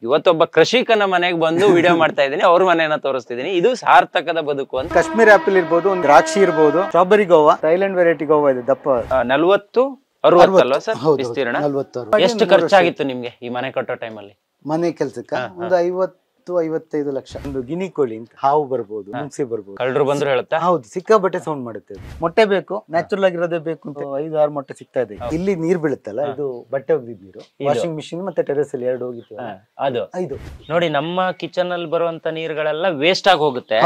ಇವತ್ತೊಬ್ಬ ಕೃಷಿಕನ ಮನೆಗೆ ಬಂದು ವಿಡಿಯೋ ಮಾಡ್ತಾ ಇದ್ದೀನಿ, ಅವ್ರ ಮನೆಯನ್ನ ತೋರಿಸ್ತಿದ್ದೀನಿ. ಇದು ಸಾರ್ಥಕದ ಬದುಕು ಅಂತ. ಕಾಶ್ಮೀರ್ ಆಪಲ್ ಇರ್ಬೋದು, ಒಂದು ದ್ರಾಕ್ಷಿ ಇರ್ಬೋದು, strawberry Goa, Thailand variety Goa ಇದೆ ದಪ್ಪ 40-60 ಅಲ್ವಾ ಸರ್ ವಿಸ್ತೀರ್ಣ? 40. ಎಷ್ಟು ಖರ್ಚಾಗಿತ್ತು ನಿಮ್ಗೆ ಈ ಮನೆ ಕಟ್ಟೋ ಟೈಮಲ್ಲಿ? ಮನೆ ಕೆಲ್ಸಕ್ಕ ಒಂದು 50-55 ಲಕ್ಷ. ಒಂದು ಗಿನಿ ಕೋಳಿ ಅಂತ ಹಾವು ಬರ್ಬೋದು, ಮುಂಗ್ಸಿ ಬರ್ಬೋದು. ಕಳ್ಳರು ಬಂದ್ರು ಹೇಳುತ್ತಾ? ಹೌದು, ಸಿಕ್ಕಾಬಟ್ಟೆ ಸೌಂಡ್ ಮಾಡುತ್ತೆ. ಮೊಟ್ಟೆ ಬೇಕು, ನ್ಯಾಚುರಲ್ ಆಗಿರೋದೇ ಬೇಕು ಅಂತ 5-6 ಮೊಟ್ಟೆ ಸಿಗ್ತಾ ಇದೆ. ಇಲ್ಲಿ ನೀರ್ ಬೀಳುತ್ತಲ್ಲ, ಇದು ಬಟ್ಟೆ ಒಗ್ದಿದ್ ನೀರು. ವಾಷಿಂಗ್ ಮಿಷಿನ್ ಮತ್ತೆ ಟೆರೆಸ್ ಅಲ್ಲಿ 2 ಹೋಗಿತ್ತು. ಅದು 5 ನೋಡಿ, ನಮ್ಮ ಕಿಚನ್ ಅಲ್ಲಿ ಬರುವಂತ ನೀರುಗಳೆಲ್ಲ ವೇಸ್ಟ್ ಆಗಿ ಹೋಗುತ್ತೆ.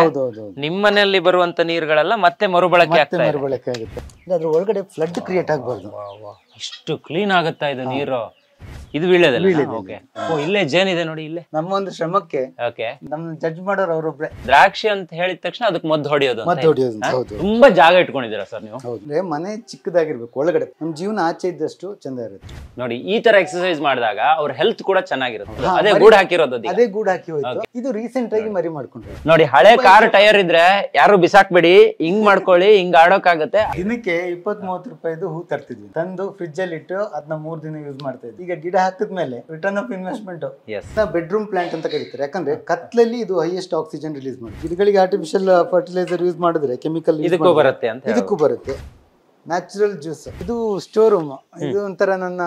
ನಿಮ್ಮ ಮನೆಯಲ್ಲಿ ಬರುವಂತ ನೀರುಗಳೆಲ್ಲ ಮತ್ತೆ ಮರುಬಳಕೆ ಆಗುತ್ತೆ. ಅದ್ರ ಒಳಗಡೆ ಫ್ಲಡ್ ಕ್ರಿಯೇಟ್ ಆಗಬಾರ್ದು. ಇಷ್ಟು ಕ್ಲೀನ್ ಆಗುತ್ತಾ ಇದು ನೀರು? ಇದು ವೀಳ್ಯದಲ್ಲ? ಇಲ್ಲೇ ಜೇನಿದೆ ನೋಡಿ, ಇಲ್ಲೇ. ನಮ್ಮ ಒಂದು ಶ್ರಮಕ್ಕೆ ನಮ್ ಜಡ್ಜ್ ಮಾಡೋರು ಅವರೊಬ್ರೆ. ದ್ರಾಕ್ಷಿ ಅಂತ ಹೇಳಿದ ತಕ್ಷಣ ಅದಕ್ಕೆ ಮದ್ದು ಹೊಡಿಯೋದು. ತುಂಬಾ ಜಾಗ ಇಟ್ಕೊಂಡಿದ್ದೀರಾ ಸರ್ ನೀವು? ಹೌದು, ಮನೆ ಚಿಕ್ಕದಾಗಿರ್ಬೇಕು, ಒಳಗಡೆ ನಮ್ ಜೀವನ ಆಚೆ ಇದ್ದಷ್ಟು ಚಂದ ಇರುತ್ತೆ. ನೋಡಿ, ಈ ತರ ಎಕ್ಸರ್ಸೈಸ್ ಮಾಡಿದಾಗ ಅವ್ರ ಹೆಲ್ತ್ ಕೂಡ ಚೆನ್ನಾಗಿರುತ್ತೆ. ಅದೇ ಗೂಡ್ ಹಾಕಿರೋದು, ಅದೇ ಗೂಡ್ ಹಾಕಿ ಹೋಯ್ತು. ಇದು ರೀಸೆಂಟ್ ಆಗಿ ಮರಿ ಮಾಡ್ಕೊಂಡ್ರೆ ನೋಡಿ, ಹಳೆ ಕಾರ್ ಟೈರ್ ಇದ್ರೆ ಯಾರು ಬಿಸಾಕ್ಬೇಡಿ, ಹಿಂಗ್ ಮಾಡ್ಕೊಳ್ಳಿ, ಹಿಂಗ್ ಆಡೋಕಾಗತ್ತೆ. ದಿನಕ್ಕೆ 20-30 ರೂಪಾಯಿದು ಹೂ ತರ್ತಿದ್ವಿ, ತಂದು ಫ್ರಿಜ್ ಅಲ್ಲಿ ಇಟ್ಟು ಅದನ್ನ 3 ದಿನ ಯೂಸ್ ಮಾಡ್ತಾ ಇದ್ವಿ. ಈಗ ಗಿಡ ಹಾಕಿದ್ಮೇಲೆ return of investment bedroom plant ಅಂತ ಕರೀತಾರೆ. ಯಾಕಂದ್ರೆ ಕತ್ಲಲ್ಲಿ ಇದು ಹೈಯೆಸ್ಟ್ ಆಕ್ಸಿಜನ್ ರಿಲೀಸ್ ಮಾಡಿ. ಗಿಡಗಳಿಗೆ ಆರ್ಟಿಫಿಷಿಯಲ್ ಫರ್ಟಿಲೈಸರ್ ಯೂಸ್ ಮಾಡಿದ್ರೆ ಕೆಮಿಕಲ್ ಇದಕ್ಕೂ ಬರುತ್ತೆ. Natural juice. ಇದು ಸ್ಟೋರ್ ರೂಮ್. ಇದು ಒಂಥರ ನನ್ನ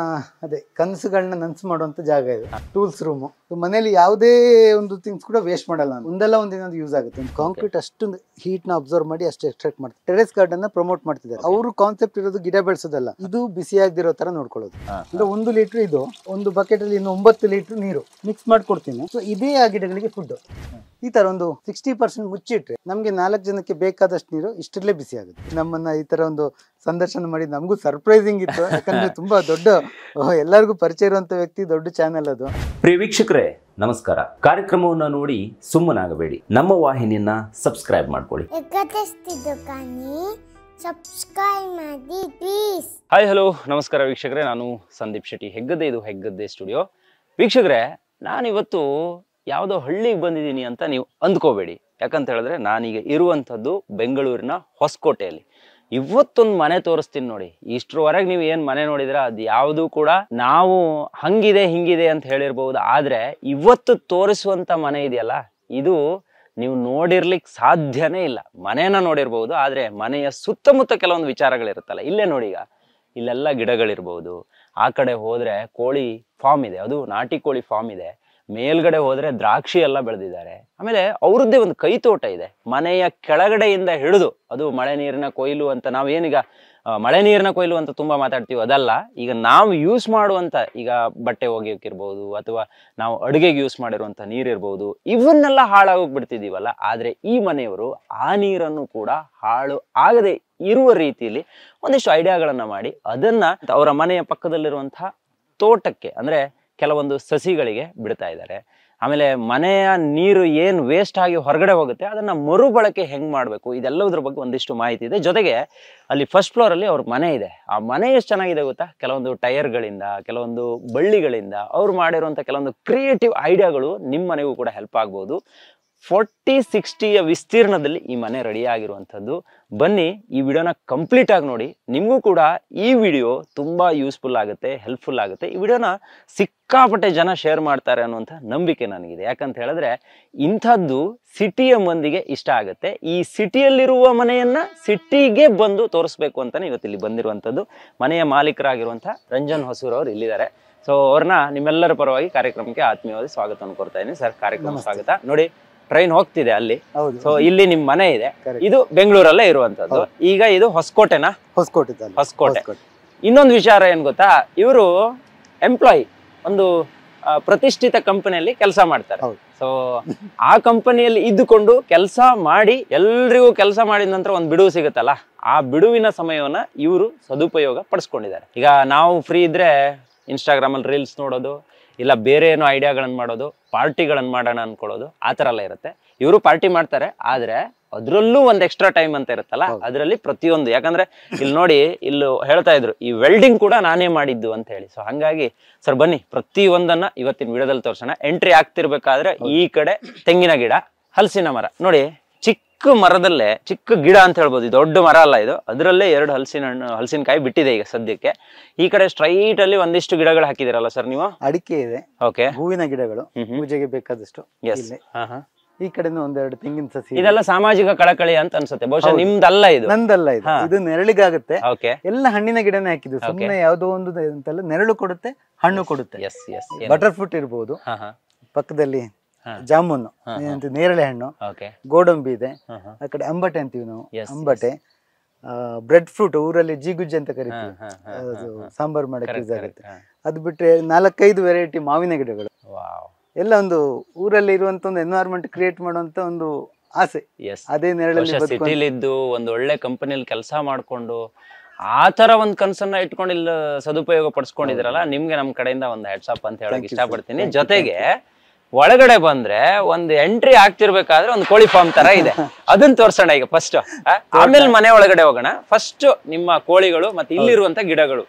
ಕನಸುಗಳನ್ನ ನನ್ಸು ಮಾಡುವಂತ ಜಾಗ. ಇದು ಟೂಲ್ಸ್ ರೂಮ್. ಮನೇಲಿ ಯಾವುದೇ ಒಂದು ಥಿಂಗ್ಸ್ ಕೂಡ ವೇಸ್ಟ್ ಮಾಡಲ್ಲ ನಾನು. ಒಂದಲ್ಲ ಒಂದಿನ ಯೂಸ್ ಆಗುತ್ತೆ. ಕಾಂಕ್ರೀಟ್ ಅಷ್ಟು ಹೀಟ್ ನ ಅಬ್ಸರ್ವ್ ಮಾಡಿ ಅಷ್ಟು ಎಕ್ಸ್ಟ್ರಾಕ್ಟ್ ಮಾಡ್ತಾರೆ. ಟೆರೆಸ್ ಗಾರ್ಡನ್ ನ ಪ್ರಮೋಟ್ ಮಾಡ್ತಿದ್ದಾರೆ. ಅವರು ಕಾನ್ಸೆಪ್ಟ್ ಇರೋದು ಗಿಡ ಬೆಳೆಸೋದಲ್ಲ, ಇದು ಬಿಸಿ ಆಗದಿರೋ ತರ ನೋಡ್ಕೊಳ್ಳೋದು. ಅಂದ್ರೆ 1 ಲೀಟರ್ ಇದು, ಒಂದು ಬಕೆಟ್ ಅಲ್ಲಿ ಇನ್ನು 9 ಲೀಟರ್ ನೀರು ಮಿಕ್ಸ್ ಮಾಡ್ಕೊಡ್ತೀನಿ. ಸೊ ಇದೇ ಆ ಗಿಡಗಳಿಗೆ ಫುಡ್. ಈ ತರ ಒಂದು 60% ಮುಚ್ಚಿಟ್ರೆ ನಮ್ಗೆ 4 ಜನಕ್ಕೆ ಬೇಕಾದಷ್ಟು ನೀರು ಇಷ್ಟರಲ್ಲೇ ಬಿಸಿ ಆಗುತ್ತೆ. ನಮ್ಮನ್ನ ಈ ತರ ಒಂದು ಸಂದರ್ಶನ ಮಾಡಿ ನಮಗೂ ಸರ್ಪ್ರೈಸಿಂಗ್ ಇತ್ತು. ಯಾಕಂದ್ರೆ ತುಂಬಾ ದೊಡ್ಡ, ಎಲ್ಲರಿಗೂ ಪರಿಚಯ ಇರುವಂತ ವ್ಯಕ್ತಿ, ದೊಡ್ಡ ಚಾನೆಲ್ ಅದು. ಪ್ರಿಯ ವೀಕ್ಷಕರೇ ನಮಸ್ಕಾರ. ಕಾರ್ಯಕ್ರಮವನ್ನ ನೋಡಿ ಸುಮ್ಮನಾಗಬೇಡಿ, ನಮ್ಮ ವಾಹಿನಿಯನ್ನ ಸಬ್ಸ್ಕ್ರೈಬ್ ಮಾಡ್ಕೊಳ್ಳಿ. ಹಾಯ್ ಹಲೋ ನಮಸ್ಕಾರ ವೀಕ್ಷಕರೇ, ನಾನು ಸಂದೀಪ್ ಶೆಟ್ಟಿ, ಹೆಗ್ಗದ್ದೆ. ಇದು ಹೆಗ್ಗದ್ದೆ ಸ್ಟುಡಿಯೋ. ವೀಕ್ಷಕರೇ, ನಾನಿವತ್ತು ಯಾವುದೋ ಹಳ್ಳಿಗೆ ಬಂದಿದ್ದೀನಿ ಅಂತ ನೀವು ಅಂದ್ಕೋಬೇಡಿ. ಯಾಕಂತ ಹೇಳಿದ್ರೆ ನಾನೀಗ ಇರುವಂಥದ್ದು ಬೆಂಗಳೂರಿನ ಹೊಸಕೋಟೆಯಲ್ಲಿ. ಇವತ್ತೊಂದು ಮನೆ ತೋರಿಸ್ತೀನಿ ನೋಡಿ. ಇಷ್ಟರವರೆಗೆ ನೀವು ಏನು ಮನೆ ನೋಡಿದ್ರ ಅದು ಯಾವುದು ಕೂಡ ನಾವು ಹಂಗಿದೆ ಹಿಂಗಿದೆ ಅಂತ ಹೇಳಿರ್ಬೋದು. ಆದರೆ ಇವತ್ತು ತೋರಿಸುವಂಥ ಮನೆ ಇದೆಯಲ್ಲ, ಇದು ನೀವು ನೋಡಿರ್ಲಿಕ್ಕೆ ಸಾಧ್ಯನೇ ಇಲ್ಲ. ಮನೇನ ನೋಡಿರ್ಬೋದು, ಆದರೆ ಮನೆಯ ಸುತ್ತಮುತ್ತ ಕೆಲವೊಂದು ವಿಚಾರಗಳಿರುತ್ತಲ್ಲ. ಇಲ್ಲೇ ನೋಡಿ, ಈಗ ಇಲ್ಲೆಲ್ಲ ಗಿಡಗಳಿರ್ಬೋದು. ಆ ಕಡೆ ಹೋದರೆ ಕೋಳಿ ಫಾರ್ಮ್ ಇದೆ, ಅದು ನಾಟಿ ಕೋಳಿ ಫಾರ್ಮ್ ಇದೆ. ಮೇಲ್ಗಡೆ ಹೋದ್ರೆ ದ್ರಾಕ್ಷಿ ಎಲ್ಲ ಬೆಳೆದಿದ್ದಾರೆ. ಆಮೇಲೆ ಅವ್ರದ್ದೇ ಒಂದು ಕೈ ತೋಟ ಇದೆ. ಮನೆಯ ಕೆಳಗಡೆಯಿಂದ ಹಿಡಿದು, ಅದು ಮಳೆ ನೀರಿನ ಕೊಯ್ಲು ಅಂತ ನಾವೇನೀಗ ಮಳೆ ನೀರಿನ ಕೊಯ್ಲು ಅಂತ ತುಂಬಾ ಮಾತಾಡ್ತೀವಿ, ಅದಲ್ಲ. ಈಗ ನಾವು ಯೂಸ್ ಮಾಡುವಂತ, ಈಗ ಬಟ್ಟೆ ಒಗೆಯೋಕಿರ್ಬೋದು ಅಥವಾ ನಾವು ಅಡುಗೆಗೆ ಯೂಸ್ ಮಾಡಿರುವಂತ ನೀರಿರ್ಬೋದು, ಇವನ್ನೆಲ್ಲ ಹಾಳಾಗೋಗ್ಬಿಡ್ತಿದೀವಲ್ಲ. ಆದ್ರೆ ಈ ಮನೆಯವರು ಆ ನೀರನ್ನು ಕೂಡ ಹಾಳು ಆಗದೆ ಇರುವ ರೀತಿಯಲ್ಲಿ ಒಂದಿಷ್ಟು ಐಡಿಯಾಗಳನ್ನ ಮಾಡಿ ಅದನ್ನ ಅವರ ಮನೆಯ ಪಕ್ಕದಲ್ಲಿರುವಂತಹ ತೋಟಕ್ಕೆ, ಅಂದ್ರೆ ಕೆಲವೊಂದು ಸಸಿಗಳಿಗೆ ಬಿಡ್ತಾ ಇದ್ದಾರೆ. ಆಮೇಲೆ ಮನೆಯ ನೀರು ಏನು ವೇಸ್ಟ್ ಆಗಿ ಹೊರಗಡೆ ಹೋಗುತ್ತೆ ಅದನ್ನ ಮರುಬಳಕೆ ಹೆಂಗ್ ಮಾಡಬೇಕು, ಇದೆಲ್ಲದ್ರ ಬಗ್ಗೆ ಒಂದಿಷ್ಟು ಮಾಹಿತಿ ಇದೆ. ಜೊತೆಗೆ ಅಲ್ಲಿ ಫಸ್ಟ್ ಫ್ಲೋರ್ ಅಲ್ಲಿ ಅವ್ರ ಮನೆ ಇದೆ. ಆ ಮನೆ ಎಷ್ಟು ಚೆನ್ನಾಗಿದೆ ಗೊತ್ತಾ? ಕೆಲವೊಂದು ಟೈರ್ಗಳಿಂದ, ಕೆಲವೊಂದು ಬಳ್ಳಿಗಳಿಂದ ಅವ್ರು ಮಾಡಿರುವಂಥ ಕೆಲವೊಂದು ಕ್ರಿಯೇಟಿವ್ ಐಡಿಯಾಗಳು ನಿಮ್ಮ ಮನೆಗೂ ಕೂಡ ಹೆಲ್ಪ್ ಆಗ್ಬೋದು. 40-60ಯ ವಿಸ್ತೀರ್ಣದಲ್ಲಿ ಈ ಮನೆ ರೆಡಿ ಆಗಿರುವಂಥದ್ದು. ಬನ್ನಿ, ಈ ವಿಡಿಯೋನ ಕಂಪ್ಲೀಟ್ ಆಗಿ ನೋಡಿ. ನಿಮಗೂ ಕೂಡ ಈ ವಿಡಿಯೋ ತುಂಬಾ ಯೂಸ್ಫುಲ್ ಆಗುತ್ತೆ, ಹೆಲ್ಪ್ಫುಲ್ ಆಗುತ್ತೆ. ಈ ವಿಡಿಯೋನ ಸಿಕ್ಕಾಪಟ್ಟೆ ಜನ ಶೇರ್ ಮಾಡ್ತಾರೆ ಅನ್ನುವಂಥ ನಂಬಿಕೆ ನನಗಿದೆ. ಯಾಕಂತ ಹೇಳಿದ್ರೆ ಇಂಥದ್ದು ಸಿಟಿಯ ಮಂದಿಗೆ ಇಷ್ಟ ಆಗುತ್ತೆ. ಈ ಸಿಟಿಯಲ್ಲಿರುವ ಮನೆಯನ್ನ ಸಿಟಿಗೆ ಬಂದು ತೋರಿಸ್ಬೇಕು ಅಂತಾನೆ ಇವತ್ತಿಲ್ಲಿ ಬಂದಿರುವಂಥದ್ದು. ಮನೆಯ ಮಾಲೀಕರಾಗಿರುವಂಥ ರಂಜನ್ ಹೊಸೂರ್ ಅವರು ಇಲ್ಲಿದ್ದಾರೆ. ಸೊ ಅವ್ರನ್ನ ನಿಮ್ಮೆಲ್ಲರ ಪರವಾಗಿ ಕಾರ್ಯಕ್ರಮಕ್ಕೆ ಆತ್ಮೀಯವಾಗಿ ಸ್ವಾಗತ ಕೊಡ್ತಾ ಇದ್ದೀನಿ. ಸರ್, ಕಾರ್ಯಕ್ರಮ ಸ್ವಾಗತ. ನೋಡಿ, ಟ್ರೈನ್ ಹೋಗ್ತಿದೆ ಅಲ್ಲಿ. ಸೊ ಇಲ್ಲಿ ನಿಮ್ ಮನೆ ಇದೆ. ಇದು ಬೆಂಗಳೂರಲ್ಲೇ ಇರುವಂತದ್ದು. ಈಗ ಇದು ಹೊಸಕೋಟೆನಾ? ಹೊಸಕೋಟೆ. ಇನ್ನೊಂದು ವಿಚಾರ ಏನ್ ಗೊತ್ತಾ, ಇವರು ಎಂಪ್ಲಾಯಿ ಒಂದು ಪ್ರತಿಷ್ಠಿತ ಕಂಪನಿಯಲ್ಲಿ ಕೆಲಸ ಮಾಡ್ತಾರೆ. ಸೊ ಆ ಕಂಪನಿಯಲ್ಲಿ ಇದ್ದುಕೊಂಡು ಕೆಲಸ ಮಾಡಿ, ಎಲ್ರಿಗೂ ಕೆಲಸ ಮಾಡಿದ ನಂತರ ಒಂದು ಬಿಡುವು ಸಿಗುತ್ತಲ್ಲ, ಆ ಬಿಡುವಿನ ಸಮಯವನ್ನ ಇವರು ಸದುಪಯೋಗ ಪಡಿಸ್ಕೊಂಡಿದ್ದಾರೆ. ಈಗ ನಾವು ಫ್ರೀ ಇದ್ರೆ ಇನ್ಸ್ಟಾಗ್ರಾಮ್ ಅಲ್ಲಿ ರೀಲ್ಸ್ ನೋಡೋದು, ಇಲ್ಲ ಬೇರೆ ಏನೋ ಐಡಿಯಾಗಳನ್ನ ಮಾಡೋದು, ಪಾರ್ಟಿಗಳನ್ನ ಮಾಡೋಣ ಅನ್ಕೊಳ್ಳೋದು, ಆ ಥರ ಎಲ್ಲ ಇರುತ್ತೆ. ಇವರು ಪಾರ್ಟಿ ಮಾಡ್ತಾರೆ, ಆದ್ರೆ ಅದ್ರಲ್ಲೂ ಒಂದು ಎಕ್ಸ್ಟ್ರಾ ಟೈಮ್ ಅಂತ ಇರುತ್ತಲ್ಲ, ಅದರಲ್ಲಿ ಪ್ರತಿಯೊಂದು, ಯಾಕಂದ್ರೆ ಇಲ್ಲಿ ನೋಡಿ, ಇಲ್ಲಿ ಹೇಳ್ತಾ ಇದ್ರು ಈ ವೆಲ್ಡಿಂಗ್ ಕೂಡ ನಾನೇ ಮಾಡಿದ್ದು ಅಂತ ಹೇಳಿ. ಸೊ ಹಂಗಾಗಿ ಸರ್ ಬನ್ನಿ, ಪ್ರತಿಯೊಂದನ್ನ ಇವತ್ತಿನ ವಿಡಿಯೋದಲ್ಲಿ ತೋರ್ಸೋಣ. ಎಂಟ್ರಿ ಆಗ್ತಿರ್ಬೇಕಾದ್ರೆ ಈ ಕಡೆ ತೆಂಗಿನ ಗಿಡ, ಹಲಸಿನ ಮರ ನೋಡಿ, ಚಿಕ್ಕ ಚಿಕ್ಕ ಮರದಲ್ಲೇ, ಚಿಕ್ಕ ಗಿಡ ಅಂತ ಹೇಳ್ಬೋದು, ಇದು ದೊಡ್ಡ ಮರ ಅಲ್ಲ ಇದು, ಅದರಲ್ಲೇ 2 ಹಲಸಿನಕಾಯಿ ಬಿಟ್ಟಿದೆ ಈಗ ಸದ್ಯಕ್ಕೆ. ಈ ಕಡೆ ಸ್ಟ್ರೈಟ್ ಅಲ್ಲಿ ಒಂದಿಷ್ಟು ಗಿಡಗಳು ಹಾಕಿದಿರಲ್ಲ ಸರ್ ನೀವು? ಅಡಿಕೆ ಇದೆ, ಓಕೆ, ಹೂವಿನ ಗಿಡಗಳು, ಪೂಜೆಗೆ ಬೇಕಾದಷ್ಟು ಇಲ್ಲಿ. ಈ ಕಡೆನೂ 1-2 ತೆಂಗಿನ ಸಸಿ. ಇದೆಲ್ಲ ಸಾಮಾಜಿಕ ಕಳಕಳಿ ಅಂತ ಅನ್ಸುತ್ತೆ, ಬಹುಶಃ ನಿಮ್ದಲ್ಲ ಇದು? ನಂದಲ್ಲ ಇದು, ಇದು ನೆರಳಿಗಾಗುತ್ತೆ. ಓಕೆ, ಎಲ್ಲ ಹಣ್ಣಿನ ಗಿಡನೇ ಹಾಕಿದ್ದು, ಸುಮ್ಮನೆ ಯಾವ್ದೋ ಒಂದು ಅಂತಲ್ಲ, ನೆರಳು ಕೊಡುತ್ತೆ, ಹಣ್ಣು ಕೊಡುತ್ತೆ. ಎಸ್ ಎಸ್, ಬಟರ್ ಫ್ರೂಟ್ ಇರ್ಬೋದು, ಪಕ್ಕದಲ್ಲಿ ಜಾಮೂನ್, ನೇರಳೆ ಹಣ್ಣು, ಗೋಡಂಬಿ ಇದೆ, ಆ ಕಡೆ ಅಂಬಟೆ ಅಂತೀವಿ ನಾವು, ಅಂಬಟೆ. ಬ್ರೆಡ್ ಫ್ರೂಟ್ ಊರಲ್ಲಿ ಜೀಗುಜ್ಜಿ ಅಂತ ಕರಿತೀವಿ, ಸಾಂಬಾರ್ ಮಾಡಕ್ಕೆ ಯೂಸ್ ಆಗುತ್ತೆ. ಅದು ಬಿಟ್ರೆ 4-5 ವೆರೈಟಿ ಮಾವಿನ ಗಿಡಗಳು. ಎಲ್ಲ ಒಂದು ಊರಲ್ಲಿ ಇರುವಂತ ಒಂದು ಎನ್ವೈರನ್ಮೆಂಟ್ ಕ್ರಿಯೇಟ್ ಮಾಡುವಂತ ಒಂದು ಆಸೆ. ಅದೇ ನೆರಳಲ್ಲಿ ಸಿಟಿಲಿದ್ದು ಒಂದು ಒಳ್ಳೆ ಕಂಪನಿಯಲ್ಲಿ ಕೆಲಸ ಮಾಡ್ಕೊಂಡು ಆ ತರ ಒಂದ್ ಕನ್ಸನ್ನ ಇಟ್ಕೊಂಡು ಇಲ್ಲಿ ಸದುಪಯೋಗ ಪಡಿಸ್ಕೊಂಡಿದ್ರಲ್ಲ, ನಿಮ್ಗೆ ನಮ್ ಕಡೆಯಿಂದ ಒಂದು ಹ್ಯಾಟ್ಸ್ ಆಫ್ ಅಂತ ಹೇಳಕ್ ಇಷ್ಟಪಡ್ತೀನಿ. ಜೊತೆಗೆ ಒಳಗಡೆ ಬಂದ್ರೆ ಒಂದು ಎಂಟ್ರಿ ಆಗ್ತಿರ್ಬೇಕಾದ್ರೆ ಒಂದು ಕೋಳಿ ಫಾರ್ಮ್ ತರ ಇದೆ, ಅದನ್ನ ತೋರ್ಸೋಣ ಈಗ ಫಸ್ಟ್, ಆಮೇಲೆ ಮನೆ ಒಳಗಡೆ ಹೋಗೋಣ. ಫಸ್ಟ್ ನಿಮ್ಮ ಕೋಳಿಗಳು ಮತ್ತೆ ಇಲ್ಲಿರುವಂತ ಗಿಡಗಳು.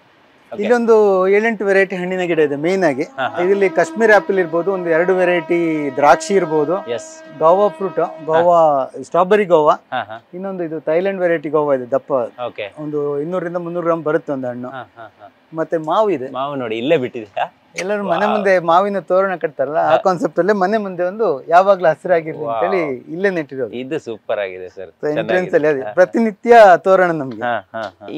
ಇಲ್ಲೊಂದು 7-8 ವೆರೈಟಿ ಹಣ್ಣಿನ ಗಿಡ ಇದೆ ಮೇನ್ ಆಗಿ. ಇಲ್ಲಿ ಕಾಶ್ಮೀರ್ ಆಪಲ್ ಇರ್ಬೋದು, 1-2 ವೆರೈಟಿ ದ್ರಾಕ್ಷಿ ಇರ್ಬೋದು, ಗೋವಾ ಫ್ರೂಟ್, ಗೋವಾ ಸ್ಟ್ರಾಬೆರಿ ಗೋವಾ, ಇನ್ನೊಂದು ಇದು ಥೈಲ್ಯಾಂಡ್ ವೆರೈಟಿ ಗೋವಾ ಇದೆ, ದಪ್ಪ ಒಂದು 200-300 ಗ್ರಾಮ್ ಬರುತ್ತೆ ಒಂದು ಹಣ್ಣು. ಮತ್ತೆ ಮಾವು ಇದೆ, ಮಾವು ನೋಡಿ ಇಲ್ಲೇ ಬಿಟ್ಟಿದೆ. ಎಲ್ಲರೂ ಮನೆ ಮುಂದೆ ಮಾವಿನ ತೋರಣ ಕಟ್ತಾರಲ್ಲ, ಆ ಕಾನ್ಸೆಪ್ಟ್ ಅಲ್ಲೇ ಮನೆ ಮುಂದೆ ಒಂದು ಯಾವಾಗ್ಲೂ ಹಸಿರಾಗಿರ್ಲಿ ಅಂತ ಹೇಳಿ ಇಲ್ಲೇ ನೆಟ್ಟಿರೋದು. ಇದು ಸೂಪರ್ ಆಗಿದೆ ಸರ್, ಎಂಟ್ರೆನ್ಸ್ ಅಲ್ಲಿ ಅದೇ ಪ್ರತಿನಿತ್ಯ ತೋರಣ ನಮ್ಗೆ.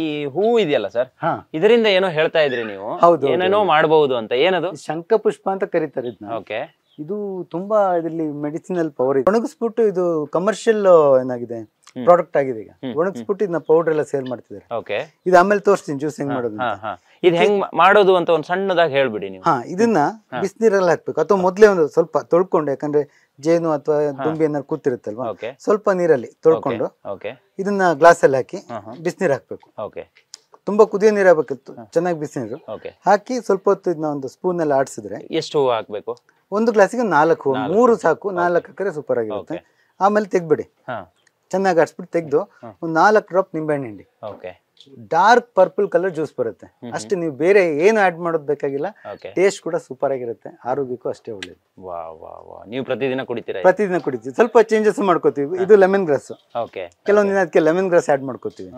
ಈ ಹೂ ಇದೆಯಲ್ಲ ಸರ್, ಇದರಿಂದ ಏನೋ ಹೇಳ್ತಾ ಇದ್ರಿ ನೀವು, ಏನೇನೋ ಮಾಡಬಹುದು ಅಂತ, ಏನದು? ಶಂಖ ಪುಷ್ಪ ಅಂತ ಕರೀತಾರೆ ಇದನ್ನ. ಓಕೆ, ಇದು ತುಂಬಾ ಇದರಲ್ಲಿ ಮೆಡಿಸಿನಲ್ ಪವರ್ ಇದೆ. ಒಣಗಿಸ್ಬಿಟ್ಟು ಇದು ಕಮರ್ಷಿಯಲ್ ಏನಾಗಿದೆ ಪ್ರಾಡಕ್ಟ್ ಆಗಿದೆ ಈಗ. ಒಣಗಿಸ್ಬಿಟ್ಟು ಇದನ್ನ ಪೌಡರ್ ಎಲ್ಲ ಸೇಲ್ ಮಾಡ್ತಿದ್ದಾರೆ. ಓಕೆ, ಇದು ಆಮೇಲೆ ತೋರಿಸ್ತೀನಿ ಜ್ಯೂಸ್ ಹೆಂಗ್ ಮಾಡೋದು. ಇದು ಹೆಂಗ್ ಮಾಡೋದು ಅಂತ ಒಂದು ಸಣ್ಣದಾಗಿ ಹೇಳ್ಬಿಡಿ ನೀವು. ಇದನ್ನ ಬಿಸಿನೀರಲ್ಲಿ ಹಾಕ್ಬೇಕು, ಅಥವಾ ಮೊದ್ಲೇ ಒಂದು ಸ್ವಲ್ಪ ತೊಳ್ಕೊಂಡು, ಯಾಕಂದ್ರೆ ಜೇನು ಅಥವಾ ದುಂಬಿ ಏನಾದ್ರು ಕೂತಿರುತ್ತಲ್ವಾ, ಸ್ವಲ್ಪ ನೀರಲ್ಲಿ ತೊಳ್ಕೊಂಡು ಇದನ್ನ ಗ್ಲಾಸ್ ಅಲ್ಲಿ ಹಾಕಿ ಬಿಸಿನೀರ್ ಹಾಕ್ಬೇಕು. ತುಂಬಾ ಕುದಿಯೋ ನೀರು ಹಾಕ್ಬೇಕು, ಚೆನ್ನಾಗಿ ಬಿಸಿನೀರು ಹಾಕಿ ಸ್ವಲ್ಪ ಹೊತ್ತು ಇದನ್ನ ಒಂದು ಸ್ಪೂನ್ ಅಲ್ಲಿ ಆಡಿಸಿದ್ರೆ. ಎಷ್ಟು ಹೂವು ಹಾಕ್ಬೇಕು? ಒಂದು ಗ್ಲಾಸಿಗೆ 4 ಹೂವು, 3 ಸಾಕು. 4 ಹಾಕಿದ್ರೆ ಸೂಪರ್ ಆಗಿರುತ್ತೆ. ಆಮೇಲೆ ತೆಗ್ಬಿಡಿ, ಚೆನ್ನಾಗಿ ಆಡಿಸ್ಬಿಟ್ಟು ತೆಗ್ದು ಒಂದು 4 ಡ್ರಾಪ್ ನಿಂಬೆಹಣ್ಣು ಹಿಂಡಿ. ಡಾರ್ಕ್ ಪರ್ಪಲ್ ಕಲರ್ ಜ್ಯೂಸ್ ಬರುತ್ತೆ ಅಷ್ಟೇ. ನೀವು ಬೇರೆ ಏನು ಆಡ್ ಮಾಡೋದು ಬೇಕಾಗಿಲ್ಲ. ಟೇಸ್ಟ್ ಕೂಡ ಸೂಪರ್ ಆಗಿರುತ್ತೆ, ಆರೋಗ್ಯಕ್ಕೂ ಅಷ್ಟೇ ಒಳ್ಳೇದು. ನೀವು ಪ್ರತಿದಿನ ಕುಡಿತೀರಾ? ಪ್ರತಿದಿನ ಕುಡಿತೀವಿ, ಸ್ವಲ್ಪ ಚೇಂಜಸ್ ಮಾಡ್ಕೋತೀವಿ. ಇದು ಲೆಮನ್ ಗ್ರಾಸ್, ಕೆಲವೊಂದು ದಿನ ಅದಕ್ಕೆ ಲೆಮನ್ ಗ್ರಾಸ್ ಆಡ್ ಮಾಡ್ಕೋತೀವಿ.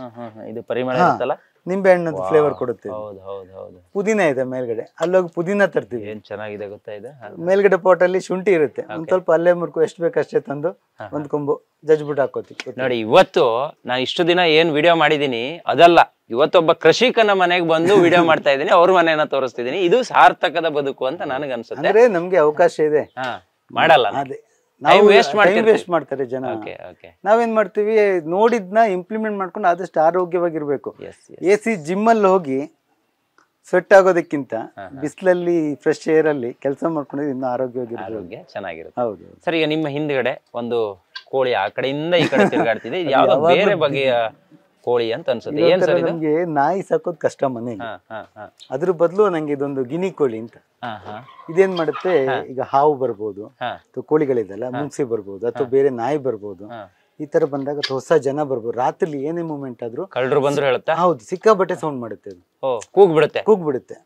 ಇದು ಪರಿಮಳ ಇರುತ್ತಲ್ಲ, ನಿಂಬೆ ಹಣ್ಣು ಫ್ಲೇವರ್ ಕೊಡುತ್ತೆ. ಪುದೀನ ಇದೆ ಮೇಲ್ಗಡೆ, ಅಲ್ಲೋಗಿ ಪುದೀನ ತರ್ತೀವಿ. ಏನ್ ಚೆನ್ನಾಗಿದೆ ಗೊತ್ತಾ ಇದೆ. ಮೇಲ್ಗಡೆ ಪಾಟ್ ಅಲ್ಲಿ ಶುಂಠಿ ಇರುತ್ತೆ, ಒಂದ್ ಸ್ವಲ್ಪ ಅಲ್ಲೇ ಮುರ್ಕು ಎಷ್ಟು ಬೇಕಷ್ಟೇ ತಂದು ಒಂದ್ ಕೊಂಬು ಜಜ್ಬಿಟ್ಟು ಹಾಕೋತೀವಿ. ನೋಡಿ, ಇವತ್ತು ನಾನು ಇಷ್ಟು ದಿನ ಏನ್ ವಿಡಿಯೋ ಮಾಡಿದೀನಿ ಅದಲ್ಲ, ಇವತ್ತೊಬ್ಬ ಕೃಷಿಕನ ಮನೆಗೆ ಬಂದು ವಿಡಿಯೋ ಮಾಡ್ತಾ ಇದ್ದೀನಿ, ಅವ್ರ ಮನೆಯನ್ನ ತೋರಿಸ್ತಿದ್ದೀನಿ. ಇದು ಸಾರ್ಥಕದ ಬದುಕು ಅಂತ ನನಗನ್ಸುತ್ತೆ. ಅಂದ್ರೆ ನಮ್ಗೆ ಅವಕಾಶ ಇದೆ, ಮಾಡಲ್ಲ. ಅದೇ ಟೈಮ್ ವೇಸ್ಟ್ ಮಾಡ್ತಾರೆ ಜನ. ನಾವೇನ್ ಮಾಡ್ತೀವಿ, ನೋಡಿದ್ನ ಇಂಪ್ಲಿಮೆಂಟ್ ಮಾಡ್ಕೊಂಡು ಆದಷ್ಟು ಆರೋಗ್ಯವಾಗಿರ್ಬೇಕು. AC ಜಿಮ್ ಅಲ್ಲಿ ಹೋಗಿ ಸ್ವೆಟ್ ಆಗೋದಕ್ಕಿಂತ ಬಿಸಿಲಲ್ಲಿ ಫ್ರೆಶ್ ಏರ್ ಅಲ್ಲಿ ಕೆಲಸ ಮಾಡ್ಕೊಂಡು ಇನ್ನು ಆರೋಗ್ಯ ಚೆನ್ನಾಗಿರುತ್ತೆ. ಹೌದು ಸರ್. ಈಗ ನಿಮ್ಮ ಹಿಂದ್ಗಡೆ ಒಂದು ಕೋಳಿ ಆ ಕಡೆಯಿಂದ ಈ ಕಡೆ ತಿರುಗಾಡ್ತಿದೆ, ಯಾವ್ದೋ ಬೇರೆ ಬಗೆಯ ಕೋಳಿ ಅಂತ ಅನ್ಸುತ್ತೆ. ಏನ್ ಸರ್ ಇದು? ನಮ್ಗೆ ನಾಯಿ ಸಾಕೋದ್ ಕಷ್ಟ ಮನೆಗೆ, ಅದ್ರ ಬದಲು ನಂಗೆ ಇದೊಂದು ಗಿನಿ ಕೋಳಿ ಅಂತ. ಇದೇನ್ ಮಾಡುತ್ತೆ, ಈಗ ಹಾವು ಬರ್ಬೋದು, ಅಥವಾ ಕೋಳಿಗಳಿದೆಲ್ಲ ಮುಂಗ್ಸಿ ಬರ್ಬೋದು, ಅಥವಾ ಬೇರೆ ನಾಯಿ ಬರ್ಬೋದು. ಈ ತರ ಬಂದಾಗ ಹೊಸ ಜನ ಬರ್ಬೋದು, ರಾತ್ರಿ ಏನೇ ಮೂವ್ಮೆಂಟ್ ಆದ್ರೂ ಕಳ್ಳರು ಬಂದ್ರು ಹೇಳುತ್ತಾ? ಹೌದು, ಸಿಕ್ಕಾಬಟ್ಟೆ ಸೌಂಡ್ ಮಾಡುತ್ತೆ ಅದು. ಕೂಗ್ ಬಿಡುತ್ತೆ.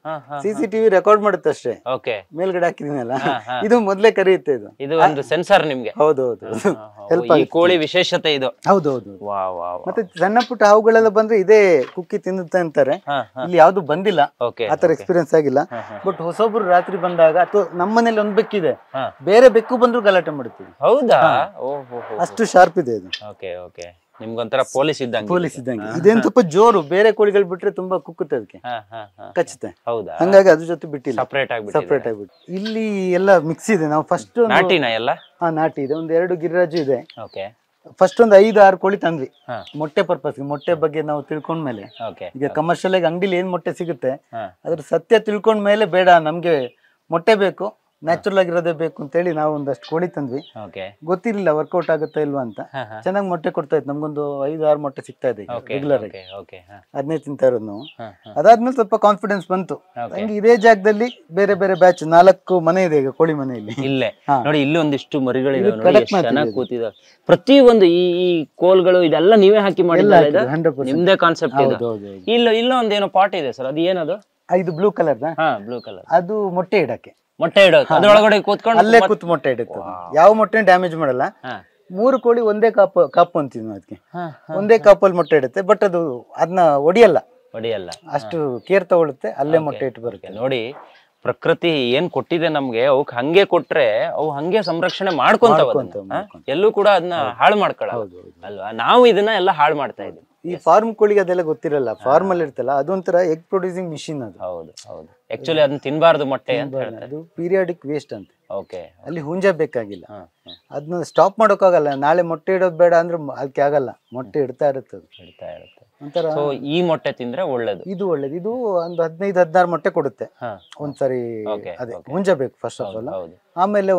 CCTV ರೆಕಾರ್ಡ್ ಮಾಡುತ್ತೆ ಅಷ್ಟೇ. ಮೇಲ್ಗಡೆ ಹಾಕಿದೀನಲ್ಲ, ಇದು ಮೊದ್ಲೇ ಕರೆಯುತ್ತೆ. ಇದು ಒಂದು ಸೆನ್ಸರ್ ನಿಮ್ಗೆ. ಹೌದೌದು, ಈ ಕೋಳಿ ವಿಶೇಷತೆ ಇದು. ಹೌದೌದು. ಮತ್ತೆ ಸಣ್ಣ ಪುಟ್ಟ ಹಾವುಗಳೆಲ್ಲ ಬಂದ್ರೆ ಇದೇ ಕುಕ್ಕಿ ತಿನ್ನುತ್ತೆ ಅಂತಾರೆ. ಇಲ್ಲಿ ಯಾವ್ದು ಬಂದಿಲ್ಲ, ಆತರ ಎಕ್ಸ್ಪೀರಿಯನ್ಸ್ ಆಗಿಲ್ಲ. ಬಟ್ ಹೊಸೊಬ್ರು ರಾತ್ರಿ ಬಂದಾಗ, ಅಥವಾ ನಮ್ಮನೇಲಿ ಒಂದ್ ಬೆಕ್ಕಿದೆ, ಬೇರೆ ಬೆಕ್ಕು ಬಂದ್ರು ಗಲಾಟೆ ಮಾಡ್ತೀವಿ. ಹೌದಾ? ಅಷ್ಟು ಶಾರ್ಪ್ ಇದೆ ಇದು. ನಿಮ್ಗೊಂಥರ ಪೊಲೀಸ್ ಇದ್ದಂಗೆ. ಇದೇನ್ ಸ್ವಲ್ಪ ಜೋರು, ಬೇರೆ ಕೋಳಿಗಳು ಬಿಟ್ರೆ ತುಂಬಾ ಕುಕ್ಕುತ್ತೆ, ಅದಕ್ಕೆ ಕಚ್ಚುತ್ತೆ. ಹೌದಾ? ಹಂಗಾಗಿ ಅದ್ರ ಜೊತೆ ಬಿಟ್ಟಿಲ್ಲ, ಸಪರೇಟ್ ಆಗ್ಬಿಟ್ಟು. ಇಲ್ಲಿ ಎಲ್ಲ ಮಿಕ್ಸ್ ಇದೆ. ನಾವು ಫಸ್ಟ್ ನಾಟಿನ ಎಲ್ಲ ನಾಟಿ ಇದೆ, 1-2 ಗಿರಿರಾಜು ಇದೆ. ಫಸ್ಟ್ ಒಂದು 5-6 ಕೋಳಿ ತಂದ್ವಿ ಮೊಟ್ಟೆ ಪರ್ಪಸ್. ಮೊಟ್ಟೆ ಬಗ್ಗೆ ನಾವು ತಿಳ್ಕೊಂಡ್ಮೇಲೆ, ಈಗ ಕಮರ್ಷಿಯಲ್ ಆಗಿ ಅಂಗಡಿಲಿ ಏನ್ ಮೊಟ್ಟೆ ಸಿಗುತ್ತೆ ಅದ್ರ ಸತ್ಯ ತಿಳ್ಕೊಂಡ್ಮೇಲೆ, ಬೇಡ ನಮ್ಗೆ ಮೊಟ್ಟೆ ಬೇಕು, ನ್ಯಾಚುರಲ್ ಆಗಿರೋದೇ ಬೇಕು ಅಂತ ಹೇಳಿ ನಾವು ಒಂದಷ್ಟು ಕೋಳಿ ತಂದ್ವಿ. ಗೊತ್ತಿರ್ಲಿಲ್ಲ ವರ್ಕೌಟ್ ಆಗುತ್ತಾ ಇಲ್ವಾ ಅಂತ. ಚೆನ್ನಾಗಿ ಮೊಟ್ಟೆ ಕೊಡ್ತಾ ಇತ್ತು, ನಮ್ಗೊಂದು 5-6 ಮೊಟ್ಟೆ ಸಿಗ್ತಾ ಇದೆ ರೆಗ್ಯುಲರ್ ಆಗಿ. ಅದನ್ನೇ ತಿಂತಾ ಇರೋದು ನಾವು. ಅದಾದ್ಮೇಲೆ ಸ್ವಲ್ಪ ಕಾನ್ಫಿಡೆನ್ಸ್ ಬಂತು. ಹಂಗೆ ಇದೇ ಜಾಗದಲ್ಲಿ ಬೇರೆ ಬೇರೆ ಬ್ಯಾಚ್ 4 ಮನೆ ಇದೆ ಈಗ ಕೋಳಿ ಮನೆಯಲ್ಲಿ. ಇಲ್ಲೇ ನೋಡಿ, ಇಲ್ಲಿ ಒಂದಿಷ್ಟು ಮರಿಗಳಿವೆ, ಪ್ರತಿ ಒಂದು ಈ ಕೋಲ್ಗಳು ಇದೆಲ್ಲ ನೀವೇ ಹಾಕಿ ಮಾಡಿಲ್ಲ? ನಿಮ್ದೇ ಕಾನ್ಸೆಪ್ಟ್ ಇದೆ. ಇಲ್ಲ ಒಂದೇನೋ ಪಾಟ್ ಇದೆ ಸರ್, ಅದು ಏನದು? ಇದು ಬ್ಲೂ ಕಲರ್. ಬ್ಲೂ ಕಲರ್, ಅದು ಮೊಟ್ಟೆ ಇಡಕ್ಕೆ. ಮೊಟ್ಟೆ ಇಡೋದು, ಅದ್ರೊಳಗಡೆ ಕೂತ್ಕೊಂಡು ಅಲ್ಲೇ ಕೂತ್ ಮೊಟ್ಟೆ ಇಡುತ್ತೆ. ಯಾವ ಮೊಟ್ಟೆ ಡ್ಯಾಮೇಜ್ ಮಾಡಲ್ಲ. 3 ಕೋಳಿ ಒಂದೇ ಕಾಪು ಅಂತೀವಿ ನಾವು ಅದಕ್ಕೆ. ಒಂದೇ ಕಾಪಲ್ಲಿ ಮೊಟ್ಟೆ ಇಡುತ್ತೆ, ಬಟ್ ಅದು ಅದನ್ನ ಒಡಿಯಲ್ಲ, ಅಷ್ಟು ಕೇರ್ ತಗೊಳುತ್ತೆ, ಅಲ್ಲೇ ಮೊಟ್ಟೆ ಇಟ್ಟು ಬರುತ್ತೆ. ನೋಡಿ, ಪ್ರಕೃತಿ ಏನ್ ಕೊಟ್ಟಿದೆ ನಮ್ಗೆ, ಅವಕ್ ಹಂಗೆ ಕೊಟ್ರೆ ಅವು ಹಂಗೆ ಸಂರಕ್ಷಣೆ ಮಾಡ್ಕೊಂತಾವ, ಎಲ್ಲೂ ಕೂಡ ಅದನ್ನ ಹಾಳು ಮಾಡ್ಕೊಳ್ಳ ಅಲ್ವಾ. ನಾವು ಇದನ್ನ ಎಲ್ಲ ಹಾಳು ಮಾಡ್ತಾ ಇದ್ದೀವಿ. ಈ ಫಾರ್ಮ್ ಕೋಳಿಗೆ ಅದೆಲ್ಲ ಗೊತ್ತಿರಲ್ಲ, ಫಾರ್ಮ್ ಅಲ್ಲಿ ಇರ್ತಲ್ಲ, ಅದೊಂಥರ ಎಗ್ ಪ್ರೊಡ್ಯೂಸಿಂಗ್ ಮಿಷಿನ್ ಅದು. ಹೌದು ಹೌದು, ಆಕ್ಚುಲಿ ಅದನ್ನ ತಿನ್ಬಾರ್ದು ಮೊಟ್ಟೆ ಅಂತ ಹೇಳ್ತಾರೆ. ಅದು ಪೀರಿಯಾಡಿಕ್ ವೇಸ್ಟ್ ಅಂತ. ಓಕೆ, ಅಲ್ಲಿ ಹುಂಜ ಬೇಕಾಗಿಲ್ಲ, ಅದನ್ನ ಸ್ಟಾಪ್ ಮಾಡೋಕ್ಕಾಗಲ್ಲ. ನಾಳೆ ಮೊಟ್ಟೆ ಇಡೋದು ಬೇಡ ಅಂದ್ರೆ ಅದಕ್ಕೆ ಆಗಲ್ಲ, ಮೊಟ್ಟೆ ಇಡ್ತಾ ಇರುತ್ತೆ, ಒಂಥರ. ಈ ಮೊಟ್ಟೆ ತಿಂದ್ರೆ ಒಳ್ಳೇದು, ಇದು ಒಳ್ಳೇದು. ಇದು ಒಂದು 15-16 ಮೊಟ್ಟೆ ಕೊಡುತ್ತೆ ಒಂದ್ಸರಿ. ಅದೇ ಹುಂಜ ಬೇಕು ಫಸ್ಟ್ ಆಫ್ ಆಲ್, ಆಮೇಲೆ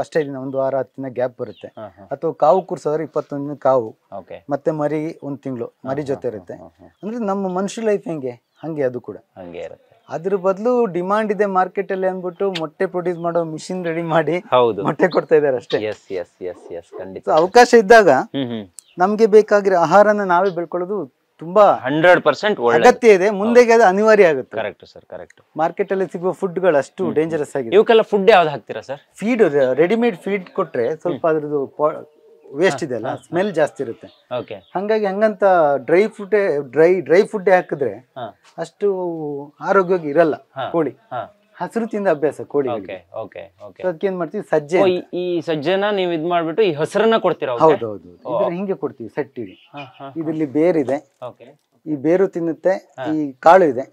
ಅಷ್ಟೇ ದಿನ, 1 ವಾರ 10 ದಿನ ಗ್ಯಾಪ್ ಬರುತ್ತೆ. ಅಥವಾ ಕಾವು ಕೂರ್ಸೋದ್ರೆ 21 ದಿನ ಕಾವು, ಮತ್ತೆ ಮರಿ 1 ತಿಂಗಳು ಮರಿ ಜೊತೆ ಇರುತ್ತೆ. ಅಂದ್ರೆ ನಮ್ಮ ಮನುಷ್ಯ ಲೈಫ್ ಹೆಂಗೆ ಹಂಗೆ ಅದು ಕೂಡ ಹಂಗೆ ಇರುತ್ತೆ. ಅದ್ರ ಬದಲು ಡಿಮಾಂಡ್ ಇದೆ ಮಾರ್ಕೆಟ್ ಅಲ್ಲಿ ಅಂದ್ಬಿಟ್ಟು ಮೊಟ್ಟೆ ಪ್ರೊಡ್ಯೂಸ್ ಮಾಡೋ ಮಿಷಿನ್ ರೆಡಿ ಮಾಡಿ ಮೊಟ್ಟೆ ಕೊಡ್ತಾ ಇದಾರೆ ಅಷ್ಟೇ. ಅವಕಾಶ ಇದ್ದಾಗ ನಮ್ಗೆ ಬೇಕಾಗಿರೋ ಆಹಾರನ ನಾವೇ ಬೆಳ್ಕೊಳ್ಳೋದು ತುಂಬಾ 100% ಅಗತ್ಯ ಇದೆ, ಮುಂದೆಗೆ ಅದು ಅನಿವಾರ್ಯ ಆಗುತ್ತೆ. Correct sir, correct. ಮಾರ್ಕೆಟ್ ಅಲ್ಲಿ ಸಿಗುವ ಫುಡ್ ಗಳು ಅಷ್ಟು ಡೇಂಜರಸ್ ಆಗಿದೆ. ಇವಕ್ಕೆಲ್ಲ ಫುಡ್ ಯಾವ್ದು ಹಾಕ್ತೀರಾ ಸರ್? ಫೀಡ್, ರೆಡಿಮೇಡ್ ಫೀಡ್ ಕೊಟ್ರೆ ಸ್ವಲ್ಪ ಅದ್ರದ್ದು ವೇಸ್ಟ್ ಇದೆ ಅಲ್ಲ, ಸ್ಮೆಲ್ ಜಾಸ್ತಿ ಇರುತ್ತೆ. ಹಂಗಾಗಿ ಹಂಗಂತ ಡ್ರೈ ಫುಡ್ ಹಾಕಿದ್ರೆ ಅಷ್ಟು ಆರೋಗ್ಯವಾಗಿ ಇರಲ್ಲ ಕೋಳಿ. ಹಸಿರು ತಿಂದ ಅಭ್ಯಾಸ ಕೋಳಿ. ಅದಕ್ಕೆ ಏನ್ ಮಾಡ್ತೀವಿ, ಸಜ್ಜೆ. ಈ ಸಜ್ಜೆನ ನೀವು ಇದ್ ಮಾಡ್ಬಿಟ್ಟು ಈ ಹಸಿರನ್ನ ಕೊಡ್ತೀರಾ? ಹೌದೌದು, ಇದ್ರ ಹಿಂಗೆ ಕೊಡ್ತೀವಿ ಸಟ್ಟಿಗೆ. ಇದ್ರಲ್ಲಿ ಬೇರಿದೆ, ಈ ಬೇರು ತಿನ್ನುತ್ತೆ, ಈ ಕಾಳು ಇದೆ,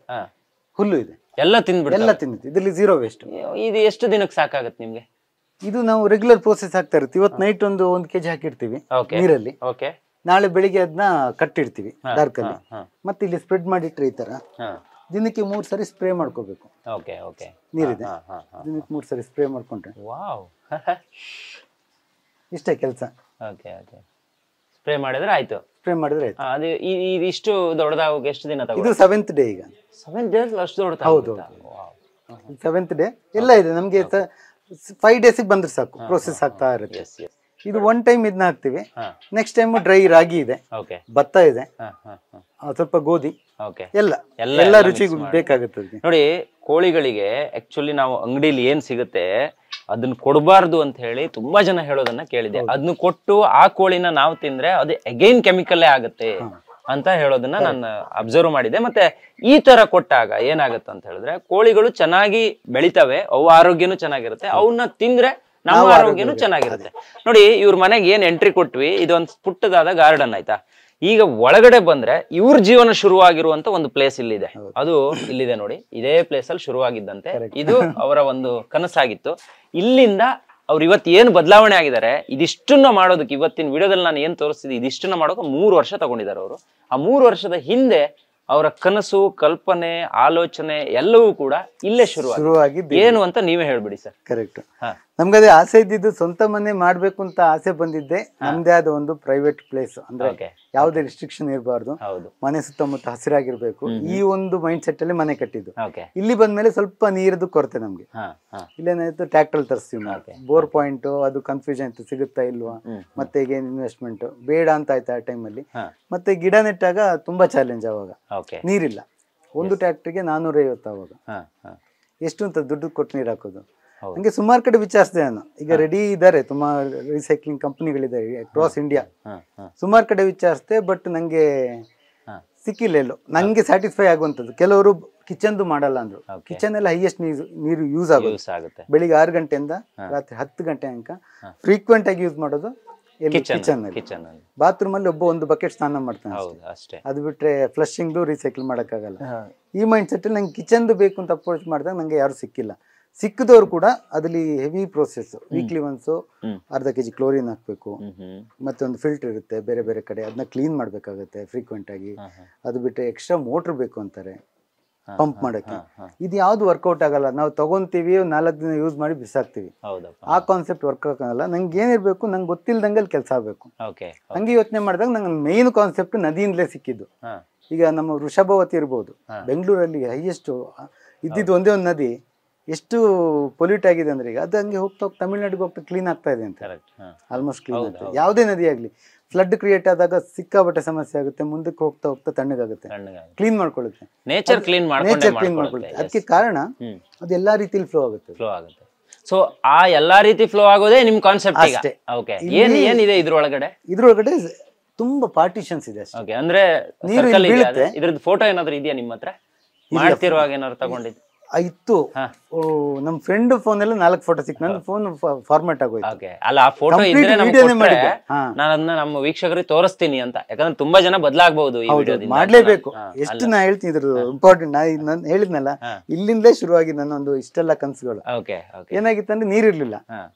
ಹುಲ್ಲು ಇದೆ, ಎಲ್ಲ ತಿನ್ನುತ್ತೆ. ಇದ್ರಲ್ಲಿ 0 ವೇಸ್ಟ್. ಇದು ಎಷ್ಟು ದಿನಕ್ಕೆ ಸಾಕಾಗತ್ತೆ ನಿಮ್ಗೆ? ಇದು ನಾವು ರೆಗ್ಯುಲರ್ ಪ್ರೋಸೆಸ್ ಆಗ್ತಾ ಇರುತ್ತೆ. ಇವತ್ತು ನೈಟ್ ಒಂದು 1 kg ಹಾಕಿರ್ತೀವಿ ನೀರಲ್ಲಿ, ನಾಳೆ ಬೆಳಿಗ್ಗೆ ಅದನ್ನ ಕಟ್ಟಿಡ್ತೀವಿ ಡಾರ್ಕ್ ಅಲ್ಲಿ, ಮತ್ತೆ ಇಲ್ಲಿ ಸ್ಪ್ರೆಡ್ ಮಾಡಿಟ್ರೆ ಈ ತರ ದಿನಕ್ಕೆ 3 ಸರಿ ಸ್ಪ್ರೇ ಮಾಡ್ಕೋಬೇಕು. ನೀರಿದೆ, ದಿನಕ್ಕೆ 3 ಸರಿ ಸ್ಪ್ರೇ ಮಾಡ್ಕೊಂಡ್ರೆ ಇಷ್ಟೇ ಕೆಲಸ. ಸ್ಪ್ರೇ ಮಾಡಿದ್ರೆ ಆಯ್ತು. ಅದು ಇಷ್ಟು ದೊಡ್ಡದಾಗೋಕೆ ಎಷ್ಟು ದಿನ ತಗೋ? ಇದು 7th ಡೇ. ಈಗ 7 days ಅಷ್ಟು ದೊಡ್ಡ? ಹೌದು, 7th ಡೇ ಎಲ್ಲ ಇದೆ ನಮ್ಗೆ. 5 days ಬಂದ್ರೆ ಸಾಕು, ಪ್ರೋಸೆಸ್ ಆಗ್ತಾ ಇರುತ್ತೆ. ಇದು 1 ಟೈಮ್ ಇದನ್ನ ಹಾಕ್ತಿವಿ, ನೆಕ್ಸ್ಟ್ ಟೈಮ್ ಡ್ರೈ ರಾಗಿ ಇದೆ, ಭತ್ತ ಇದೆ, ಸ್ವಲ್ಪ ಗೋಧಿ, ಎಲ್ಲ ರುಚಿಗೂ ಬೇಕಾಗುತ್ತೆ. ನೋಡಿ, ಕೋಳಿಗಳಿಗೆ ಆಕ್ಚುಲಿ ನಾವು ಅಂಗಡಿಲಿ ಏನ್ ಸಿಗುತ್ತೆ ಅದನ್ನ ಕೊಡಬಾರ್ದು ಅಂತ ಹೇಳಿ ತುಂಬಾ ಜನ ಹೇಳೋದನ್ನ ಕೇಳಿದೆ. ಅದನ್ನ ಕೊಟ್ಟು ಆ ಕೋಳಿನ ನಾವು ತಿಂದ್ರೆ ಅದು ಅಗೈನ್ ಕೆಮಿಕಲ್ಲೇ ಆಗುತ್ತೆ ಅಂತ ಹೇಳೋದನ್ನ ನಾನು ಅಬ್ಸರ್ವ್ ಮಾಡಿದೆ. ಮತ್ತೆ ಈ ತರ ಕೊಟ್ಟಾಗ ಏನಾಗುತ್ತೆ ಅಂತ ಹೇಳಿದ್ರೆ ಕೋಳಿಗಳು ಚೆನ್ನಾಗಿ ಬೆಳಿತವೆ, ಅವು ಆರೋಗ್ಯನೂ ಚೆನ್ನಾಗಿರುತ್ತೆ, ಅವನ್ನ ತಿಂದ್ರೆ ನಮ್ಮ ಆರೋಗ್ಯನೂ ಚೆನ್ನಾಗಿರುತ್ತೆ. ನೋಡಿ, ಇವ್ರ ಮನೆಗೆ ಏನ್ ಎಂಟ್ರಿ ಕೊಟ್ವಿ, ಇದೊಂದು ಪುಟ್ಟದಾದ ಗಾರ್ಡನ್ ಆಯ್ತಾ. ಈಗ ಒಳಗಡೆ ಬಂದ್ರೆ ಇವ್ರ ಜೀವನ ಶುರುವಾಗಿರುವಂತ ಒಂದು ಪ್ಲೇಸ್ ಇಲ್ಲಿದೆ. ಅದು ಇಲ್ಲಿದೆ ನೋಡಿ, ಇದೇ ಪ್ಲೇಸ್ ಅಲ್ಲಿ ಶುರುವಾಗಿದ್ದಂತೆ. ಇದು ಅವರ ಒಂದು ಕನಸಾಗಿತ್ತು. ಇಲ್ಲಿಂದ ಅವ್ರು ಇವತ್ತು ಏನು ಬದಲಾವಣೆ ಆಗಿದ್ದಾರೆ, ಇದಿಷ್ಟನ್ನ ಮಾಡೋದಕ್ಕೆ ಇವತ್ತಿನ ವಿಡಿಯೋದಲ್ಲಿ ನಾನು ಏನ್ ತೋರಿಸ್ತಿದ್ದೆ, ಇದಿಷ್ಟನ್ನ ಮಾಡೋಕೆ 3 ವರ್ಷ ತಗೊಂಡಿದ್ದಾರೆ ಅವರು. ಆ 3 ವರ್ಷದ ಹಿಂದೆ ಅವರ ಕನಸು, ಕಲ್ಪನೆ, ಆಲೋಚನೆ ಎಲ್ಲವೂ ಕೂಡ ಇಲ್ಲೇ ಶುರುವಾಗಿ ಏನು ಅಂತ ನೀವೇ ಹೇಳ್ಬಿಡಿ ಸರ್. ಕರೆಕ್ಟ್. ನಮ್ಗೆ ಅದೇ ಆಸೆ ಇದ್ದಿದ್ದು, ಸ್ವಂತ ಮನೆ ಮಾಡ್ಬೇಕು ಅಂತ ಆಸೆ ಬಂದಿದ್ದೆ. ನಮ್ದೇ ಆದ ಒಂದು ಪ್ರೈವೇಟ್ ಪ್ಲೇಸ್, ಅಂದ್ರೆ ಯಾವುದೇ ರಿಸ್ಟ್ರಿಕ್ಷನ್ ಇರಬಾರ್ದು, ಮನೆ ಸುತ್ತಮುತ್ತ ಹಸಿರಾಗಿರ್ಬೇಕು, ಈ ಒಂದು ಮೈಂಡ್ ಸೆಟ್ ಅಲ್ಲಿ ಮನೆ ಕಟ್ಟಿದ್ದು. ಇಲ್ಲಿ ಬಂದ್ಮೇಲೆ ಸ್ವಲ್ಪ ನೀರದು ಕೊರತೆ ನಮ್ಗೆ. ಇಲ್ಲೇನಾಯ್ತು, ಟ್ರ್ಯಾಕ್ಟರ್ ತರಿಸ್ತೀವಿ ನಾವು, ಬೋರ್ ಪಾಯಿಂಟ್ ಅದು ಕನ್ಫ್ಯೂಷನ್ ಇತ್ತು, ಸಿಗುತ್ತಾ ಇಲ್ವಾ, ಮತ್ತೆ ಈಗ ಇನ್ವೆಸ್ಟ್ಮೆಂಟ್ ಬೇಡ ಅಂತ ಆಯ್ತು ಆ ಟೈಮಲ್ಲಿ. ಮತ್ತೆ ಗಿಡ ನೆಟ್ಟಾಗ ತುಂಬಾ ಚಾಲೆಂಜ್. ಅವಾಗ ನೀರಿಲ್ಲ, ಒಂದು ಟ್ರ್ಯಾಕ್ಟರ್ಗೆ 450 ಅವಾಗ. ಎಷ್ಟು ಅಂತ ದುಡ್ಡು ಕೊಟ್ಟು ನೀರು ಹಾಕೋದು. ಹಂಗೆ ಸುಮಾರು ಕಡೆ ವಿಚಾರಿಸಿದೆ ನಾನು. ಈಗ ರೆಡಿ ಇದ್ದಾರೆ, ತುಂಬಾ ರೀಸೈಕ್ಲಿಂಗ್ ಕಂಪನಿಗಳಿದ್ದಾರೆ ಅಕ್ರಾಸ್ ಇಂಡಿಯಾ. ಸುಮಾರು ಕಡೆ ವಿಚಾರಿಸಿದೆ, ಬಟ್ ನಂಗೆ ಸಿಕ್ಕಿಲ್ಲ ಎಲ್ಲೋ ನಂಗೆ ಸ್ಯಾಟಿಸ್ಫೈ ಆಗುವಂಥದ್ದು. ಕೆಲವರು ಕಿಚನ್ದು ಮಾಡಲ್ಲ ಅಂದ್ರು. ಕಿಚನ್ ಎಲ್ಲ ಹೈಯೆಸ್ಟ್ ನೀರು ಯೂಸ್ ಆಗುತ್ತೆ. ಬೆಳಿಗ್ಗೆ 6 ಗಂಟೆಯಿಂದ ರಾತ್ರಿ 10 ಗಂಟೆ ತನಕ ಫ್ರೀಕ್ವೆಂಟ್ ಆಗಿ ಯೂಸ್ ಮಾಡೋದು ಕಿಚನ್. ಬಾತ್ರೂಮ್ ಅಲ್ಲಿ ಒಂದು ಬಕೆಟ್ ಸ್ನಾನ ಮಾಡ್ತಾನೆ ಅಷ್ಟೇ. ಅದು ಬಿಟ್ರೆ ಫ್ಲಶಿಂಗ್ ರೀಸೈಕಲ್ ಮಾಡಕ್ಕಾಗಲ್ಲ. ಈ ಮೈಂಡ್ ಸೆಟ್ ಅಲ್ಲಿ ನಂಗೆ ಕಿಚನ್ದು ಬೇಕು ಅಂತ ಅಪ್ರೋಚ್ ಮಾಡಿದಾಗ ನಂಗೆ ಯಾರು ಸಿಕ್ಕಿಲ್ಲ. ಸಿಕ್ಕಿದವರು ಕೂಡ ಅದ್ರಲ್ಲಿ ಹೆವಿ ಪ್ರೋಸೆಸ್. ವೀಕ್ಲಿ ಒನ್ಸು ಅರ್ಧ kg ಕ್ಲೋರಿನ್ ಹಾಕ್ಬೇಕು, ಮತ್ತೆ ಒಂದು ಫಿಲ್ಟರ್ ಇರುತ್ತೆ ಬೇರೆ ಬೇರೆ ಕಡೆ, ಅದನ್ನ ಕ್ಲೀನ್ ಮಾಡ್ಬೇಕಾಗತ್ತೆ ಫ್ರೀಕ್ವೆಂಟ್ ಆಗಿ. ಅದು ಬಿಟ್ಟರೆ ಎಕ್ಸ್ಟ್ರಾ ಮೋಟರ್ ಬೇಕು ಅಂತಾರೆ ಪಂಪ್ ಮಾಡಕ್ಕೆ. ಇದು ಯಾವ್ದು ವರ್ಕೌಟ್ ಆಗಲ್ಲ. ನಾವು ತಗೊಂತೀವಿ, 4 ದಿನ ಯೂಸ್ ಮಾಡಿ ಬಿಸಾಕ್ತಿವಿ. ಆ ಕಾನ್ಸೆಪ್ಟ್ ವರ್ಕ್ ಆಗಲ್ಲ. ನಂಗೆ ಏನಿರ್ಬೇಕು, ನಂಗೆ ಗೊತ್ತಿಲ್ದಂಗೆ ಅಲ್ಲಿ ಕೆಲಸ ಆಗ್ಬೇಕು. ಹಂಗೆ ಯೋಚನೆ ಮಾಡಿದಾಗ ನಂಗೆ ಮೇನ್ ಕಾನ್ಸೆಪ್ಟ್ ನದಿಯಿಂದಲೇ ಸಿಕ್ಕಿದ್ದು. ಈಗ ನಮ್ಮ ವೃಷಭಾವತಿ ಇರ್ಬೋದು, ಬೆಂಗಳೂರಲ್ಲಿ ಹೈಯೆಸ್ಟ್ ಇದ್ದಿದ್ದು ಒಂದೇ ಒಂದು ನದಿ. ಎಷ್ಟು ಪೊಲ್ಯೂಟ್ ಆಗಿದೆ ಅಂದ್ರೆ ಈಗ ಅದು ಹಂಗೆ ಹೋಗ್ತಾ ತಮಿಳ್ನಾಡಿಗೆ ಹೋಗ್ತಾ ಕ್ಲೀನ್ ಆಗ್ತಾ ಇದೆ ಅಂತ. ಆಲ್ಮೋಸ್ಟ್ ಕ್ಲೀನ್ ಆಗ್ತದೆ. ಯಾವುದೇ ನದಿ ಆಗ್ಲಿ ಫ್ಲಡ್ ಕ್ರಿಯೇಟ್ ಆದಾಗ ಸಿಕ್ಕಾಬಟ್ಟೆ ಸಮಸ್ಯೆ ಆಗುತ್ತೆ. ಮುಂದಕ್ಕೆ ಹೋಗ್ತಾ ಹೋಗ್ತಾ ತಣ್ಣಗಾಗುತ್ತೆ, ಕ್ಲೀನ್ ಮಾಡ್ಕೊಳ್ಳುತ್ತೆ, ನೇಚರ್ ಕ್ಲೀನ್ ಮಾಡ್ಕೊಳ್ಳುತ್ತೆ. ಅದಕ್ಕೆ ಕಾರಣ ಅದು ಎಲ್ಲಾ ರೀತಿಲಿ ಫ್ಲೋ ಆಗುತ್ತೆ. ಸೊ ಆ ಎಲ್ಲಾ ರೀತಿ ಫ್ಲೋ ಆಗೋದೇ ನಿಮ್ ಕಾನ್ಸೆಪ್ಟ್ ಈಗ. ಅಷ್ಟೇ. ಓಕೆ, ಏನಿದೆ ಇದ್ರೊಳಗಡೆ? ಇದ್ರೊಳಗಡೆ ತುಂಬಾ ಪಾರ್ಟಿಷನ್ಸ್ ಇದೆ ಅಷ್ಟೇ. ಓಕೆ, ಅಂದ್ರೆ ನೀರು circle ಇದೆಯಾ? ಬೀಳುತ್ತೆ. ಇದ್ರದ್ದು ಫೋಟೋ ಏನಾದ್ರು ಇದೆಯಾ ನಿಮ್ಮ ಹತ್ರ? ಮಾಡ್ತಿರುವಾಗ ಏನಾದ್ರು ತಗೊಂಡಿದ್ದು? ಇತ್ತು. ನಮ್ ಫ್ರೆಂಡ್ ಫೋನ್ ಅಲ್ಲಿ 4 ಫೋಟೋ ಸಿಕ್, ನನ್ನ ಫೋನ್ ಫಾರ್ಮ್ಯಾಟ್ ಆಗೋಯ್ತು. ಓಕೆ, ಅಲ್ಲ ಆ ಫೋಟೋ ಇದ್ರೆ ನಮ್ಗೆ ಕೊಟ್ರೆ ನಾನು ಅದನ್ನ ನಮ್ಮ ವೀಕ್ಷಕರಿಗೆ ತೋರಿಸ್ತೀನಿ ಅಂತ. ಯಾಕಂದ್ರೆ ತುಂಬಾ ಜನ ಬದಲಾಗಬಹುದು ಈ ವಿಡಿಯೋದಿಂದ. ಮಾಡ್ಲೇಬೇಕು. ಎಷ್ಟು ನಾ ಹೇಳ್ತೀನಿ ಇದ್ರದ್ದು ಇಂಪಾರ್ಟೆಂಟ್. ನಾನು ಹೇಳಿದ್ನಲ್ಲ, ಇಲ್ಲಿಂದಲೇ ಶುರುವಾಗಿ ನನ್ನೊಂದು ಇಷ್ಟೆಲ್ಲ ಕನಸುಗಳು. Okay okay. ಏನಾಗಿತ್ತಂದ್ರೆ ನೀರಿರ್ಲಿಲ್ಲ.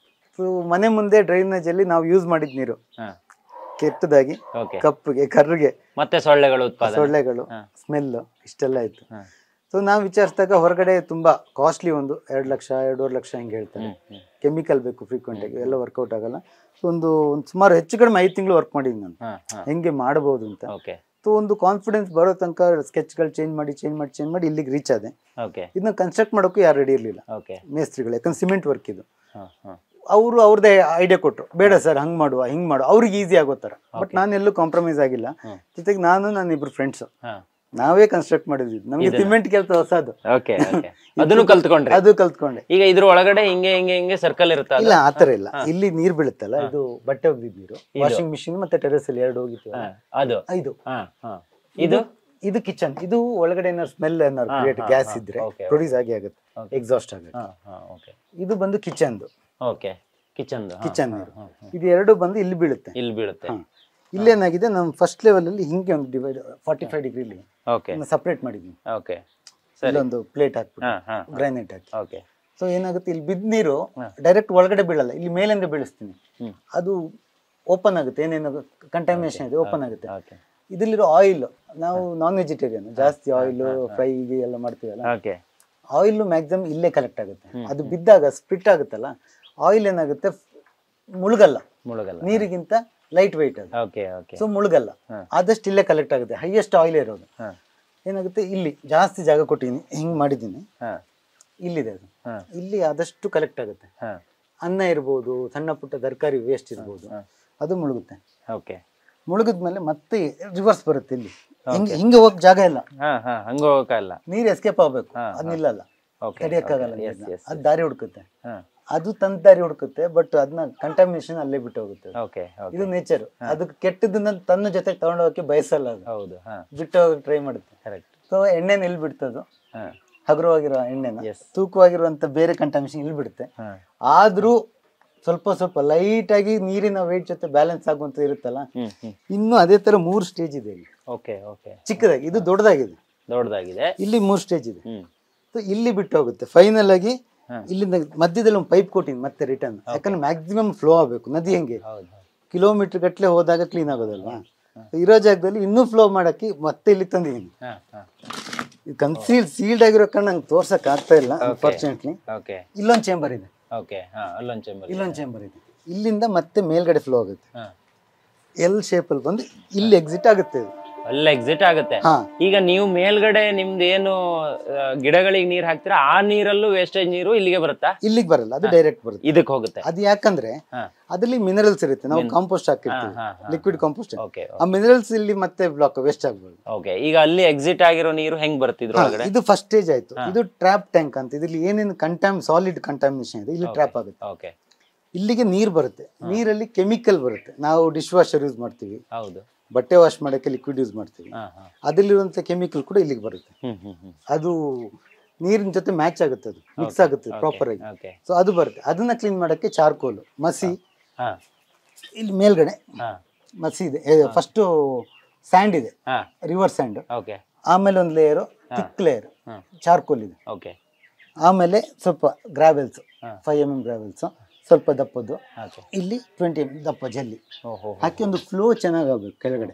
ಸೊ ಮನೆ ಮುಂದೆ ಡ್ರೈನೇಜ್ ಅಲ್ಲಿ ನಾವು ಯೂಸ್ ಮಾಡಿದ್ ನೀರು ಕೆಟ್ಟದಾಗಿ ಕಪ್ಪಗೆ ಕರ್ರಿಗೆ ಮತ್ತೆ ಸೊಳ್ಳೆಗಳು ಸ್ಮೆಲ್ ಇಷ್ಟೆಲ್ಲ ಇತ್ತು. ಸೊ ನಾವು ವಿಚಾರಿಸಿದಾಗ ಹೊರಗಡೆ ತುಂಬಾ ಕಾಸ್ಟ್ಲಿ, ಒಂದು 2 ಲಕ್ಷ 2.5 ಲಕ್ಷ ಹಿಂಗೆ ಹೇಳ್ತಾರೆ. ಕೆಮಿಕಲ್ ಬೇಕು ಫ್ರೀಕ್ವೆಂಟ್ ಆಗಿ, ಎಲ್ಲ ವರ್ಕೌಟ್ ಆಗಲ್ಲ. ಒಂದು ಸುಮಾರು ಹೆಚ್ಚು ಕಡಿಮೆ 5 ತಿಂಗಳು ವರ್ಕ್ ಮಾಡಿದ್ದೀನಿ ನಾನು ಹೆಂಗೆ ಮಾಡಬಹುದು ಅಂತ. ಸೊ ಒಂದು ಕಾನ್ಫಿಡೆನ್ಸ್ ಬರೋ ತನಕ ಸ್ಕೆಚ್ಗಳು ಚೇಂಜ್ ಮಾಡಿ ಇಲ್ಲಿಗೆ ರೀಚ್ ಆದೆ. ಇದನ್ನ ಕನ್ಸ್ಟ್ರಕ್ಟ್ ಮಾಡೋಕ್ಕೂ ಯಾರು ರೆಡಿ ಇರ್ಲಿಲ್ಲ ಮೇಸ್ತ್ರಿಗಳು, ಯಾಕಂದ್ರೆ ಸಿಮೆಂಟ್ ವರ್ಕ್ ಇದು. ಅವರು ಅವ್ರದ್ದೇ ಐಡಿಯಾ ಕೊಟ್ಟರು, ಬೇಡ ಸರ್ ಹಂಗ್ ಮಾಡುವ ಹಿಂಗ್ ಮಾಡುವ, ಅವ್ರಿಗೆ ಈಸಿ ಆಗೋ ತರ. ಬಟ್ ನಾನು ಎಲ್ಲೂ ಕಾಂಪ್ರಮೈಸ್ ಆಗಿಲ್ಲ. ಜೊತೆಗೆ ನನ್ನ ಇಬ್ರು ಫ್ರೆಂಡ್ಸ್ ನಾವೇ ಕನ್ಸ್ಟ್ರಕ್ಟ್ ಮಾಡಿದ್ವಿ. ನಮ್ಗೆ ಸಿಮೆಂಟ್ ಕೆಲಸ ಹೊಸದು. ಅದನ್ನು ಕಲ್ತ್ಕೊಂಡ್ರೆ ಅದು ಕಲ್ತ್ಕೊಂಡೆ. ಈಗ ಇದ್ರ ಒಳಗಡೆ ಹಿಂಗೆ ಸರ್ಕಲ್ ಇರುತ್ತೆ? ಇಲ್ಲ, ಆತರ ಇಲ್ಲ. ಇಲ್ಲಿ ನೀರ್ ಬೀಳುತ್ತಲ್ಲ, ಇದು ಬಟ್ಟೆ ಒಗ್ದಿದ್ ನೀರು, ವಾಷಿಂಗ್ ಮಿಷಿನ್ ಮತ್ತೆ ಟೆರೆಸ್ ಅಲ್ಲಿ 2 ಹೋಗಿತ್ತು. ಇದು ಕಿಚನ್. ಇದು ಒಳಗಡೆ ಏನಾದ್ರು ಸ್ಮೆಲ್ ಏನಾದ್ರು ಕ್ರಿಯೇಟ್ ಗ್ಯಾಸ್ ಇದ್ರೆ ಪ್ರೊಡ್ಯೂಸ್ ಆಗುತ್ತೆ, ಎಕ್ಸಾಸ್ಟ್ ಆಗುತ್ತೆ. ಇದು ಬಂದು ಕಿಚನ್ ನೀರು. ಇದು 2 ಬಂದು ಇಲ್ಲಿ ಬೀಳುತ್ತೆ. ಇಲ್ಲೇನಾಗಿದೆ, ನಮ್ ಫಸ್ಟ್ ಲೆವೆಲ್ ಅಲ್ಲಿ ಹಿಂಗೆ ಒಂದು ಡಿವೈಡ್ 45 ಡಿಗ್ರಿಲಿ ಸಪರೇಟ್ ಮಾಡಿದ್ವಿ. ಇಲ್ಲೊಂದು ಪ್ಲೇಟ್ ಹಾಕ್ಬಿಟ್ಟು ಗ್ರಾನೈಟ್ ಹಾಕಿ. ಸೊ ಏನಾಗುತ್ತೆ, ಇಲ್ಲಿ ಬಿದ್ದ ನೀರು ಡೈರೆಕ್ಟ್ ಒಳಗಡೆ ಬೀಳಲ್ಲ, ಇಲ್ಲಿ ಮೇಲಿಂದ ಬೀಳಿಸ್ತೀನಿ. ಅದು ಓಪನ್ ಆಗುತ್ತೆ, ಏನೇನು ಕಂಟಾಮಿನೇಷನ್ ಇದೆ ಓಪನ್ ಆಗುತ್ತೆ. ಇದ್ರಲ್ಲಿರೋ ಆಯಿಲ್, ನಾವು ನಾನ್ ವೆಜಿಟೇರಿಯನ್, ಜಾಸ್ತಿ ಆಯಿಲ್ ಫ್ರೈ ಎಲ್ಲ ಮಾಡ್ತೀವಲ್ಲ, ಆಯಿಲ್ ಮ್ಯಾಕ್ಸಿಮಮ್ ಇಲ್ಲೇ ಕಲೆಕ್ಟ್ ಆಗುತ್ತೆ. ಅದು ಬಿದ್ದಾಗ ಸ್ಪ್ಲಿಟ್ ಆಗುತ್ತಲ್ಲ, ಆಯಿಲ್ ಏನಾಗುತ್ತೆ ಮುಳುಗಲ್ಲ, ನೀರಿಗಿಂತ ಲೈಟ್ ವೈಟ್ ಅದು. ಸೊ ಮುಳುಗಲ್ಲ, ಆದಷ್ಟು ಇಲ್ಲೇ ಕಲೆಕ್ಟ್ ಆಗುತ್ತೆ. ಹೈಯೆಸ್ಟ್ ಆಯಿಲ್ ಇರೋದು ಏನಾಗುತ್ತೆ, ಇಲ್ಲಿ ಜಾಸ್ತಿ ಜಾಗ ಕೊಟ್ಟಿದ್ದೀನಿ, ಹಿಂಗ್ ಮಾಡಿದ್ದೀನಿ, ಇಲ್ಲಿದೆ ಅದು. ಇಲ್ಲಿ ಆದಷ್ಟು ಕಲೆಕ್ಟ್ ಆಗುತ್ತೆ. ಅನ್ನ ಇರ್ಬೋದು, ಸಣ್ಣ ಪುಟ್ಟ ತರಕಾರಿ ವೇಸ್ಟ್ ಇರ್ಬೋದು, ಅದು ಮುಳುಗುತ್ತೆ. ಮುಳುಗಿದ್ಮೇಲೆ ಮತ್ತೆ ರಿವರ್ಸ್ ಬರುತ್ತೆ. ಇಲ್ಲಿ ಹಿಂಗೆ ಹೋಗಕ್ ಜಾಗ ಇಲ್ಲ, ನೀರ್ ಎಸ್ಕೇಪ್ ಆಗ್ಬೇಕು, ಅದ್ ನಿಲ್ಲಲ್ಲ, ತಡಿಯಕ್ಕಾಗಲ್ಲ, ಅದ್ ದಾರಿ ಹುಡುಕುತ್ತೆ. ಅದು ತನ್ನ ದಾರಿ ಹುಡುಕುತ್ತೆ, ಬಟ್ ಅದನ್ನ ಕಂಟಾಮಿನೇಷನ್ ಅಲ್ಲೇ ಬಿಟ್ಟು ಹೋಗುತ್ತೆ. ಇದು ನೇಚರ್. ಅದಕ್ಕೆ ಕೆಟ್ಟದನ್ನ ತನ್ನ ಜೊತೆ ತಗೊಂಡೋಗಕ್ಕೆ ಬಯಸಲ್ಲ, ಅದು ಬಿಟ್ಟು ಹೋಗಕ್ಕೆ ಟ್ರೈ ಮಾಡುತ್ತೆ. ಸೊ ಎಣ್ಣೆನ ಇಲ್ಲಿ ಬಿಡ್ತದು, ಹಗುರವಾಗಿರೋ ಎಣ್ಣೆನ, ತೂಕವಾಗಿರುವಂತ ಬೇರೆ ಕಂಟಾಮಿನೇಷನ್ ಇಲ್ಲಿ ಬಿಡುತ್ತೆ. ಆದ್ರೂ ಸ್ವಲ್ಪ ಲೈಟ್ ಆಗಿ ನೀರಿನ ವೇಟ್ ಜೊತೆ ಬ್ಯಾಲೆನ್ಸ್ ಆಗುವಂತ ಇರುತ್ತಲ್ಲ. ಇನ್ನು ಅದೇ ತರ 3 ಸ್ಟೇಜ್ ಇದೆ ಇಲ್ಲಿ. ಚಿಕ್ಕದಾಗಿ, ಇದು ದೊಡ್ಡದಾಗಿದೆ. ಇಲ್ಲಿ 3 ಸ್ಟೇಜ್ ಇದೆ. ಇಲ್ಲಿ ಬಿಟ್ಟು ಹೋಗುತ್ತೆ. ಫೈನಲ್ ಆಗಿ ಇಲ್ಲಿಂದ ಮಧ್ಯದಲ್ಲಿ ಒಂದು ಪೈಪ್ ಕೊಟ್ಟಿನಿ ಮತ್ತೆ ರಿಟರ್ನ್, ಯಾಕಂದ್ರೆ ಮ್ಯಾಕ್ಸಿಮಮ್ ಫ್ಲೋ ಆಗ್ಬೇಕು. ನದಿ ಹೆಂಗೆ ಕಿಲೋಮೀಟರ್ ಗಟ್ಲೆ ಹೋದಾಗ ಕ್ಲೀನ್ ಆಗೋದಲ್ವಾ, ಇರೋ ಜಾಗದಲ್ಲಿ ಇನ್ನೂ ಫ್ಲೋ ಮಾಡಕ್ಕೆ ಮತ್ತೆ ಇಲ್ಲಿ ತಂದಿದ್ದೀನಿ. ಸೀಲ್ಡ್ ಆಗಿರೋ ಕಾರಣ ನಂಗೆ ತೋರ್ಸಕ್ ಆಗ್ತಾ ಇಲ್ಲ ಅನ್ಫಾರ್ಚುನೇಟ್ಲಿ. ಇಲ್ಲೊಂದು ಚೇಂಬರ್ ಇದೆ, ಇಲ್ಲಿಂದ ಮತ್ತೆ ಮೇಲ್ಗಡೆ ಫ್ಲೋ ಆಗುತ್ತೆ. ಎಲ್ ಶೇಪ್ ಅಲ್ಲಿ ಬಂದು ಇಲ್ಲಿ ಎಕ್ಸಿಟ್ ಆಗುತ್ತೆ. ಈಗ ನೀವು ಮೇಲ್ಗಡೆ ನಿಮ್ದು ಏನು ಗಿಡಗಳಿಗೆ ನೀರ್ ಹಾಕ್ತೀರಾ, ಆ ನೀರಲ್ಲೂ ವೇಸ್ಟೇಜ್ ನೀರು ಇಲ್ಲಿಗೆ ಬರುತ್ತಾ? ಇಲ್ಲಿಗೆ ಬರಲ್ಲ, ಅದು ಡೈರೆಕ್ಟ್ ಬರುತ್ತೆ, ಇದಕ್ಕೆ ಹೋಗುತ್ತೆ. ಅದು ಯಾಕಂದ್ರೆ ಅದ್ರಲ್ಲಿ ಮಿನರಲ್ಸ್ ಇರುತ್ತೆ. ನಾವು ಕಾಂಪೋಸ್ಟ್ ಹಾಕಿರ್ತೀವಿ, ಲಿಕ್ವಿಡ್ ಕಾಂಪೋಸ್ಟ್. ಆ ಮಿನರಲ್ಸ್ ಇಲ್ಲಿ ಮತ್ತೆ ಬ್ಲಾಕ್ ವೇಸ್ಟ್ ಆಗ್ಬೋದು. ಈಗ ಅಲ್ಲಿ ಎಕ್ಸಿಟ್ ಆಗಿರೋ ನೀರು ಹೆಂಗ್ ಬರ್ತಿದ್ರು? ಇದು ಫಸ್ಟ್ ಸ್ಟೇಜ್ ಆಯ್ತು. ಇದು ಟ್ರ್ಯಾಪ್ ಟ್ಯಾಂಕ್ ಅಂತ. ಇದ್ರಲ್ಲಿ ಏನೇನು ಸಾಲಿಡ್ ಕಂಟಾಮಿನೇಷನ್ ಇದೆ ಇಲ್ಲಿ ಟ್ರ್ಯಾಪ್ ಆಗುತ್ತೆ. ಇಲ್ಲಿಗೆ ನೀರ್ ಬರುತ್ತೆ. ನೀರಲ್ಲಿ ಕೆಮಿಕಲ್ ಬರುತ್ತೆ. ನಾವು ಡಿಶ್ ವಾಷರ್ ಯೂಸ್ ಮಾಡ್ತೀವಿ, ಬಟ್ಟೆ ವಾಶ್ ಮಾಡಕ್ಕೆ ಲಿಕ್ವಿಡ್ ಯೂಸ್ ಮಾಡ್ತೀವಿ, ಅದರಲ್ಲಿರುವಂತ ಕೆಮಿಕಲ್ ಕೂಡ ಇಲ್ಲಿಗೆ ಬರುತ್ತೆ. ಅದು ನೀರಿನ ಜೊತೆ ಮ್ಯಾಚ್ ಆಗುತ್ತೆ, ಅದು ಮಿಕ್ಸ್ ಆಗುತ್ತೆ ಪ್ರಾಪರ್ ಆಗಿ. ಸೊ ಅದು ಬರುತ್ತೆ. ಅದನ್ನ ಕ್ಲೀನ್ ಮಾಡಕ್ಕೆ ಚಾರ್ಕೋಲ್, ಮಸಿ, ಇಲ್ಲಿ ಮೇಲ್ಗಡೆ ಮಸಿ ಇದೆ. ಫಸ್ಟ್ ಸ್ಯಾಂಡ್ ಇದೆ, ರಿವರ್ ಸ್ಯಾಂಡ್. ಆಮೇಲೆ ಒಂದು ಲೇಯರ್ ಥಿಕ್ ಲೇಯರ್ ಚಾರ್ಕೋಲ್ ಇದೆ. ಆಮೇಲೆ ಸ್ವಲ್ಪ ಗ್ರಾವೆಲ್ಸ್, 5 mm ಗ್ರಾವೆಲ್ಸ್, ಸ್ವಲ್ಪ ದಪ್ಪದ್ದು. ಇಲ್ಲಿ 20 mm ದಪ್ಪ ಜಲ್ಲಿ ಹಾಕಿ ಒಂದು ಫ್ಲೋ ಚೆನ್ನಾಗಿ ಆಗ್ಬೇಕು ಕೆಳಗಡೆ.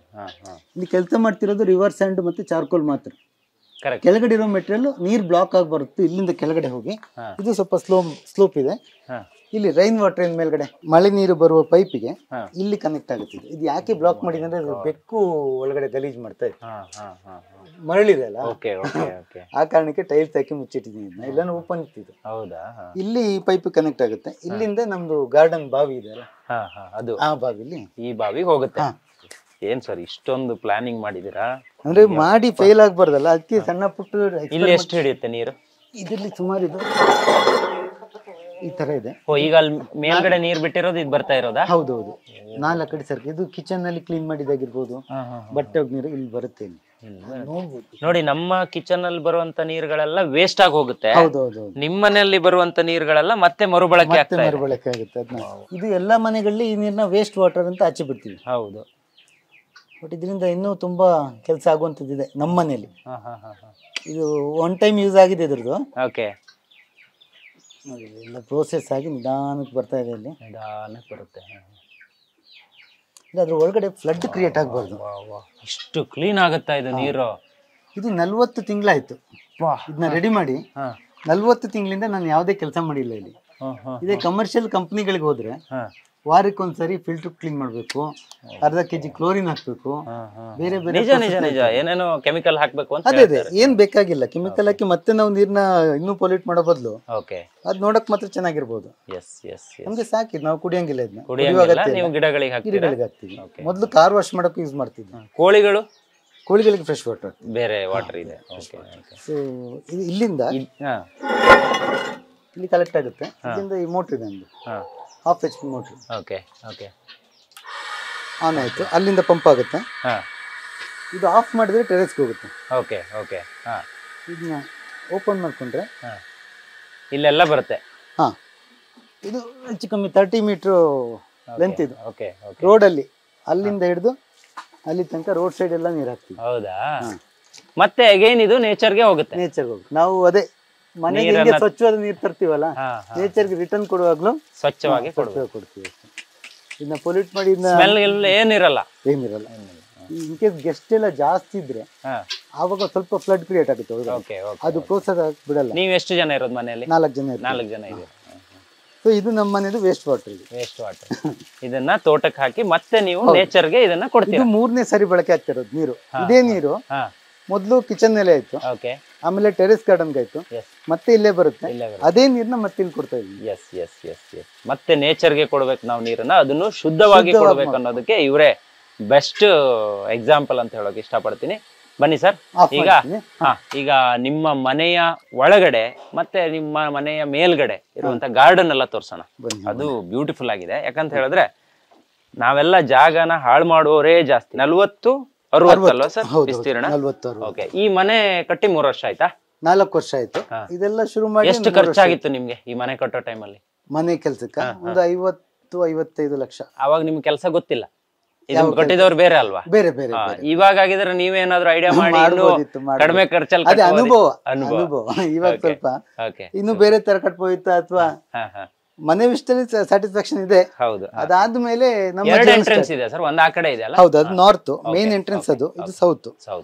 ಇಲ್ಲಿ ಕೆಲಸ ಮಾಡ್ತಿರೋದು ರಿವರ್ ಸ್ಯಾಂಡ್ ಮತ್ತೆ ಚಾರ್ಕೋಲ್ ಮಾತ್ರ. ಕೆಳಗಡೆ ಇರೋ ಮೆಟೀರಿಯಲ್ ನೀರ್ ಬ್ಲಾಕ್ ಆಗಿ ಬರುತ್ತೆ, ಇಲ್ಲಿಂದ ಕೆಳಗಡೆ ಹೋಗಿ. ಇದು ಸ್ವಲ್ಪ ಸ್ಲೋಪ್ ಇದೆ. ಇಲ್ಲಿ ರೈನ್ ವಾಟರ್ ಮೇಲ್ಗಡೆ ಮಳೆ ನೀರು ಬರುವ ಪೈಪಿಗೆ ಇಲ್ಲಿ ಕನೆಕ್ಟ್ ಆಗುತ್ತೆ. ಇದು ಯಾಕೆ ಬ್ಲಾಕ್ ಮಾಡಿದೆ ಅಂದ್ರೆ ಬೆಕ್ಕು ಒಳಗಡೆ ಗಲೀಜ್ ಮಾಡ್ತಾ ಇತ್ತು, ಮರಳಿದೆ ಅಲ್ಲ, ಆ ಕಾರಣಕ್ಕೆ ಟೈಲ್ಸ್ ಹಾಕಿ ಮುಚ್ಚಿಟ್ಟಿದ್ದೀನಿ. ಇಲ್ಲಾನು ಓಪನ್ ಇತ್ತು. ಇಲ್ಲಿ ಪೈಪ್ ಕನೆಕ್ಟ್ ಆಗುತ್ತೆ. ಇಲ್ಲಿಂದ ನಮ್ದು ಗಾರ್ಡನ್ ಬಾವಿ ಇದೆ ಅಲ್ಲ, ಅದು ಆ ಬಾವಿಲಿ ಈ ಬಾವಿಗೆ ಹೋಗುತ್ತೆ. ಏನ್ ಸರ್ ಇಷ್ಟೊಂದು ಪ್ಲಾನಿಂಗ್ ಮಾಡಿದೀರಾ? ಅಂದ್ರೆ ಮಾಡಿ ಫೇಲ್ ಆಗ್ಬಾರ್ದಲ್ಲ, ಅದಕ್ಕೆ ಸಣ್ಣ ಪುಟ್ಟ. ಇಲ್ಲಿ ಎಷ್ಟು ಹಿಡಿಯುತ್ತೆ ನೀರು? ಇದರಲ್ಲಿ ಸುಮಾರು ಈ ತರ ಇದೆ. ಓ ಈಗ ಅಲ್ಲಿ ಮೇಲ್ಗಡೆ ನೀರ್ ಬಿಟ್ಟಿರೋದು ಇದು ಬರ್ತಾ ಇರೋದಾ? ಹೌದೌದು, 4 ಕಡೆ ಸರ್ಕ. ಇದು ಕಿಚನ್ ನಲ್ಲಿ ಕ್ಲೀನ್ ಮಾಡಿದಾಗಿರ್ಬೋದು, ಬಟ್ಟೆ ನೀರು ಇಲ್ಲಿ ಬರುತ್ತೆ. ಇಲ್ಲಿ ನೋಡಿ, ನಮ್ಮ ಕಿಚನ್ ಅಲ್ಲಿ ಬರುವಂತ ನೀರುಗಳೆಲ್ಲ ವೇಸ್ಟ್ ಆಗಿ ಹೋಗುತ್ತೆ. ಹೌದೌದು, ನಿಮ್ಮನೆಯಲ್ಲಿ ಬರುವಂತ ನೀರುಗಳೆಲ್ಲ ಮತ್ತೆ ಮರುಬಳಕೆ ಆಗ್ತಾ ಇದೆ. ಮರುಬಳಕೆ ಆಗುತ್ತೆ. ಇದು ಎಲ್ಲಾ ಮನೆಗಳಲ್ಲಿ ಈ ನೀರ್ನ ವೇಸ್ಟ್ ವಾಟರ್ ಅಂತ ಆಚೆ ಬಿಡ್ತೀವಿ. ಹೌದು. ಬಟ್ ಇದರಿಂದ ಇನ್ನೂ ತುಂಬಾ ಕೆಲಸ ಆಗುವಂತದ್ದಿದೆ ನಮ್ಮ ಮನೆಯಲ್ಲಿ. ಇದು 1 ಟೈಮ್ ಯೂಸ್ ಆಗಿದೆ ಇದ್ರದ್ದು. ಓಕೆ, ನೋಡಿ ಎಲ್ಲ ಪ್ರೋಸೆಸ್ ಆಗಿ ನಿಧಾನಕ್ಕೆ ಬರ್ತಾ ಇದೆ. ಇಲ್ಲಿ ನಿಧಾನಕ್ಕೆ ಬರುತ್ತೆ. ಅದ್ರ ಒಳಗಡೆ ಫ್ಲಡ್ ಕ್ರಿಯೇಟ್ ಆಗಬಾರ್ದು. ಇಷ್ಟು ಕ್ಲೀನ್ ಆಗುತ್ತಾ ಇದು ನೀರು? ಇದು 40 ತಿಂಗಳಾಯ್ತು ಇದನ್ನ ರೆಡಿ ಮಾಡಿ. 40 ತಿಂಗಳಿಂದ ನಾನು ಯಾವುದೇ ಕೆಲಸ ಮಾಡಿಲ್ಲ ಇಲ್ಲಿ. ಇದೇ ಕಮರ್ಷಿಯಲ್ ಕಂಪ್ನಿಗಳಿಗೆ ಹೋದ್ರೆ ವಾರಕ್ಕೊಂದ್ಸರಿ ಫಿಲ್ಟರ್ ಕ್ಲೀನ್ ಮಾಡ್ಬೇಕು, ಅರ್ಧ ಕೆಜಿ ಕ್ಲೋರಿನ್ ಹಾಕ್ಬೇಕು, ಬೇರೆ ಬೇರೆ ನಿಜ ಏನೇನೋ ಕೆಮಿಕಲ್ ಹಾಕ್ಬೇಕು ಅಂತ. ಅದೇ ಏನ್ ಬೇಕಾಗಿಲ್ಲ, ಕೆಮಿಕಲ್ ಹಾಕಿ ಮತ್ತೆ ನಾವು ನೀರ್ನ ಇನ್ನೂ ಪೊಲ್ಯೂಟ್ ಮಾಡೋ ಬದಲು ಅದ್ ನೋಡಕ್ ಮಾತ್ರ ಚೆನ್ನಾಗಿರ್ಬೋದು. ನಮ್ಗೆ ಸಾಕಿದ್, ನಾವು ಕುಡಿಯಂಗಿಲ್ಲ ಇದನ್ನ, ಗಿಡಗಳಿಗೆ ಹಾಕ್ತಿವಿ. ಮೊದ್ಲು ಕಾರ್ ವಾಶ್ ಮಾಡಕ್ ಯೂಸ್ ಮಾಡ್ತಿದ್ವಿ. ಕೋಳಿಗಳಿಗೆ ಫ್ರೆಶ್ ವಾಟರ್, ಬೇರೆ ವಾಟರ್ ಇದೆ. ಸೊ ಇಲ್ಲಿಂದ ಇಲ್ಲಿ ಕಲೆಕ್ಟ್ ಆಗುತ್ತೆ. ಇಲ್ಲಿಂದ ಈ ಮೋಟರ್ ಇದೆ, ಒಂದು 1/2 HP ಮೋಟರ್. ಆನ್ ಆಯ್ತು, ಅಲ್ಲಿಂದ ಪಂಪ್ ಆಗುತ್ತೆ. ಇದು ಆಫ್ ಮಾಡಿದ್ರೆ ಟೆರೆಸ್ಗೆ ಹೋಗುತ್ತೆ. ಇದನ್ನ ಓಪನ್ ಮಾಡ್ಕೊಂಡ್ರೆ ಇಲ್ಲೆಲ್ಲ ಬರುತ್ತೆ. ಇದು ಹೆಚ್ಚು ಕಮ್ಮಿ 30 ಮೀಟರ್ ಲೆಂತ್ ಇದು. ರೋಡಲ್ಲಿ ಅಲ್ಲಿಂದ ಹಿಡಿದು ಅಲ್ಲಿ ತನಕ ರೋಡ್ ಸೈಡ್ ಎಲ್ಲ ನೀರು ಹಾಕ್ತೀವಿ. ಹೌದಾ? ಮತ್ತೆ ಅಗೇನ್ ಇದು ನೇಚರ್ಗೆ ಹೋಗುತ್ತೆ. ನಾವು ಅದೇ ಮನೆಗೆ ಸ್ವಚ್ಛವಾದ ನೀರು ತರ್ತೀವಲ್ಲ, ನೇಚರ್ಗೆ ರಿಟರ್ನ್ ಕೊಡುವಾಗ್ಲೂ ಸ್ವಚ್ಛವಾಗಿ ಕೊಡ್ತೀವಿ. ಇದನ್ನ ಪೊಲ್ಯೂಟ್ ಮಾಡಿ ಏನಿರಲ್ಲ. ಇನ್ ಕೇಸ್ ಗೆಸ್ಟ್ ಎಲ್ಲ ಜಾಸ್ತಿ ಇದ್ರೆ ಆವಾಗ ಸ್ವಲ್ಪ ಫ್ಲಡ್ ಕ್ರಿಯೇಟ್ ಆಗುತ್ತೆ. ಅದು ಪ್ರೋಸೆಸ್ ಬಿಡಲ್ಲ. ನೀವು ಎಷ್ಟು ಜನ ಇರೋದು ಮನೆಯಲ್ಲಿ? 4 ಜನ ಇದೆ. ಸೊ ಇದು ನಮ್ಮ ಮನೆದು ವೇಸ್ಟ್ ವಾಟರ್. ಇದನ್ನ ತೋಟಕ್ಕೆ ಹಾಕಿ ಮತ್ತೆ ನೀವು ನೇಚರ್ಗೆ ಇದನ್ನ ಕೊಡ್ತೀವಿ. ಇದು 3ನೇ ಸರಿ ಬಳಕೆ ಆಗ್ತಿರೋದು ನೀರು. ಇದೇ ನೀರು ಮೊದಲು ಕಿಚನ್ ನಲ್ಲಿ ಆಯ್ತು, ಆಮೇಲೆ ಟೆರೆಸ್ ಗಾರ್ಡನ್ ಆಯ್ತು, ಮತ್ತೆ ಇಲ್ಲೇ ಬರುತ್ತೆ. ಅದೇ ನೀರ್ನ ಮತ್ತೆ ಇಲ್ಲಿ ಕೊಡ್ತಾ ಇದೀವಿ. ಮತ್ತೆ ನೇಚರ್ಗೆ ಕೊಡ್ಬೇಕು ನಾವು ನೀರನ್ನ, ಅದನ್ನು ಶುದ್ಧವಾಗಿ ಕೊಡ್ಬೇಕು ಅನ್ನೋದಕ್ಕೆ ಇವರೇ ಬೆಸ್ಟ್ ಎಕ್ಸಾಂಪಲ್ ಅಂತ ಹೇಳೋಕೆ ಇಷ್ಟಪಡ್ತೀನಿ. ಬನ್ನಿ ಸರ್, ಈಗ ನಿಮ್ಮ ಮನೆಯ ಒಳಗಡೆ ಮತ್ತೆ ನಿಮ್ಮ ಮನೆಯ ಮೇಲ್ಗಡೆ ಇರುವಂತ ಗಾರ್ಡನ್ ಎಲ್ಲ ತೋರ್ಸೋಣ. ಅದು ಬ್ಯೂಟಿಫುಲ್ ಆಗಿದೆ. ಯಾಕಂತ ಹೇಳಿದ್ರೆ ನಾವೆಲ್ಲ ಜಾಗನ ಹಾಳು ಮಾಡುವವರೇ ಜಾಸ್ತಿ. 40-60 ಅಲ್ವಾ ಸರ್ ವಿಸ್ತೀರ್ಣ? ಈ ಮನೆ ಕಟ್ಟಿ 3 ವರ್ಷ ಆಯ್ತಾ? 4 ವರ್ಷ ಆಯ್ತು. ಇದೆಲ್ಲ ಶುರು ಮಾಡಿ ಎಷ್ಟು ಖರ್ಚಾಗಿತ್ತು ನಿಮ್ಗೆ ಈ ಮನೆ ಕಟ್ಟೋ ಟೈಮಲ್ಲಿ? ಮನೆ ಕೆಲ್ಸಕ್ಕ ಒಂದು 50-55 ಲಕ್ಷ. ಅವಾಗ ನಿಮ್ಗೆ ಕೆಲಸ ಗೊತ್ತಿಲ್ಲ, ಕಟ್ಟಿದವ್ರು ಬೇರೆ ಅಲ್ವಾ? ಬೇರೆ. ಇವಾಗ ಆಗಿದ್ರೆ ನೀವೇನಾದ್ರೂ ಐಡಿಯಾ ಮಾಡಿ ಕಡಿಮೆ ಖರ್ಚಲ್ಲಿ ಅನುಭವ. ಇವಾಗ ಸ್ವಲ್ಪ ಇನ್ನು ಬೇರೆ ತರ ಕಟ್ಬೋಯ್ತಾ ಅಥವಾ ಮನೆ ವಿಷಯದಲ್ಲಿ ಸ್ಯಾಟಿಸ್ಫ್ಯಾಕ್ಷನ್ ಇದೆ. ಅದಾದ್ಮೇಲೆ ಎರಡು ಎಂಟ್ರೆನ್ಸ್ ಇದೆ ಸರ್, ಒಂದು ಆ ಕಡೆ ಇದೆ ಅಲ್ಲ? ಹೌದು, ಅದು ನಾರ್ತ್ ಮೇನ್ ಎಂಟ್ರೆನ್ಸ್, ಅದು ಇದು ಸೌತ್.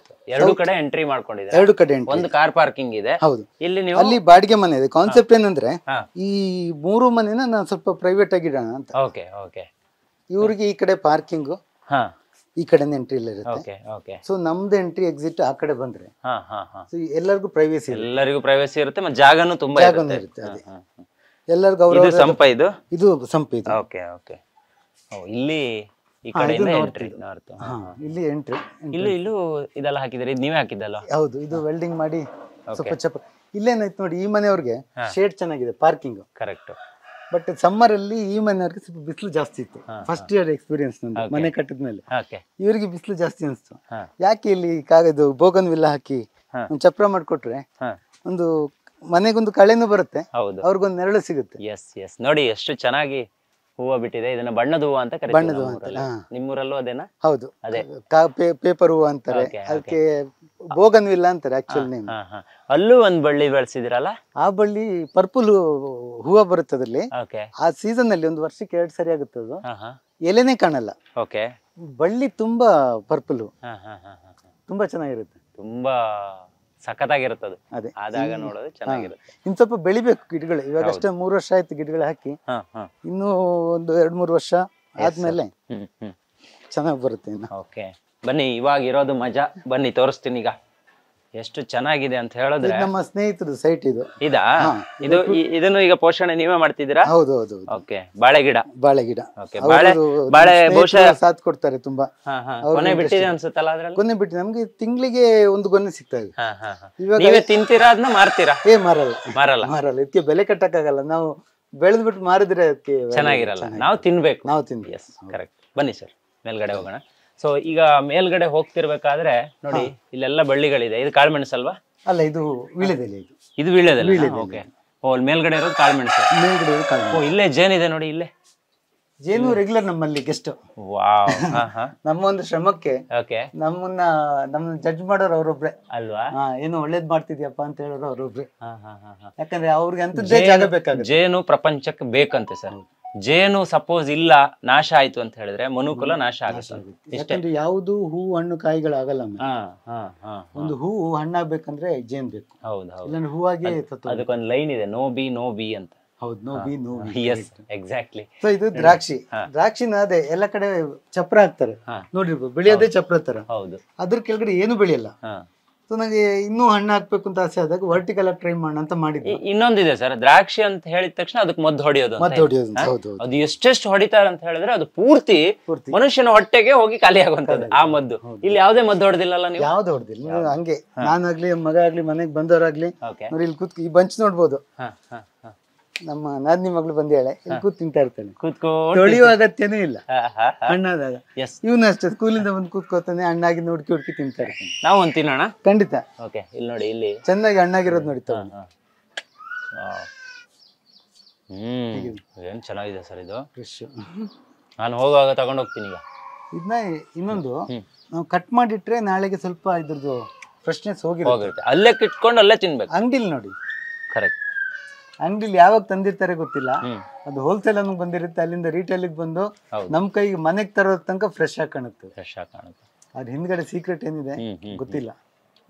ಎರಡು ಕಡೆ ಎಂಟ್ರಿ ಮಾಡ್ಕೊಂಡಿದೆ. ಎರಡು ಕಡೆ ಒಂದು ಕಾರ್ ಪಾರ್ಕಿಂಗ್ ಇದೆ. ಹೌದು, ಇಲ್ಲಿ ನೀವು ಅಲ್ಲಿ ಬಾಡಿಗೆ ಮನೆ ಇದೆ. ಕಾನ್ಸೆಪ್ಟ್ ಏನಂದ್ರೆ ಈ 3 ಮನೆನ ನಾನು ಸ್ವಲ್ಪ ಪ್ರೈವೇಟ್ ಆಗಿ ಇಡೋಣ ಅಂತ. ಇವ್ರಿಗೆ ಈ ಕಡೆ ಪಾರ್ಕಿಂಗ್, ಈ ಕಡೆ ಎಂಟ್ರಿ ಇಲ್ಲ ಇರುತ್ತೆ. ಸೊ ನಮ್ದು ಎಂಟ್ರಿ ಎಕ್ಸಿಟ್ ಆ ಕಡೆ ಬಂದ್ರೆ ಎಲ್ಲರಿಗೂ ಪ್ರೈವೇಸಿ ಇರುತ್ತೆ, ಮತ್ತೆ ಜಾಗನೂ ತುಂಬಾ ಇರುತ್ತೆ. ಎಲ್ಲರಿಗೂ ಅವರು ಸಂಪ ಇದು ಸಂಪ ಇದು. ಇಲ್ಲಿ ಈ ಕಡೆ ಎಂಟ್ರಿ ನಾರ್ತ್. ಇಲ್ಲಿ ಎಂಟ್ರಿ, ಇಲ್ಲೂ ಇದೆಲ್ಲ ಹಾಕಿದ್ರೆ ಇದು ನೀವೇ ಹಾಕಿದ್ದಲ್ಲ? ಹೌದು, ಇದು ವೆಲ್ಡಿಂಗ್ ಮಾಡಿ ಸ್ವಲ್ಪ ಚಪ್ಪ. ಇಲ್ಲೇನಾಯ್ತು ನೋಡಿ, ಈ ಮನೆಯವ್ರಿಗೆ ಶೇಡ್ ಚೆನ್ನಾಗಿದೆ, ಪಾರ್ಕಿಂಗ್ ಕರೆಕ್ಟ್. ಬಟ್ ಸಮ್ಮರ್ ಅಲ್ಲಿ ಈ ಮನೆಯವ್ರಿಗೆ ಸ್ವಲ್ಪ ಬಿಸಿಲು ಜಾಸ್ತಿ ಇತ್ತು. ಫಸ್ಟ್ ಇಯರ್ ಎಕ್ಸ್ಪೀರಿಯನ್ಸ್ ನಂದು ಮನೆ ಕಟ್ಟಿದ್ಮೇಲೆ. ಇವ್ರಿಗೆ ಬಿಸಿಲು ಜಾಸ್ತಿ ಅನಿಸ್ತು. ಯಾಕೆ ಇಲ್ಲಿ ಕಾಗದು ಬೋಗನ್ ವಿಲ್ಲ ಹಾಕಿ ಒಂದು ಚಪ್ರ ಮಾಡ್ಕೊಟ್ರೆ ಒಂದು ಮನೆಗೊಂದು ಕಳೆನೂ ಬರುತ್ತೆ, ಅವ್ರಿಗೊಂದು ನೆರಳು ಸಿಗುತ್ತೆ. ನೋಡಿ ಎಷ್ಟು ಚೆನ್ನಾಗಿ ಹೂವು ಬಿಟ್ಟಿದೆ. ಇದನ್ನ ಬಣ್ಣದ ಹೂವು ಅಂತ ಕರೀತಾರೆ. ಬಣ್ಣದ ಹೂವು ಅಂತ. ನಿಮ್ಮೂರಲ್ಲೂ ಅದೇನಾ? ಹೌದು, ಅದೇ ಪೇಪರ್ ಹೂವು ಅಂತಾರೆ, ಅದಕ್ಕೆ ಬೋಗನ್ ವಿಲ್ಲ ಅಂತಾರೆ ಆಕ್ಚುಲ್ ನೇಮ್. ಅಲ್ಲೂ ಒಂದ್ ಬಳ್ಳಿ ಬೆಳೆಸಿದಿರಲ್ಲ? ಆ ಬಳ್ಳಿ ಪರ್ಪಲ್ ಹೂವು ಬರುತ್ತೆ ಅದ್ರಲ್ಲಿ. ಆ ಸೀಸನ್ ಅಲ್ಲಿ ಒಂದು ವರ್ಷಕ್ಕೆ 2 ಸರಿ ಆಗುತ್ತೆ. ಅದು ಎಲೆನೇ ಕಾಣಲ್ಲ, ಬಳ್ಳಿ ತುಂಬಾ ಪರ್ಪಲ್, ತುಂಬಾ ಚೆನ್ನಾಗಿರುತ್ತೆ. ತುಂಬಾ ಸಖತ್ತಾಗಿರುತ್ತದೆ. ಅದೇ ಆದಾಗ ನೋಡೋದು ಚೆನ್ನಾಗಿರುತ್ತೆ. ಇನ್ ಸ್ವಲ್ಪ ಬೆಳಿಬೇಕು ಗಿಡಗಳು. ಇವಾಗ ಅಷ್ಟೇ 3 ವರ್ಷ ಆಯ್ತು ಗಿಡಗಳು ಹಾಕಿ. ಇನ್ನು ಒಂದು 2-3 ವರ್ಷ ಆದ್ಮೇಲೆ ಚೆನ್ನಾಗಿ ಬರುತ್ತೆ ಇನ್ನು. ಬನ್ನಿ, ಇವಾಗ ಇರೋದು ಮಜಾ. ಬನ್ನಿ ತೋರಿಸ್ತೀನಿ ಈಗ ಎಷ್ಟು ಚೆನ್ನಾಗಿದೆ ಅಂತ ಹೇಳಿದ್ರೆ. ನಮ್ಮ ಸ್ನೇಹಿತರು ಸೈಟ್ ಇದು. ಇದನ್ನು ಈಗ ಪೋಷಣೆ ನೀವೇ ಮಾಡ್ತಿದ್ದೀರಾ? ಹೌದು. ಬಾಳೆ ಗಿಡ ಬಾಳೆ ಬಹುಶಃ ಸಾಥ್ ಕೊಡ್ತಾರೆ ತುಂಬಾ. ಕೊನೆ ಬಿಟ್ಟಿದೆ ಅನ್ಸುತ್ತಲ್ಲ ಅದ್ರಲ್ಲಿ? ಕೊನೆ ಬಿಟ್ಟಿದೆ. ನಮ್ಗೆ ತಿಂಗಳಿಗೆ ಒಂದು ಗೊನೆ ಸಿಗ್ತಾ ಇದೆ. ಇವಾಗ ತಿಂತೀರಾ ಅದನ್ನ ಮಾರ್ತೀರಾ? ಮಾರಲ್ಲ. ಇದಕ್ಕೆ ಬೆಲೆ ಕಟ್ಟಕ್ಕಾಗಲ್ಲ. ನಾವು ಬೆಳೆದ್ಬಿಟ್ಟು ಮಾರಿದ್ರೆ ಅದಕ್ಕೆ ಚೆನ್ನಾಗಿರಲ್ಲ, ನಾವು ತಿನ್ಬೇಕು. ನಾವು ತಿಂದ್ವಿ. Yes correct. ಬನ್ನಿ ಸರ್ ಮೇಲ್ಗಡೆ ಹೋಗೋಣ. ಸೊ ಈಗ ಮೇಲ್ಗಡೆ ಹೋಗ್ತಿರ್ಬೇಕಾದ್ರೆ ನೋಡಿ ಇಲ್ಲೆಲ್ಲ ಬಳ್ಳಿಗಳಿದೆ, ಇದು ಕಾಳುಮೆಣಸು ಅಲ್ವಾ? ಅಲ್ಲ, ಇದು ವೀಳ್ಯದೆಲೆ. ಇದು ವೀಳ್ಯದೆಲೆ. ಓಕೆ. ಓ, ಅಲ್ಲಿ ಮೇಲ್ಗಡೆ ಇರೋದು ಕಾಳುಮೆಣಸು. ಮೇಲ್ಗಡೆ ಓ, ಇಲ್ಲೇ ಜೇನಿದೆ ನೋಡಿ, ಇಲ್ಲೇ ಜೇನು ರೆಗ್ಯುಲರ್ ನಮ್ಮಲ್ಲಿ ಗೆಸ್ಟ್. ವಾವ್. ನಮ್ಮ ಒಂದು ಶ್ರಮಕ್ಕೆ ಓಕೆ. ನಮ್ಮನ್ನ ಜಡ್ಜ್ ಮಾಡೋರು ಅವ್ರೊಬ್ರೆ ಅಲ್ವಾ? ಏನು ಒಳ್ಳೇದ್ ಮಾಡ್ತಿದ್ಯಪ್ಪ ಅಂತ ಹೇಳೋರು ಅವ್ರೊಬ್ರೆ. ಯಾಕಂದ್ರೆ ಅವ್ರಿಗೆ ಅಂತದ್ದೇ ಜಾಗ ಬೇಕಾಗುತ್ತೆ. ಜೇನು ಪ್ರಪಂಚಕ್ಕೆ ಬೇಕಂತೆ ಸರ್. ಜೇನು ಸಪೋಸ್ ಇಲ್ಲ, ನಾಶ ಆಯ್ತು ಅಂತ ಹೇಳಿದ್ರೆ ಮನುಕುಲ ನಾಶ ಆಗುತ್ತೆ. ಯಾಕಂದ್ರೆ ಯಾವುದು ಹೂ ಹಣ್ಣು ಕಾಯಿಗಳಾಗಲ್ಲ. ಒಂದು ಹೂ ಹಣ್ಣಾಗ್ಬೇಕಂದ್ರೆ ಜೇನ್ ಬೇಕು. ಹೌದು. ಇಲ್ಲಾಂದ್ರೆ ಹೂವಾಗೆ ಅದಕ್ಕೊಂದು ಲೈನ್ ಇದೆ, ನೋ ಬಿ ಅಂತ. ಹೌದು, ನೋ ಬಿ. Yes exactly. ಸೊ ಇದು ದ್ರಾಕ್ಷಿನ ಅದೇ ಎಲ್ಲ ಕಡೆ ಚಪ್ರ ಹಾಕ್ತಾರೆ ನೋಡಿರ್ಬೋದು, ಬೆಳೆಯೋದೇ ಚಪ್ರ ತರ. ಹೌದು. ಅದ್ರ ಕೆಳಗಡೆ ಏನು ಬೆಳೆಯಲ್ಲ. ಸೊ ನನಗೆ ಇನ್ನೂ ಹಣ್ಣು ಹಾಕ್ಬೇಕು ಅಂತ ಆಸೆ ಆದಾಗ ವರ್ಟಿಕಲ್ ಆಗಿ ಟ್ರೈ ಮಾಡೋಣ ಅಂತ ಮಾಡಿದ್ದೆ. ಇನ್ನೊಂದಿದೆ ಸರ್, ದ್ರಾಕ್ಷಿ ಅಂತ ಹೇಳಿದ ತಕ್ಷಣ ಅದಕ್ಕೆ ಮದ್ದು ಹೊಡೆಯೋದು. ಅದು ಎಷ್ಟೆಷ್ಟು ಹೊಡಿತಾರೆ ಅಂತ ಹೇಳಿದ್ರೆ ಅದು ಪೂರ್ತಿ ಮನುಷ್ಯನ ಹೊಟ್ಟೆಗೆ ಹೋಗಿ ಖಾಲಿ ಆಗುವಂತದ್ದು ಆ ಮದ್ದು. ಇಲ್ಲಿ ಯಾವುದೇ ಮದ್ದು ಹೊಡೆದಿಲ್ಲಲ್ಲ ನೀವು? ಯಾವ್ದು ಹೊಡೆದಿಲ್ಲ. ಹಂಗೆ ನಾನಾಗ್ಲಿ ಮಗ ಆಗ್ಲಿ ಮನೆಗೆ ಬಂದವರಾಗ್ಲಿ ನೋಡಿ ಇಲ್ಲಿ ಕೂತ್ ಈ ಬಂಚ್ ನೋಡ್ಬೋದು. ನಮ್ಮ ನಾದಿನಿ ಮಗಳು ಬಂದೇಳೆ, ಇಲ್ಲಿ ಕೂತ್ ತಿಂತಾ ಇರ್ತಾನೆ, ತೊಳೆಯುವ ಅಗತ್ಯನೂ ಇಲ್ಲ. ಹಣ್ಣಾದಾಗ ಇವನು ಅಷ್ಟೇ ಸ್ಕೂಲಿಂದ ಬಂದು ಕೂತ್ಕೋತಾನೆ, ಹಣ್ಣಾಗಿ ಹುಡುಕಿ ತಿಂತಾ ಇರ್ತಾನೆ. ನಾವು ಒಂದು ತಿನ್ನೋಣ? ಖಂಡಿತ. ಓಕೆ, ಇಲ್ಲಿ ನೋಡಿ, ಇಲ್ಲಿ ಚೆನ್ನಾಗಿ ಹಣ್ಣಾಗಿರೋದು ನೋಡಿ. ಏನ್ ಚೆನ್ನಾಗಿದೆ ಸರ್ ಇದು. ಫ್ರೆಶ್. ನಾನು ಹೋಗುವಾಗ ತಗೊಂಡು ಹೋಗ್ತೀನಿ. ಈಗ ಇದನ್ನ ಇನ್ನೊಂದು ನಾವು ಕಟ್ ಮಾಡಿಟ್ರೆ ನಾಳೆಗೆ ಸ್ವಲ್ಪ ಇದ್ರದ್ದು ಫ್ರೆಶ್ನೆಸ್ ಹೋಗಿರುತ್ತೆ. ಅಲ್ಲೇ ಕಿಟ್ಕೊಂಡು ಅಲ್ಲೇ ತಿನ್ಬೇಕು. ಅಂಗಡಿಲಿ ನೋಡಿ. ಕರೆಕ್ಟ್. ಅಂಗಡಿಲಿ ಯಾವಾಗ ತಂದಿರ್ತಾರೆ ಗೊತ್ತಿಲ್ಲ, ಅದು ಹೋಲ್ಸೇಲ್ ಅನ್ನು ಬಂದಿರುತ್ತೆ, ಅಲ್ಲಿಂದ ರಿಟೇಲ್ ಬಂದು ನಮ್ ಕೈಗೆ ಮನೆಗೆ ತರೋ ತನಕ ಫ್ರೆಶ್ ಆಗಿ ಕಾಣುತ್ತೆ. ಅದ್ ಹಿಂದ್ಗಡೆ ಸೀಕ್ರೆಟ್ ಏನಿದೆ ಗೊತ್ತಿಲ್ಲ.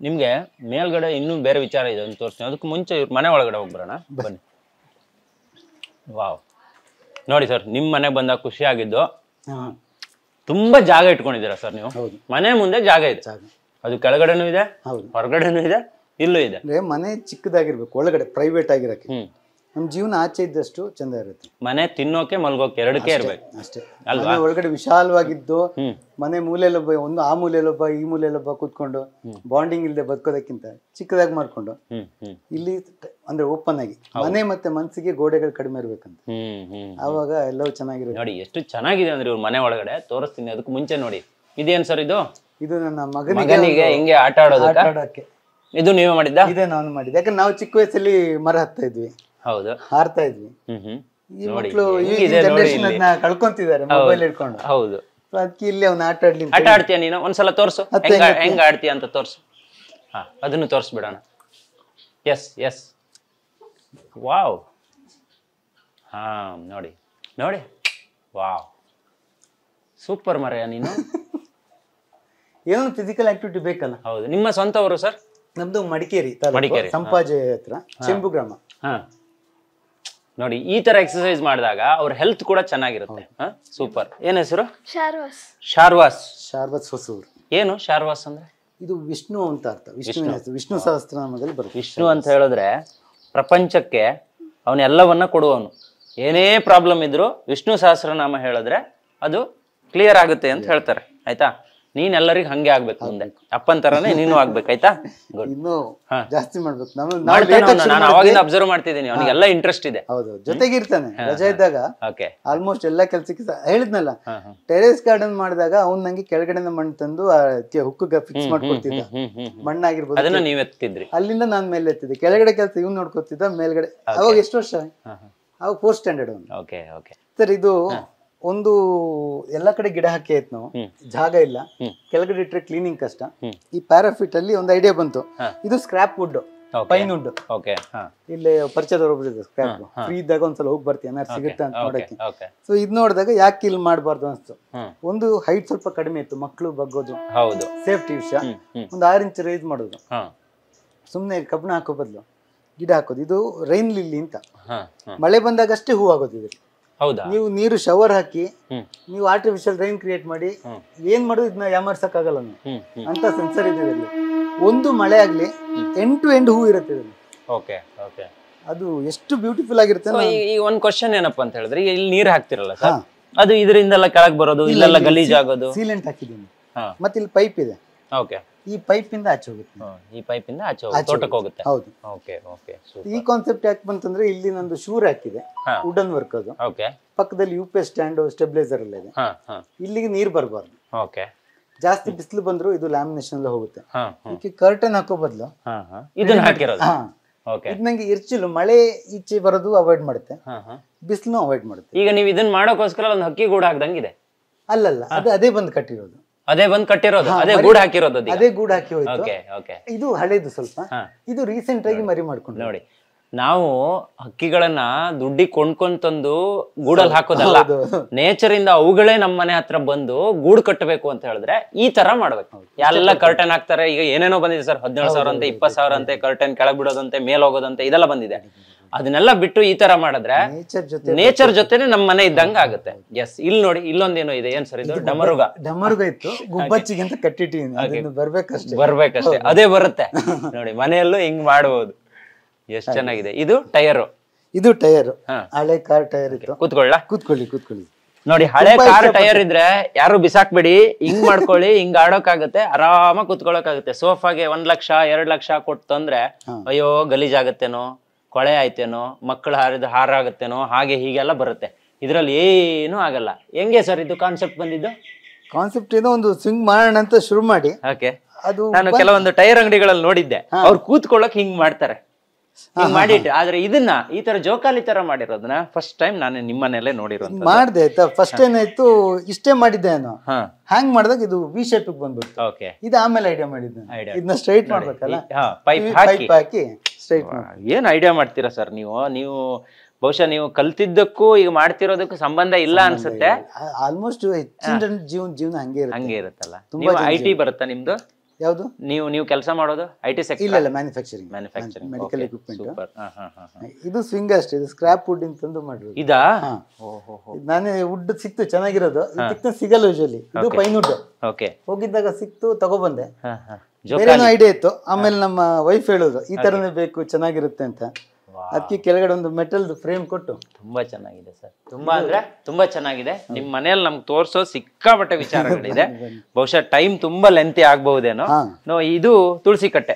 ನಿಮ್ಗೆ ಮೇಲ್ಗಡೆ ಇನ್ನೂ ಬೇರೆ ವಿಚಾರ ಇದೆ, ಒಂದು ತೋರಿಸ್ತೀನಿ. ಅದಕ್ಕೆ ಮುಂಚೆ ಇವ್ರ ಮನೆ ಒಳಗಡೆ ಹೋಗ್ಬರೋಣ ಬನ್ನಿ. ವಾವ್, ನೋಡಿ ಸರ್, ನಿಮ್ ಮನೆಗೆ ಬಂದಾಗ ಖುಷಿ ಆಗಿದ್ದು, ತುಂಬಾ ಜಾಗ ಇಟ್ಕೊಂಡಿದ್ದೀರಾ ಸರ್ ನೀವು. ಮನೆ ಮುಂದೆ ಜಾಗ ಇದೆ, ಅದು ಕೆಳಗಡೆನೂ ಇದೆ, ಹೊರಗಡೆನೂ ಇದೆ, ಇಲ್ಲೂ ಇದೆ. ಅಂದ್ರೆ ಮನೆ ಚಿಕ್ಕದಾಗಿರ್ಬೇಕು, ಒಳಗಡೆ ಪ್ರೈವೇಟ್ ಆಗಿರಕ್ಕೆ. ನಮ್ ಜೀವನ ಆಚೆ ಇದ್ದಷ್ಟು ಚಂದ ಇರುತ್ತೆ. ಮನೆ ತಿನ್ನೋಕೆ ಮಲ್ಗೋಕೆ ಎರಡಕ್ಕೆ ಇರ್ಬೇಕು ಅಷ್ಟೇ ಅಲ್ವಾ? ಒಳಗಡೆ ವಿಶಾಲವಾಗಿದ್ದು ಮನೆ ಮೂಲೆಯಲ್ಲೊಬ್ಬ, ಒಂದು ಆ ಮೂಲೆಯಲ್ಲೊಬ್ಬ ಈ ಮೂಲೆಯಲ್ಲೊಬ್ಬ ಕೂತ್ಕೊಂಡು ಬಾಂಡಿಂಗ್ ಇಲ್ಲದೆ ಬದುಕೋದಕ್ಕಿಂತ ಚಿಕ್ಕದಾಗಿ ಮಾಡ್ಕೊಂಡು ಇಲ್ಲಿ ಅಂದ್ರೆ ಓಪನ್ ಆಗಿ ಮನೆ ಮತ್ತೆ ಮನ್ಸಿಗೆ ಗೋಡೆಗಳು ಕಡಿಮೆ ಇರ್ಬೇಕಂತ, ಆವಾಗ ಎಲ್ಲವೂ ಚೆನ್ನಾಗಿರುತ್ತೆ. ನೋಡಿ ಎಷ್ಟು ಚೆನ್ನಾಗಿದೆ ಅಂದ್ರೆ ಇವ್ರ ಮನೆ ಒಳಗಡೆ ತೋರಿಸ್ತೀನಿ. ಅದಕ್ಕೆ ಮುಂಚೆ ನೋಡಿ, ಇದೇನ್ ಸರ್ ಇದು? ಇದು ನನ್ನ ಮಗನಿಗೆ ಹಿಂಗೆ ಆಟ ಆಡೋದಕ್ಕೆ. ಇದು ನೀವೇ ಮಾಡಿದ್ದ? ಇದೇ ನಾನು ಮಾಡಿದ್ದೆ. ಯಾಕಂದ್ರೆ ನಾವು ಚಿಕ್ಕ ವಯಸ್ಸಲ್ಲಿ ಮರ ಹತ್ತಾ ಇದ್ವಿ, ಹೌದು, ಹಾರ್ತಾ ಇದ್ವಿ. ಈ ಮಕ್ಕಳು ಜನರೇಷನ್ ಅದನ್ನ ಕಳ್ಕೊಂತಿದ್ದಾರೆ ಮೊಬೈಲ್ ಇಟ್ಕೊಂಡು. ಹೌದು, ಅದಕ್ಕೆ ಇಲ್ಲಿ ಅವ್ನ ಆಟ ಆಡ್ಲಿ. ಆಟ ಆಡ್ತೀಯ ನೀನು? ಒಂದ್ಸಲ ತೋರ್ಸು, ಹೆಂಗ ಆಡ್ತೀಯ ಅಂತ ತೋರ್ಸು. ಹಾ, ಅದನ್ನು ತೋರ್ಸ್ಬಿಡೋಣ. S S, wow. ಹಾ, ನೋಡಿ ನೋಡಿ, ವಾವ್, ಸೂಪರ್ ಮರೆಯ ನೀನು. ಏನೋ ಫಿಸಿಕಲ್ ಆಕ್ಟಿವಿಟಿ ಬೇಕಲ್ಲ. ಹೌದು. ನಿಮ್ಮ ಸ್ವಂತ ಊರು ಸರ್? ನಮ್ದು ಮಡಿಕೇರಿ, ಸಂಪಾಜೆ ಹತ್ರ, ಚೆಂಬು ಗ್ರಾಮ. ನೋಡಿ, ಈ ತರ ಎಕ್ಸರ್ಸೈಸ್ ಮಾಡಿದಾಗ ಅವ್ರ ಹೆಲ್ತ್ ಕೂಡ ಚೆನ್ನಾಗಿರುತ್ತೆ. ಸೂಪರ್. ಏನ್ ಹೆಸರು? ಶಾರ್ವಾಸ್ ಹೊಸೂರು. ಏನು ಶಾರ್ವಾಸ್ ಅಂದ್ರೆ? ಇದು ವಿಷ್ಣು ಅಂತ ಅರ್ಥ. ವಿಷ್ಣು ಸಹಸ್ರನಾಮದಲ್ಲಿ ಬರುತ್ತೆ. ವಿಷ್ಣು ಅಂತ ಹೇಳಿದ್ರೆ ಪ್ರಪಂಚಕ್ಕೆ ಅವನೆಲ್ಲವನ್ನ ಕೊಡುವವನು. ಏನೇ ಪ್ರಾಬ್ಲಮ್ ಇದ್ರು ವಿಷ್ಣು ಸಹಸ್ರನಾಮ ಹೇಳಿದ್ರೆ ಅದು ಕ್ಲಿಯರ್ ಆಗುತ್ತೆ ಅಂತ ಹೇಳ್ತಾರೆ. ಆಯ್ತಾ? ನೀನ್ ಎಲ್ಲರಿಗೂ ಹಂಗೆ ಆಗ್ಬೇಕು, ಮುಂದೆ ಅಪ್ಪನ್ ತರಾನೇ ನೀನು ಆಗ್ಬೇಕು. ಆಯ್ತಾ? ಇನ್ನು ಜಾಸ್ತಿ ಮಾಡ್ಬೇಕು. ನಾನು ಅವಾಗಿಂದ ಅಬ್ಸರ್ವ್ ಮಾಡ್ತಿದ್ದೀನಿ, ಅವನಿಗೆಲ್ಲ ಇಂಟ್ರೆಸ್ಟ್ ಇದೆ. ಹೌದು, ಜೊತೆಗೆ ಇರ್ತಾನೆ. ರಜೆ ಇದ್ದಾಗ ಆಲ್ಮೋಸ್ಟ್ ಎಲ್ಲಾ ಕೆಲ್ಸಕ್ಕೆ ಹೇಳಿದ್ನಲ್ಲ, ಟೆರೇಸ್ ಗಾರ್ಡನ್ ಮಾಡಿದಾಗ ಅವ್ನ್ ನಂಗೆ ಕೆಳಗಡೆ ಮಣ್ಣು ತಂದು ಹುಕ್ಕುಗ ಫಿಕ್ಸ್ ಮಾಡ್ಕೊಡ್ತಿದ್ದ. ಮಣ್ಣಾಗಿರ್ಬೋದು, ಅದನ್ನ ನೀವ್ ಎತ್ತಿದ್ರಿ. ಅಲ್ಲಿಂದ ನಾನ್ ಮೇಲೆ ಎತ್ತಿದ್ದೆ. ಕೆಳಗಡೆ ಕೆಲಸ ಇವ್ನು ನೋಡ್ಕೊತಿದ್ದ, ಮೇಲ್ಗಡೆ. ಅವಾಗ ಎಷ್ಟು ವರ್ಷ? ಅವಾಗ 4th ಸ್ಟ್ಯಾಂಡರ್ಡ್ ಅವ್ನು. ಸರ್, ಇದು ಒಂದು ಎಲ್ಲಾ ಕಡೆ ಗಿಡ ಹಾಕಿ ಆಯ್ತು, ನಾವು ಜಾಗ ಇಲ್ಲ, ಕೆಳಗಡೆ ಇಟ್ರೆ ಕ್ಲೀನಿಂಗ್ ಕಷ್ಟ. ಈ ಪ್ಯಾರಾಫಿಟ್ ಅಲ್ಲಿ ಒಂದು ಐಡಿಯಾ ಬಂತು. ಇದು ಸ್ಕ್ರಾಪ್ ವುಡ್, ಪೈನ್ ವುಡ್. ಇಲ್ಲಿ ಪರಿಚಯದವ್ರು ಒಬ್ರು ಸ್ಕ್ರಾಪ್ ಫ್ರೀ ಇದ್ದಾಗ ಒಂದ್ಸಲ ಹೋಗಿ ಬರ್ತೀವಿ, ಏನಾರು ಸಿಗುತ್ತೆ ಅಂತ ನೋಡಕ್ಕೆ. ಸೊ ಇದ್ ನೋಡಿದಾಗ ಯಾಕೆ ಇಲ್ಲಿ ಮಾಡಬಾರ್ದು ಅನ್ಸ್ತು. ಒಂದು ಹೈಟ್ ಸ್ವಲ್ಪ ಕಡಿಮೆ ಇತ್ತು, ಮಕ್ಕಳು ಬಗ್ಗೋದು, ಸೇಫ್ಟಿ ವಿಷಯ. ಒಂದು 6 ಇಂಚ್ ರೈಸ್ ಮಾಡೋದು, ಸುಮ್ನೆ ಕಬ್ಬಣ ಹಾಕೋ ಬದಲು ಗಿಡ ಹಾಕೋದು. ಇದು ರೈನ್ ಲಿಲ್ಲಿ ಅಂತ, ಮಳೆ ಬಂದಾಗಷ್ಟೇ ಹೂ ಆಗೋದು. ಇದ್ರಲ್ಲಿ ನೀವು ನೀರು ಶವರ್ ಹಾಕಿ ನೀವು ಆರ್ಟಿಫಿಷಿಯಲ್ ರೈನ್ ಕ್ರಿಯೇಟ್ ಮಾಡಿ ಏನ್ ಮಾಡೋದು, ಇದನ್ನ ಯಾಮರ್ಸಕ್ ಆಗಲ್ಲ ಅಂತ ಸೆನ್ಸರ್ ಇದೆ. ಒಂದು ಮಳೆ ಆಗ್ಲಿ ಎಂಡ್ ಟು ಎಂಡ್ ಹೂ ಇರುತ್ತೆ. ಅದು ಎಷ್ಟು ಬ್ಯೂಟಿಫುಲ್ ಆಗಿರುತ್ತೆ. ಈಗ ಒಂದ್ ಕ್ವಶನ್ ಏನಪ್ಪಾ ಅಂತ ಹೇಳಿದ್ರೆ, ಇಲ್ಲಿ ನೀರ್ ಹಾಕ್ತಿರಲ್ಲ ಸರ್, ಅದು ಇದರಿಂದೆಲ್ಲ ಕೆಳಗ್ ಬರೋದು, ಇಲ್ಲೆಲ್ಲ ಗಲೀಜ್ ಆಗೋದು. ಸೀಲೆಂಟ್ ಹಾಕಿದ್ದೀನಿ, ಮತ್ತೆ ಇಲ್ಲಿ ಪೈಪ್ ಇದೆ. ಈ ಪೈಪ್ ಇಂದ ಆಚೆ ಹೋಗುತ್ತೆ. ಈ ಪೈಪ್ ಇಂದ ಆಚೆ ತೋಟಕ್ಕೆ ಹೋಗುತ್ತೆ. ಹೌದು. Okay okay. ಈ ಕಾನ್ಸೆಪ್ಟ್ ಯಾಕೆ ಬಂತಂದ್ರೆ ಇಲ್ಲಿ ನಂದು ಶೂ ರ್ಯಾಕ್ ಇದೆ, ವುಡನ್ ವರ್ಕ್ ಅದು. ಓಕೆ. ಪಕ್ಕದಲ್ಲಿ UPS ಸ್ಟ್ಯಾಂಡ್ ಸ್ಟೆಬಿಲೈಸರ್ ಎಲ್ಲ ಇದೆ. ಇಲ್ಲಿಗೆ ನೀರು ಬರಬಾರ್ದು. ಓಕೆ. ಜಾಸ್ತಿ ಬಿಸಿಲು ಬಂದ್ರು ಇದು ಲ್ಯಾಮಿನೇಷನ್ ಎಲ್ಲ ಹೋಗುತ್ತೆ. ಇದಕ್ಕೆ ಕರ್ಟನ್ ಹಾಕೋ ಬದಲು ಇದನ್ನ ಹಾಕಿರೋದು. ಇದು ನಂಗೆ ಇರ್ಚಿಲು ಮಳೆ ಈಚೆ ಬರೋದು ಅವಾಯ್ಡ್ ಮಾಡುತ್ತೆ, ಬಿಸಿಲು ಅವಾಯ್ಡ್ ಮಾಡುತ್ತೆ. ಈಗ ನೀವು ಇದನ್ನ ಮಾಡೋಕೋಸ್ಕರ ಒಂದು ಹಕ್ಕಿ ಗೂಡು ಹಾಕ್ದಂಗಿದೆ. ಅಲ್ಲಲ್ಲ, ಅದೇ ಬಂದು ಕಟ್ಟಿರೋದು. ಅದೇ ಬಂದ್ ಕಟ್ಟಿರೋದು, ಅದೇ ಗೂಡು ಹಾಕಿರೋದು. ಅದೇ ಗೂಡು ಹಾಕಿ ಹೋಯ್ತು. Okay okay. ಇದು ಹಳೇದು ಸ್ವಲ್ಪ, ಇದು ರೀಸೆಂಟ್ ಆಗಿ ಮರಿ ಮಾಡ್ಕೊಂಡು. ನೋಡಿ, ನಾವು ಹಕ್ಕಿಗಳನ್ನ ದುಡ್ಡಿ ಕೊಂಡ್ಕೊಂಡ್ ತಂದು ಗೂಡಲ್ಲಿ ಹಾಕೋದಲ್ಲ, ನೇಚರ್ ಇಂದ ಅವುಗಳೇ ನಮ್ಮ ಮನೆ ಹತ್ರ ಬಂದು ಗೂಡು ಕಟ್ಟಬೇಕು ಅಂತ ಹೇಳಿದ್ರೆ ಈ ತರ ಮಾಡ್ಬೇಕು. ಎಲ್ಲ ಕರ್ಟನ್ ಹಾಕ್ತಾರೆ. ಈಗ ಏನೇನೋ ಬಂದಿದೆ ಸರ್, 17,000 ಅಂತೆ, 20,000 ಅಂತೆ, ಕರ್ಟನ್ ಕೆಳಗ್ ಬಿಡೋದಂತೆ, ಮೇಲ್ ಹೋಗೋದಂತೆ, ಇದೆಲ್ಲ ಬಂದಿದೆ. ಅದನ್ನೆಲ್ಲ ಬಿಟ್ಟು ಈ ತರ ಮಾಡಿದ್ರೆ ನೇಚರ್ ಜೊತೆನೆ ನಮ್ಮ ಮನೆ ಇದ್ದಂಗ ಆಗುತ್ತೆ. ಎಸ್, ಇಲ್ಲಿ ನೋಡಿ, ಇಲ್ಲೊಂದೇನೋ ಇದೆ. ಏನ್ ಸರ್ ಇದು? ಡಮರುಗ ಇತ್ತು, ಗುಬ್ಬಚ್ಚಿಗೆ ಅಂತ ಕಟ್ಟಿಟ್ಟಿದ್ದೀನಿ, ಬರ್ಬೇಕಷ್ಟೇ, ಅದೇ ಬರುತ್ತೆ. ನೋಡಿ, ಮನೆಯಲ್ಲೂ ಹಿಂಗ್ ಮಾಡಬಹುದು. ಎಷ್ಟು ಚೆನ್ನಾಗಿದೆ. ಇದು ಟೈರು. ಇದು ಟೈರ್, ಹಳೆ ಕಾರ್ ಟೈರ್ ಇತ್ತು. ಕೂತ್ಕೊಳ್ಳಿ. ನೋಡಿ, ಹಳೆ ಕಾರ್ ಟೈರ್ ಇದ್ರೆ ಯಾರು ಬಿಸಾಕ್ಬೇಡಿ, ಹಿಂಗ್ ಮಾಡ್ಕೊಳ್ಳಿ, ಹಿಂಗ್ ಆಡೋಕಾಗತ್ತೆ, ಆರಾಮಾಗಿ ಕುತ್ಕೊಳ್ಳೋಕಾಗುತ್ತೆ. ಸೋಫಾಗೆ 1 ಲಕ್ಷ 2 ಲಕ್ಷ ಕೊಟ್ಟು ತಂದ್ರೆ ಅಯ್ಯೋ ಗಲೀಜಾಗತ್ತೇನೋ, ಕೊಳೆ ಆಯ್ತೇನೋ, ಮಕ್ಕಳು ಹಾರಾಗತ್ತೇನೋ, ಹಾಗೆ ಹೀಗೆಲ್ಲ ಬರುತ್ತೆ. ಇದ್ರಲ್ಲಿ ಏನು ಆಗಲ್ಲ. ಹೆಂಗೆ ಸರ್ ಇದು ಕಾನ್ಸೆಪ್ಟ್ ಬಂದಿದ್ದು? ಕಾನ್ಸೆಪ್ಟ್ ಏನೋ ಒಂದು ಸ್ವಿಂಗ್ ಮಾಡೋಣ ಅಂತ ಶುರು ಮಾಡಿ, ಅದು ನಾನು ಕೆಲವೊಂದು ಟೈರ್ ಅಂಗಡಿಗಳಲ್ಲಿ ನೋಡಿದ್ದೆ, ಅವ್ರು ಕೂತ್ಕೊಳ್ಳಕ್ ಹಿಂಗ್ ಮಾಡ್ತಾರೆ, ಹಿಂಗ್ ಮಾಡಿಟ್ಟು. ಆದ್ರೆ ಇದನ್ನ ಈ ತರ ಜೋಕಾಲಿ ತರ ಮಾಡಿರೋದನ್ನ ಫಸ್ಟ್ ಟೈಮ್ ನಾನು ನಿಮ್ಮನೆಲ್ಲೇ ನೋಡಿರೋದು. ಮಾಡ್ದೆ ಆಯ್ತಾ. ಫಸ್ಟ್ ಏನಾಯ್ತು, ಇಷ್ಟೇ ಮಾಡಿದ್ದೆ ನಾನು. ಹ್ಯಾಂಗ್ ಮಾಡಿದಾಗ ಇದು ವಿ ಶೇಪ್ ಬಂದ್ಬಿಡ್ತು. ಓಕೆ. ಇದು ಆಮೇಲೆ ಐಡಿಯಾ ಮಾಡಿದ್ದೆ, ಇದನ್ನ ಸ್ಟ್ರೈಟ್ ಮಾಡ್ಬೇಕಲ್ಲ, ಪೈಪ್ ಹಾಕಿ ಸ್ಟ್ರೈಟ್. ಏನ್ ಐಡಿಯಾ ಮಾಡ್ತೀರಾ ಸರ್ ನೀವು? ಬಹುಶಃ ನೀವು ಕಲ್ತಿದ್ದಕ್ಕೂ ಈಗ ಮಾಡ್ತಿರೋದಕ್ಕೂ ಸಂಬಂಧ ಇಲ್ಲ ಅನ್ಸುತ್ತೆ. ಆಲ್ಮೋಸ್ಟ್ ಹೆಚ್ಚಿನ ಜೀವನ ಹಂಗೆ ಇರುತ್ತಲ್ಲ. ನೀವು IT ಬರುತ್ತಾ ನಿಮ್ದು? ಯಾವುದು? ನೀವು ಕೆಲಸ ಮಾಡೋದು IT ಸೆಕ್ಟರ್? ಇಲ್ಲ, ಮ್ಯಾನುಫ್ಯಾಕ್ಚರಿಂಗ್, ಮೆಡಿಕಲ್ ಎಕ್ವಿಪ್ಮೆಂಟ್. ಇದು ಸ್ವಿಂಗ್ ಅಷ್ಟೇ, ಇದು ಸ್ಕ್ರಾಪ್ ವುಡ್ ಇಂದ ಮಾಡಿರೋದು. ಇದಾ? ನಾನೇ ವುಡ್ ಸಿಕ್ತು ಚೆನ್ನಾಗಿರೋದು, ಇದಕ್ಕೆ ಸಿಗಲ್ಲ ಯೂಶಲಿ. ಇದು ಪೈನ್ ವುಡ್. ಓಕೆ. ಹೋಗಿದ್ದಾಗ ಸಿಕ್ತು, ತಗೊಬಂದೆ. ಬೇರೆ ಐಡಿಯಾ ಇತ್ತು, ಆಮೇಲೆ ನಮ್ಮ ವೈಫ್ ಹೇಳಿದ್ರು ಈ ತರನೇ ಬೇಕು, ಚೆನ್ನಾಗಿರುತ್ತೆ ಅಂತ. ಅದಕ್ಕೆ ಕೆಳಗಡೆ ಒಂದು ಮೆಟಲ್ ಫ್ರೇಮ್ ಕೊಟ್ಟು. ತುಂಬಾ ಚೆನ್ನಾಗಿದೆ ಸರ್, ತುಂಬಾ ಅಂದ್ರೆ ತುಂಬಾ ಚೆನ್ನಾಗಿದೆ. ನಿಮ್ ಮನೆಯಲ್ಲಿ ನಮ್ಗೆ ತೋರ್ಸೋ ಸಿಕ್ಕಾಪಟ್ಟೆ ವಿಚಾರಗಳಿದೆ. ಬಹುಶಃ ಟೈಮ್ ತುಂಬಾ ಲೆಂತಿ ಆಗ್ಬಹುದೇನೋ. ಇದು ತುಳಸಿ ಕಟ್ಟೆ,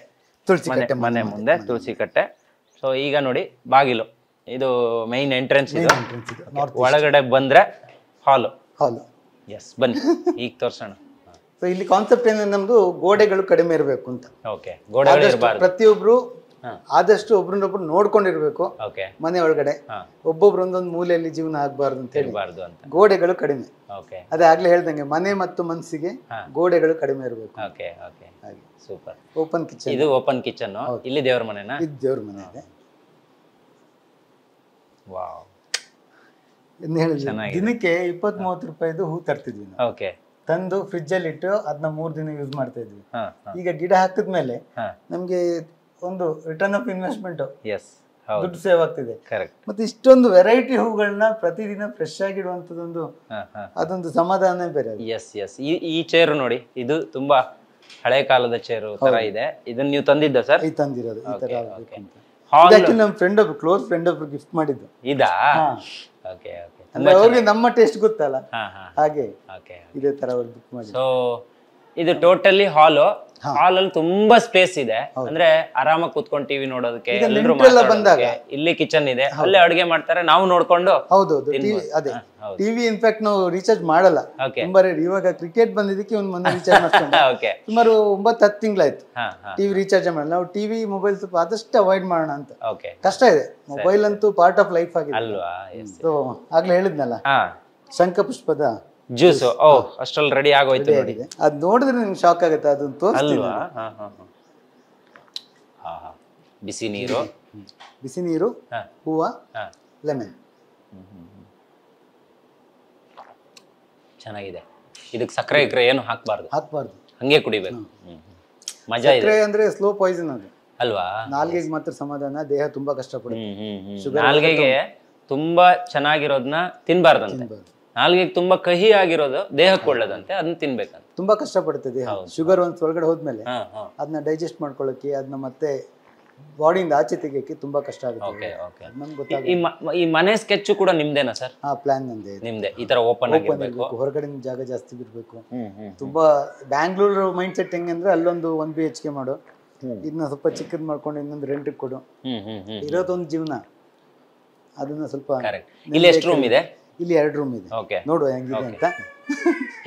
ಮನೆ ಮುಂದೆ ತುಳಸಿ ಕಟ್ಟೆ. ಸೊ ಈಗ ನೋಡಿ, ಬಾಗಿಲು, ಇದು ಮೈನ್ ಎಂಟ್ರೆನ್ಸ್. ಇದು ಒಳಗಡೆ ಬಂದ್ರೆ ಹಾಲು. ಎಸ್, ಬನ್ನಿ ಈಗ ತೋರ್ಸೋಣ. ಇಲ್ಲಿ ಕಾನ್ಸೆಪ್ಟ್ ಏನಂದ್ರೆ ನಮ್ದು ಗೋಡೆಗಳು ಕಡಿಮೆ ಇರಬೇಕು ಅಂತ. ಓಕೆ. ಗೋಡೆಗಳು ಇರಬಾರ್ದು. ಪ್ರತಿಯೊಬ್ರು ಆದಷ್ಟು ಒಬ್ರನ್ನೊಬ್ರು ನೋಡ್ಕೊಂಡಿರ್ಬೇಕು. ಮನೆ ಒಳಗಡೆ ಒಬ್ಬೊಬ್ರು ಒಂದೊಂದು ಮೂಲೆಯಲ್ಲಿ ಜೀವನ ಆಗ್ಬಾರ್ದು ಅಂತ ಹೇಳಿ ಗೋಡೆಗಳು ಕಡಿಮೆ. ಅದೇ ಆಗ್ಲೇ ಹೇಳ್ದಂಗೆ ಮನೆ ಮತ್ತು ಮನಸ್ಸಿಗೆ ಗೋಡೆಗಳು ಕಡಿಮೆ ಇರಬೇಕು. ಸೂಪರ್. Open kitchen. ಇದು ಓಪನ್ ಕಿಚನ್. ಇಲ್ಲಿ ದೇವ್ರ ಮನೆನಾ? ಇದು ದೇವ್ರ ಮನೆ ಇದೆ. ವಾವ್. ದಿನಕ್ಕೆ 20-30 ರೂಪಾಯಿದು ಹೂ ತರ್ತಿದ್ವಿ ನಾವು. ಓಕೆ. ತಂದು ಫ್ರಿಜ್ ಅಲ್ಲಿ ಇಟ್ಟು ಅದನ್ನ 3 ದಿನ ಯೂಸ್ ಮಾಡ್ತಾ ಇದ್ವಿ. ಈಗ ಗಿಡ ಹಾಕಿದ್ಮೇಲೆ ನಮ್ಗೆ ಒಂದು ರಿಟರ್ನ್ ಆಫ್ ಇನ್ವೆಸ್ಟ್ಮೆಂಟ್, ದುಡ್ಡು ಸೇವ್ ಆಗ್ತಿದೆ. ಮತ್ತೆ ಇಷ್ಟೊಂದು ವೆರೈಟಿ ಹೂಗಳನ್ನ ಪ್ರತಿದಿನ ಫ್ರೆಶ್ ಆಗಿಡುವಂತದೊಂದು ಅದೊಂದು ಸಮಾಧಾನ ಬೇರೆ. ಈ ಚೇರು ನೋಡಿ, ಇದು ತುಂಬಾ ಹಳೆ ಕಾಲದ ಚೇರು ತರ ಇದೆ. ಇದನ್ನ ನೀವು ತಂದಿದ್ದ ಸರ್? ತಂದಿರೋದು ಈ ತರ. ನಮ್ಮ ಫ್ರೆಂಡ್ ಒಬ್ರು, ಕ್ಲೋಸ್ ಫ್ರೆಂಡ್ ಒಬ್ರು ಗಿಫ್ಟ್ ಮಾಡಿದ್ದು. ಇದಾ? ಅವ್ರಿಗೆ ನಮ್ಮ ಟೇಸ್ಟ್ ಗೊತ್ತಲ್ಲ, ಹಾಗೆ ಇದೇ ತರ ಅವ್ರು ಬುಕ್ ಮಾಡಿ. ಸೊ ಇದು ಟೋಟಲಿ ಹಾಲ್ ಅಲ್ಲಿ ತುಂಬಾ ಸ್ಪೇಸ್ ಇದೆ. ಅಂದ್ರೆ ಆರಾಮಾಗಿ ಕೂತ್ಕೊಂಡು ಟಿವಿ ನೋಡೋದಕ್ಕೆ, ಇಲ್ಲಿ ಕಿಚನ್ ಇದೆ, ಅಲ್ಲೇ ಅಡುಗೆ ಮಾಡ್ತಾರೆ, ನಾವು ನೋಡ್ಕೊಂಡು. ಹೌದೌದು, ಅದೇ ಟಿವಿ ಇನ್ಫ್ಯಾಕ್ಟ್ ನಾವು ರೀಚಾರ್ಜ್ ಮಾಡಲ್ಲ, ತುಂಬಾ ರೇಟ್. ಇವಾಗ ಕ್ರಿಕೆಟ್ ಬಂದಿದ್ದಕ್ಕೆ ಒಂದು ಮೊನ್ನೆ ರೀಚಾರ್ಜ್ ಮಾಡ್ಕೊಂಡು ಸುಮಾರು 9-10 ತಿಂಗಳಾಯ್ತು ಟಿವಿ ರೀಚಾರ್ಜ್ ಮಾಡಲ್ಲ. ನಾವು ಟಿವಿ ಮೊಬೈಲ್ ಸ್ವಲ್ಪ ಆದಷ್ಟು ಅವಾಯ್ಡ್ ಮಾಡೋಣ ಅಂತ. ಕಷ್ಟ ಇದೆ, ಮೊಬೈಲ್ ಅಂತೂ ಪಾರ್ಟ್ ಆಫ್ ಲೈಫ್ ಆಗಿದೆ ಅಲ್ವಾ. ಸೊ ಆಗ್ಲೇ ಹೇಳಿದ್ನಲ್ಲ, ಶಂಖಪುಷ್ಪದ ಜ್ಯೂಸ್ ಅಷ್ಟ್ರಲ್ಲಿ ರೆಡಿ ಆಗೋಯ್ತು ನೋಡಿ. ಅದ್ ನೋಡಿದ್ರೆ ನಿಮ್ಗೆ ಶಾಕ್ ಆಗುತ್ತೆ. ಅದನ್ನ ತೋರಿಸ್ತೀನಿ. ಬಿಸಿ ನೀರು, ಹೂವ, ಲೆಮನ್. ಚೆನ್ನಾಗಿದೆ. ಇದಕ್ಕೆ ಸಕ್ಕರೆ ಏನು ಹಾಕ್ಬಾರ್ದು, ಹಂಗೆ ಕುಡಿಬೇಕು. ಮಜಾ ಇದೆ. ಸಕ್ಕರೆ ಅಂದ್ರೆ ಸ್ಲೋ ಪಾಯ್ಸನ್ ಅದು ಅಲ್ವಾ. ನಾಲ್ಗೆಗೆ ಮಾತ್ರ ಸಮಾಧಾನ, ದೇಹ ತುಂಬಾ ಕಷ್ಟಪಡುತ್ತೆ. ನಾಲ್ಗೆಗೆ ತುಂಬಾ ಚೆನ್ನಾಗಿರೋದನ್ನ ತಿನ್ಬಾರ್ದಂತೆ. ನಾಲ್ಗೆಗೆ ತುಂಬಾ ಕಹಿ ಆಗಿರೋದು ದೇಹಕ್ಕೆ ಒಳ್ಳೇದಂತೆ, ಅದನ್ನ ತಿನ್ಬೇಕಂತ. ತುಂಬಾ ಕಷ್ಟಪಡುತ್ತೆ ದೇಹ. ಶುಗರ್ ಒಂದ್ ಒಳಗಡೆ ಹೋದ್ಮೇಲೆ ಅದನ್ನ ಡೈಜೆಸ್ಟ್ ಮಾಡ್ಕೊಳ್ಳಕ್ಕೆ, ಅದನ್ನ ಮತ್ತೆ ಬಾಡಿಯಿಂದ ಆಚೆ ತೆಗಿಯಕ್ಕೆ ತುಂಬಾ ಕಷ್ಟ ಆಗುತ್ತೆ. Okay okay. ನಮ್ಗೆ ಗೊತ್ತಾಗುತ್ತೆ. ಈ ಮನೆ ಸ್ಕೆಚ್ ಕೂಡ ನಿಮ್ದೇನಾ ಸರ್? ಪ್ಲಾನ್ ನಂದೇ ಇದೆ. ನಿಮ್ದೆ ಈ ತರ ಓಪನ್ ಆಗಿರ್ಬೇಕು, ಹೊರಗಡೆ ಜಾಗ ಜಾಸ್ತಿ ಬಿಡ್ಬೇಕು. ತುಂಬಾ ಬ್ಯಾಂಗ್ಳೂರ್ ಮೈಂಡ್ ಸೆಟ್ ಹೆಂಗೆ ಅಂದ್ರೆ ಅಲ್ಲೊಂದು 1 BHK ಮಾಡು, ಇದನ್ನ ಸ್ವಲ್ಪ ಚಿಕ್ಕದ್ ಮಾಡ್ಕೊಂಡು ಇನ್ನೊಂದು ರೆಂಟ್ ಕೊಡು, ಇರೋದೊಂದು ಜೀವನ. ಅದನ್ನ ಸ್ವಲ್ಪ ಇಲ್ಲಿ ಎಷ್ಟು ರೂಮ್ ಇದೆ? ಇಲ್ಲಿ 2 ರೂಮ್ ಇದೆ. ಓಕೆ, ನೋಡುವ ಹೆಂಗಿದೆ ಅಂತ.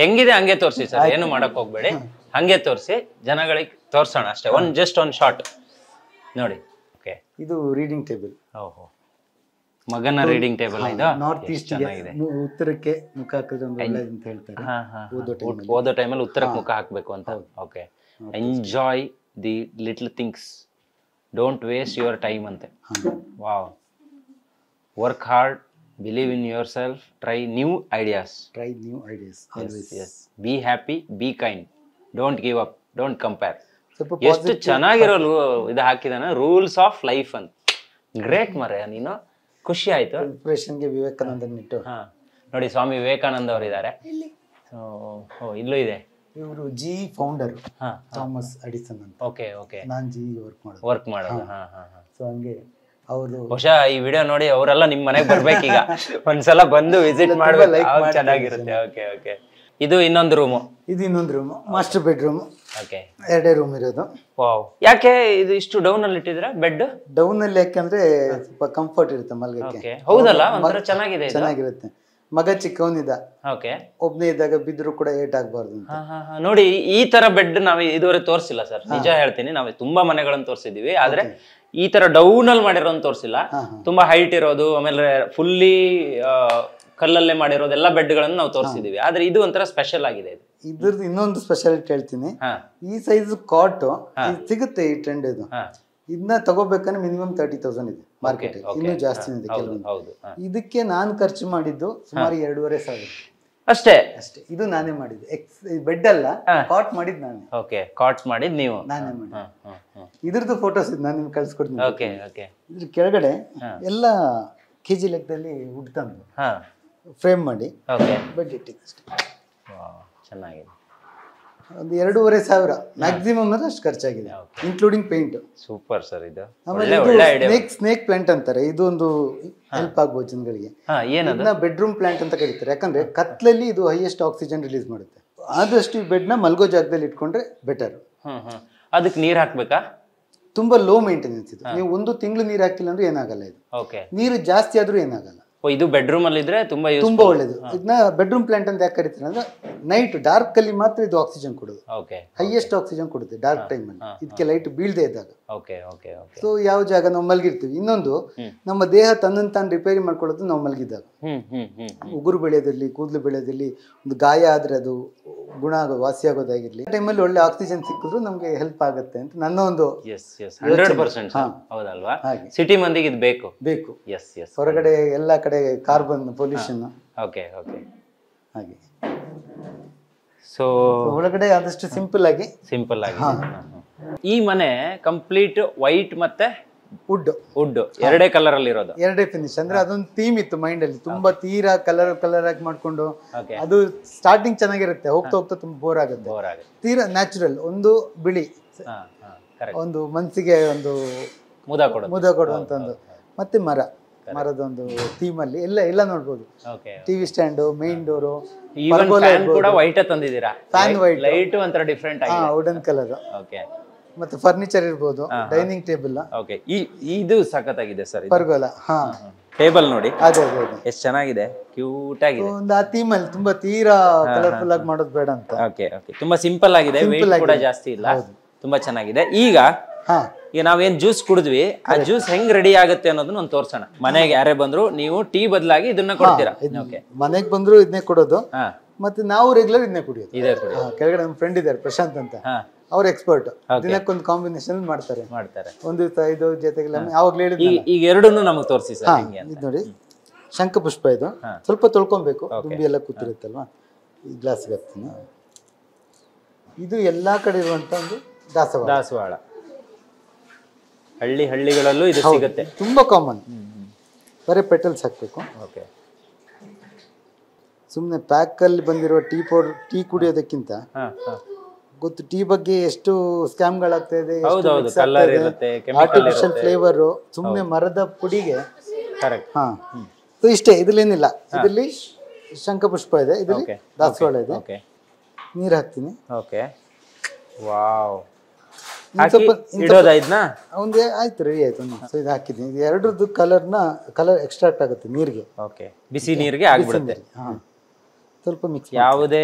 ಹೆಂಗಿದೆ ಹಂಗೆ ತೋರಿಸಿ ಸರ್, ಏನು ಮಾಡಕ್ ಹೋಗ್ಬೇಡಿ, ಹಂಗೆ ತೋರಿಸಿ ಜನಗಳಿಗೆ ತೋರ್ಸೋಣ ಅಷ್ಟೇ. ಜಸ್ಟ್ ಒಂದು ಶಾರ್ಟ್ ನೋಡಿ. ಓಕೆ, ಇದು ರೀಡಿಂಗ್ ಟೇಬಲ್. ಓಹೋ, ಮಗನ ರೀಡಿಂಗ್ ಟೇಬಲ್ ಇದು. ನಾರ್ತ್ ಈಸ್ಟ್ ಉತ್ತರಕ್ಕೆ ಮುಖ ಹಾಕಿದ್ರೆ ಒಳ್ಳೆದು ಅಂತ ಹೇಳ್ತಾರೆ. ಓದೋ ಟೈಮಲ್ಲಿ ಉತ್ತರಕ್ಕೆ ಮುಖ ಹಾಕ್ಬೇಕು ಅಂತ. Okay, enjoy the little things, don't waste your time ಅಂತೆ. Wow, work hard, believe in yourself, try new ideas. Be happy, be kind, don't give up, don't compare. ಎಷ್ಟು ಚೆನ್ನಾಗಿರೋ ಇದು ಹಾಕಿದಾನ, ರೂಲ್ಸ್ ಆಫ್ ಲೈಫ್ ಅಂತ. Great ಮರೆ, ನೀನು ಖುಷಿ ಆಯ್ತು. ಇನ್ಸ್ಪಿರೇಷನ್ಗೆ ವಿವೇಕಾನಂದನ್ ಇಟ್ಟು. ನೋಡಿ, ಸ್ವಾಮಿ ವಿವೇಕಾನಂದ ಅವರು ಇದ್ದಾರೆ. ಇಲ್ಲೂ ಇದೆ. ಇವರು ಜಿ ಫೌಂಡರ್ ಥಾಮಸ್ ಎಡಿಸನ್ ಅಂತ. Okay okay. ನಾನು ಜಿ ವರ್ಕ್ ಮಾಡೋದು. ಸೊ ಹಂಗೆ ಅವರು ಬಹುಶಃ ಈ ವಿಡಿಯೋ ನೋಡಿ ಅವರೆಲ್ಲ ನಿಮ್ ಮನೆಗೆ ಬರ್ಬೇಕೀಗ. ಒಂದ್ಸಲ ಬಂದು ವಿಸಿಟ್ ಮಾಡ್ಬೇಕು, ಚೆನ್ನಾಗಿರುತ್ತೆ. Okay okay. ಇದು ಇನ್ನೊಂದು ರೂಮು. ಇದು ಇನ್ನೊಂದು room, master bedroom. Okay, 2 room ಇರೋದು. ವಾವ್, ಯಾಕೆ ಇದು ಇಷ್ಟು ಡೌನ್ ಅಲ್ಲಿ ಇಟ್ಟಿದ್ದೀರಾ ಬೆಡ್? ಡೌನ್ ಅಲ್ಲಿ ಯಾಕಂದ್ರೆ ಸ್ವಲ್ಪ ಕಂಫರ್ಟ್ ಇರುತ್ತೆ ಮಲ್ಗಕ್ಕೆ. ಹೌದಲ್ಲ, ಒಂಥರ ಚೆನ್ನಾಗಿದೆ, ಚೆನ್ನಾಗಿರುತ್ತೆ. ಮಗ ಚಿಕ್ಕವನಿದ್ದ, ಓಕೆ, ಒಬ್ನೇ ಇದ್ದಾಗ ಬಿದ್ರು ಕೂಡ ಏಟ್ ಆಗ್ಬಾರ್ದು ಅಂತ. ನೋಡಿ, ಈ ತರ ಬೆಡ್ ನಾವ್ ಇದುವರೆಗೆ ತೋರಿಸಿಲ್ಲ ಸರ್, ನಿಜ ಹೇಳ್ತೀನಿ. ನಾವು ತುಂಬಾ ಮನೆಗಳನ್ನು ತೋರಿಸಿದೀವಿ, ಆದ್ರೆ ಈ ತರ ಡೌನ್ ಅಲ್ಲಿ ಮಾಡಿರೋದು ತೋರಿಸಿಲ್ಲ. ತುಂಬಾ ಹೈಟ್ ಇರೋದು, ಆಮೇಲೆ ಫುಲ್ಲಿ ಕಲ್ಲಲ್ಲೇ ಮಾಡಿರೋದೆಲ್ಲ ಬೆಡ್ಗಳನ್ನು ನಾವು ತೋರಿಸಿದೀವಿ. ಆದ್ರೆ ಇದು ಒಂಥರ ಸ್ಪೆಷಲ್ ಆಗಿದೆ. ಇದ್ರದ್ದು ಇನ್ನೊಂದು ಸ್ಪೆಷಾಲಿಟಿ ಹೇಳ್ತೀನಿ. ಈ ಸೈಜ್ ಕಾಟ್ ಸಿಗುತ್ತೆ ಈ ಟ್ರೆಂಡ್. ಇದು ಇದನ್ನ ತಗೋಬೇಕಂದ್ರೆ ಮಿನಿಮಮ್ 30,000 ಇದೆ ಮಾರ್ಕೆಟ್, ಇನ್ನೂ ಜಾಸ್ತಿ ಇದೆ ಕೆಲವೊಂದು. ಇದಕ್ಕೆ ನಾನು ಖರ್ಚು ಮಾಡಿದ್ದು ಸುಮಾರು 2,500 ಅಷ್ಟೇ. ಇದು ನಾನೇ ಮಾಡಿದ್ದು. ಬೆಡ್ ಅಲ್ಲ, ಕಾಟ್ ಮಾಡಿದ್ ನಾನು. ಓಕೆ, ಕಾಟ್ ಮಾಡಿದ್ ನೀವು? ನಾನೇ ಮಾಡಿದ್ದು. ಇದ್ರದ್ದು ಫೋಟೋಸ್ ನಾನು ನಿಮ್ಗೆ ಕಳ್ಸಿಕೊಡ್ತೀನಿ. Okay okay. ಇದ್ರ ಕೆಳಗಡೆ ಎಲ್ಲ KG ಲೆಕ್ಕದಲ್ಲಿ ವುಡ್ ತಂದು ಫ್ರೇಮ್ ಮಾಡಿ ಬೆಡ್ ಇಟ್ಟಿದ್ದು ಅಷ್ಟೇ. ಚೆನ್ನಾಗಿದೆ. ಒಂದು 2,500 ಮ್ಯಾಕ್ಸಿಮಮ್ ಅಂದ್ರೆ ಅಷ್ಟು ಖರ್ಚಾಗಿದೆ, ಇನ್ಕ್ಲೂಡಿಂಗ್ ಪೇಂಟ್. Super sir. ಇದು ಸ್ನೇಕ್ ಪ್ಲಾಂಟ್ ಅಂತಾರೆ. ಇದು ಒಂದು ಹೆಲ್ಪ್ ಆಗ್ಬೋದು ಜನಗಳಿಗೆ. ಇದನ್ನ ಬೆಡ್ರೂಮ್ ಪ್ಲಾಂಟ್ ಅಂತ ಕರೀತಾರೆ. ಯಾಕಂದ್ರೆ ಕತ್ಲಲ್ಲಿ ಇದು ಹೈಯೆಸ್ಟ್ ಆಕ್ಸಿಜನ್ ರಿಲೀಸ್ ಮಾಡುತ್ತೆ. ಆದಷ್ಟು ಈ ಬೆಡ್ ನ ಮಲ್ಗೋ ಜಾಗದಲ್ಲಿ ಇಟ್ಕೊಂಡ್ರೆ ಬೆಟರ್. ಅದಕ್ಕೆ ನೀರ್ ಹಾಕ್ಬೇಕಾ? ತುಂಬಾ ಲೋ ಮೇಂಟೆನೆನ್ಸ್ ಇದು. ನೀವು 1 ತಿಂಗಳು ನೀರ್ ಹಾಕಿಲ್ಲ ಅಂದ್ರೆ ಏನಾಗಲ್ಲ. ಇದು ನೀರು ಜಾಸ್ತಿ ಆದ್ರೂ ಏನಾಗಲ್ಲ. ಇದು ಬೆಡ್ರೂಮ್ ಅಲ್ಲಿ ಇದ್ರೆ ತುಂಬಾ ಒಳ್ಳೇದು. ಇದನ್ನ ಬೆಡ್ರೂಮ್ ಪ್ಲಾಂಟ್ ಅಂತ ಯಾಕೆ ಕರೀತಾರೆ ಅಂದ್ರೆ ನೈಟ್ ಡಾರ್ಕ್ ಅಲ್ಲಿ ಮಾತ್ರ ಇದು ಆಕ್ಸಿಜನ್ ಕೊಡುದು. ಹೈಯೆಸ್ಟ್ ಆಕ್ಸಿಜನ್ ಕೊಡುತ್ತೆ ಡಾರ್ಕ್ ಟೈಮ್ ಅಲ್ಲಿ, ಇದಕ್ಕೆ ಲೈಟ್ ಬೀಳದೆ ಇದ್ದಾಗ. ಸೊ ಯಾವ ಜಾಗ ನಾವು ಮಲಗಿರ್ತೀವಿ. ಇನ್ನೊಂದು, ನಮ್ಮ ದೇಹ ತನ್ನನ್ನು ತಾನು ರಿಪೇರಿ ಮಾಡ್ಕೊಳ್ಳೋದು ನಾವು ಮಲಗಿದ್ದಾಗ. ಉಗುರು ಬೆಳೆಯೋದಿರ್ಲಿ, ಕೂದಲು ಬೆಳೆಯೋದಿರ್ಲಿ, ಒಂದು ಗಾಯ ಆದ್ರೆ ಅದು ಗುಣ ಆಗೋದು, ವಾಸಿ ಆಗೋದಾಗಿರ್ಲಿ, ಟೈಮಲ್ಲಿ ಒಳ್ಳೆ ಆಕ್ಸಿಜನ್ ಸಿಕ್ಕಿದ್ರು ನಮ್ಗೆ ಹೆಲ್ಪ್ ಆಗುತ್ತೆ ಅಂತ ನನ್ನ ಒಂದು. 100% ಹೌದಲ್ವಾ? ಸಿಟಿ ಮಂದಿಗೆ ಇದು ಬೇಕು. ಹೊರಗಡೆ ಎಲ್ಲ ಕಡೆ ಕಾರ್ಬನ್ ಪೊಲ್ಯೂಷನ್. Okay okay. ಹಾಗೆ ಸೊ ಒಳಗಡೆ ಆದಷ್ಟು ಸಿಂಪಲ್ ಆಗಿ ಈ ಮನೆ ಕಂಪ್ಲೀಟ್ ವೈಟ್ ಮತ್ತೆ ವುಡ್ ಎರಡೇ ಕಲರ್ ಅಲ್ಲಿ ಇರೋದು, ಎರಡೇ ಫಿನಿಶ್. ಅಂದ್ರೆ ಅದೊಂದು ಥೀಮ್ ಇತ್ತು ಮೈಂಡ್ ಅಲ್ಲಿ. ತುಂಬಾ ತೀರಾ ಕಲರ್ ಆಗಿ ಮಾಡ್ಕೊಂಡು ಅದು ಸ್ಟಾರ್ಟಿಂಗ್ ಚೆನ್ನಾಗಿರುತ್ತೆ, ಹೋಗ್ತಾ ಹೋಗ್ತಾ ತುಂಬಾ ಬೋರ್ ಆಗುತ್ತೆ. ತೀರಾ ನ್ಯಾಚುರಲ್, ಒಂದು ಬಿಳಿ, ಒಂದು ಮನ್ಸಿಗೆ ಒಂದು ಮುದ ಕೊಡುವಂತ ಒಂದು, ಮತ್ತೆ ಮರದೊಂದು ಥೀಮ್ ಅಲ್ಲಿ ಎಲ್ಲ ನೋಡ್ಬೋದು. ಟಿವಿ ಸ್ಟ್ಯಾಂಡ್, ಮೇನ್ ಡೋರು, ಕೂಡ ವೈಟ್ ತಂದಿದ್ದೀರಾ. ಫ್ಯಾನ್ ವೈಟ್, ಲೈಟ್ ಒಂಥರ ಡಿಫರೆಂಟ್ ಆಗಿ ವುಡನ್ ಕಲರ್. ಮತ್ತೆ ಫರ್ನಿಚರ್ ಇರ್ಬೋದು, ಡೈನಿಂಗ್ ಟೇಬಲ್. ಇದು ಸಖತ್ತಾಗಿದೆ ಸರ್. ಪರ್ಗೋಲ ಟೇಬಲ್ ನೋಡಿ, ಅದೇ ಎಷ್ಟು ಚೆನ್ನಾಗಿದೆ, ಕ್ಯೂಟ್ ಆಗಿದೆ. ಒಂದು ಆ ಥೀಮ್ ಅಲ್ಲಿ ತುಂಬಾ ತೀರಾ ಕಲರ್ಫುಲ್ ಆಗಿ ಮಾಡೋದು ಬೇಡ ಅಂತ. ತುಂಬಾ ಸಿಂಪಲ್ ಆಗಿದೆ, ವೇಟ್ ಕೂಡ ಜಾಸ್ತಿ ಇಲ್ಲ, ತುಂಬಾ ಚೆನ್ನಾಗಿದೆ. ಈಗ ನಾವೇನ್ ಜ್ಯೂಸ್ ಕುಡಿದ್ವಿ, ಆ ಜ್ಯೂಸ್ ಹೆಂಗ್ ರೆಡಿ ಆಗುತ್ತೆ ಅನ್ನೋದನ್ನ ಒಂದು ತೋರ್ಸೋಣ. ಮನೆಗೆ ಯಾರೇ ಬಂದ್ರು ನೀವು ಟೀ ಬದಲಾಗಿ ಇದನ್ನ ಕೊಡ್ತೀರಾ? ಮನೆಗೆ ಬಂದ್ರು ಇದನ್ನೇ ಕೊಡೋದು, ಮತ್ತೆ ನಾವು ರೆಗ್ಯುಲರ್ ಇದನ್ನೇ ಕುಡಿಯೋದು. ಕೆಳಗಡೆ ನಮ್ಮ ಫ್ರೆಂಡ್ ಇದ್ದಾರೆ ಪ್ರಶಾಂತ್ ಅಂತ, ಅವ್ರ ಎಕ್ಸ್ಪರ್ಟ್. ದಿನಕ್ಕೊಂದು ಕಾಂಬಿನೇಷನ್ ಮಾಡ್ತಾರೆ. ಒಂದು ದಿವಸ ಇದು ಜೊತೆಗೆ ಯಾವಾಗ್ಲೂ ಹೇಳಿದ್ವಿ. ಈಗ ಎರಡನ್ನೂ ನಮಗೆ ತೋರಿಸಿ ಸರ್. ಇದು ನೋಡಿ, ಶಂಖಪುಷ್ಪ. ಇದು ಸ್ವಲ್ಪ ತೊಳ್ಕೊಬೇಕು, ದುಂಬಿ ಎಲ್ಲ ಕೂತಿರುತ್ತಲ್ವಾ. ಈ ಗ್ಲಾಸ್ಗೆ ಹಾಕ್ತೀನಿ. ಇದು ಎಲ್ಲಾ ಕಡೆ ಇರುವಂತ ಒಂದು ದಾಸವಾಳ. ಹಳ್ಳಿಗಳಲ್ಲೂ ಇದು ಸಿಗುತ್ತೆ, ತುಂಬಾ ಕಾಮನ್. ಬರೀ ಪೆಟಲ್ಸ್ ಹಾಕ್ಬೇಕು. ಸುಮ್ಮನೆ ಪ್ಯಾಕ್ ಅಲ್ಲಿ ಬಂದಿರುವ ಟೀ ಕುಡಿಯೋದಕ್ಕಿಂತ ಗೊತ್ತು ಟೀ ಬಗ್ಗೆ ಎಷ್ಟು ಸ್ಕ್ಯಾಮ್ಗಳಾಗ್ತಾ ಇದೆ, ಹೌದೌದು, ಕಲರ್ ಇರುತ್ತೆ, ಕೆಮಿಕಲ್ ಆರ್ಟಿಫಿಷಿಯಲ್ ಫ್ಲೇವರ್, ಸುಮ್ಮನೆ ಮರದ ಪುಡಿಗೆ. ಕರೆಕ್ಟ್. ಹಾ, ಸೊ ಇಷ್ಟೇ, ಇದ್ರಲ್ಲೇನಿಲ್ಲ. ಇದರಲ್ಲಿ ಶಂಖಪುಷ್ಪ ಇದೆ, ಇದರಲ್ಲಿ ದಾಸವಾಳ ಇದೆ. ಓಕೆ, ನೀರು ಹಾಕ್ತೀನಿ. Okay, wow. ಇಡೋದಾ ಇದನ್ನ? ಒಂದೇ ಆಯ್ತು, ರೆಡಿ ಆಯ್ತು. ಸೊ ಇದು ಹಾಕಿದ್ದೀನಿ. ಇದು ಎರಡರದ್ದು ಕಲರ್ ಎಕ್ಸ್ಟ್ರಾಕ್ಟ್ ಆಗುತ್ತೆ ನೀರಿಗೆ. ಓಕೆ, ಬಿಸಿ ನೀರಿಗೆ ಆಗ್ಬಿಡುತ್ತೆ. ಹಾ, ಸ್ವಲ್ಪ ಮಿಕ್ಸ್. ಯಾವುದೇ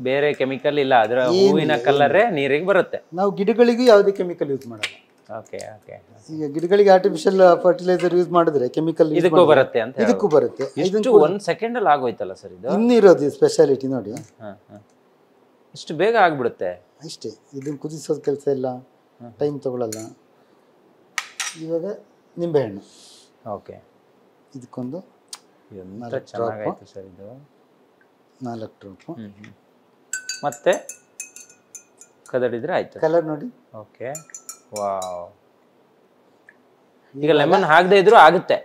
ಬೇರೆ ಕೆಮಿಕಲ್ ಇಲ್ಲ, ಅದರ ಹೂವಿನ ಕಲರೇ ನೀರಿಗೆ ಬರುತ್ತೆ. ನಾವು ಗಿಡಗಳಿಗೂ ಯಾವುದೇ ಕೆಮಿಕಲ್ ಯೂಸ್ ಮಾಡಲ್ಲ. Okay, okay. ಈಗ ಗಿಡಗಳಿಗೆ ಆರ್ಟಿಫಿಷಿಯಲ್ ಫರ್ಟಿಲೈಸರ್ ಯೂಸ್ ಮಾಡಿದ್ರೆ ಕೆಮಿಕಲ್ ಇದಕ್ಕೂ ಬರುತ್ತೆ ಅಂತ. ಇದಕ್ಕೂ ಬರುತ್ತೆ. ಇಷ್ಟು 1 ಸೆಕೆಂಡ್ ಅಲ್ಲಿ ಆಗೋಯ್ತಲ್ಲ ಸರ್ ಇದು? ಇನ್ನಿರೋದು ಸ್ಪೆಷಾಲಿಟಿ ನೋಡಿ. ಇಷ್ಟು ಬೇಗ ಆಗ್ಬಿಡುತ್ತೆ. ಅಷ್ಟೇ, ಇದನ್ನ ಕುದಿಸೋದು ಕೆಲಸ ಇಲ್ಲ, ಟೈಮ್ ತಗೊಳ್ಳಲ್ಲ. ಇವಾಗ ನಿಂಬೆಹಣ್ಣು. ಓಕೆ, ಇದಕ್ಕೊಂದು ಎಂತ ಚೆನ್ನಾಗಾಯ್ತು ಸರ್ ಇದು. 4 ಡ್ರಾಪ್. ಮತ್ತೆ ಕದಡಿದ್ರೆ ಆಯ್ತು. ಕಲರ್ ನೋಡಿ. Okay, wow. ಈಗ ಲೆಮನ್ ಹಾಕದೇ ಇದ್ರೂ ಆಗುತ್ತೆ.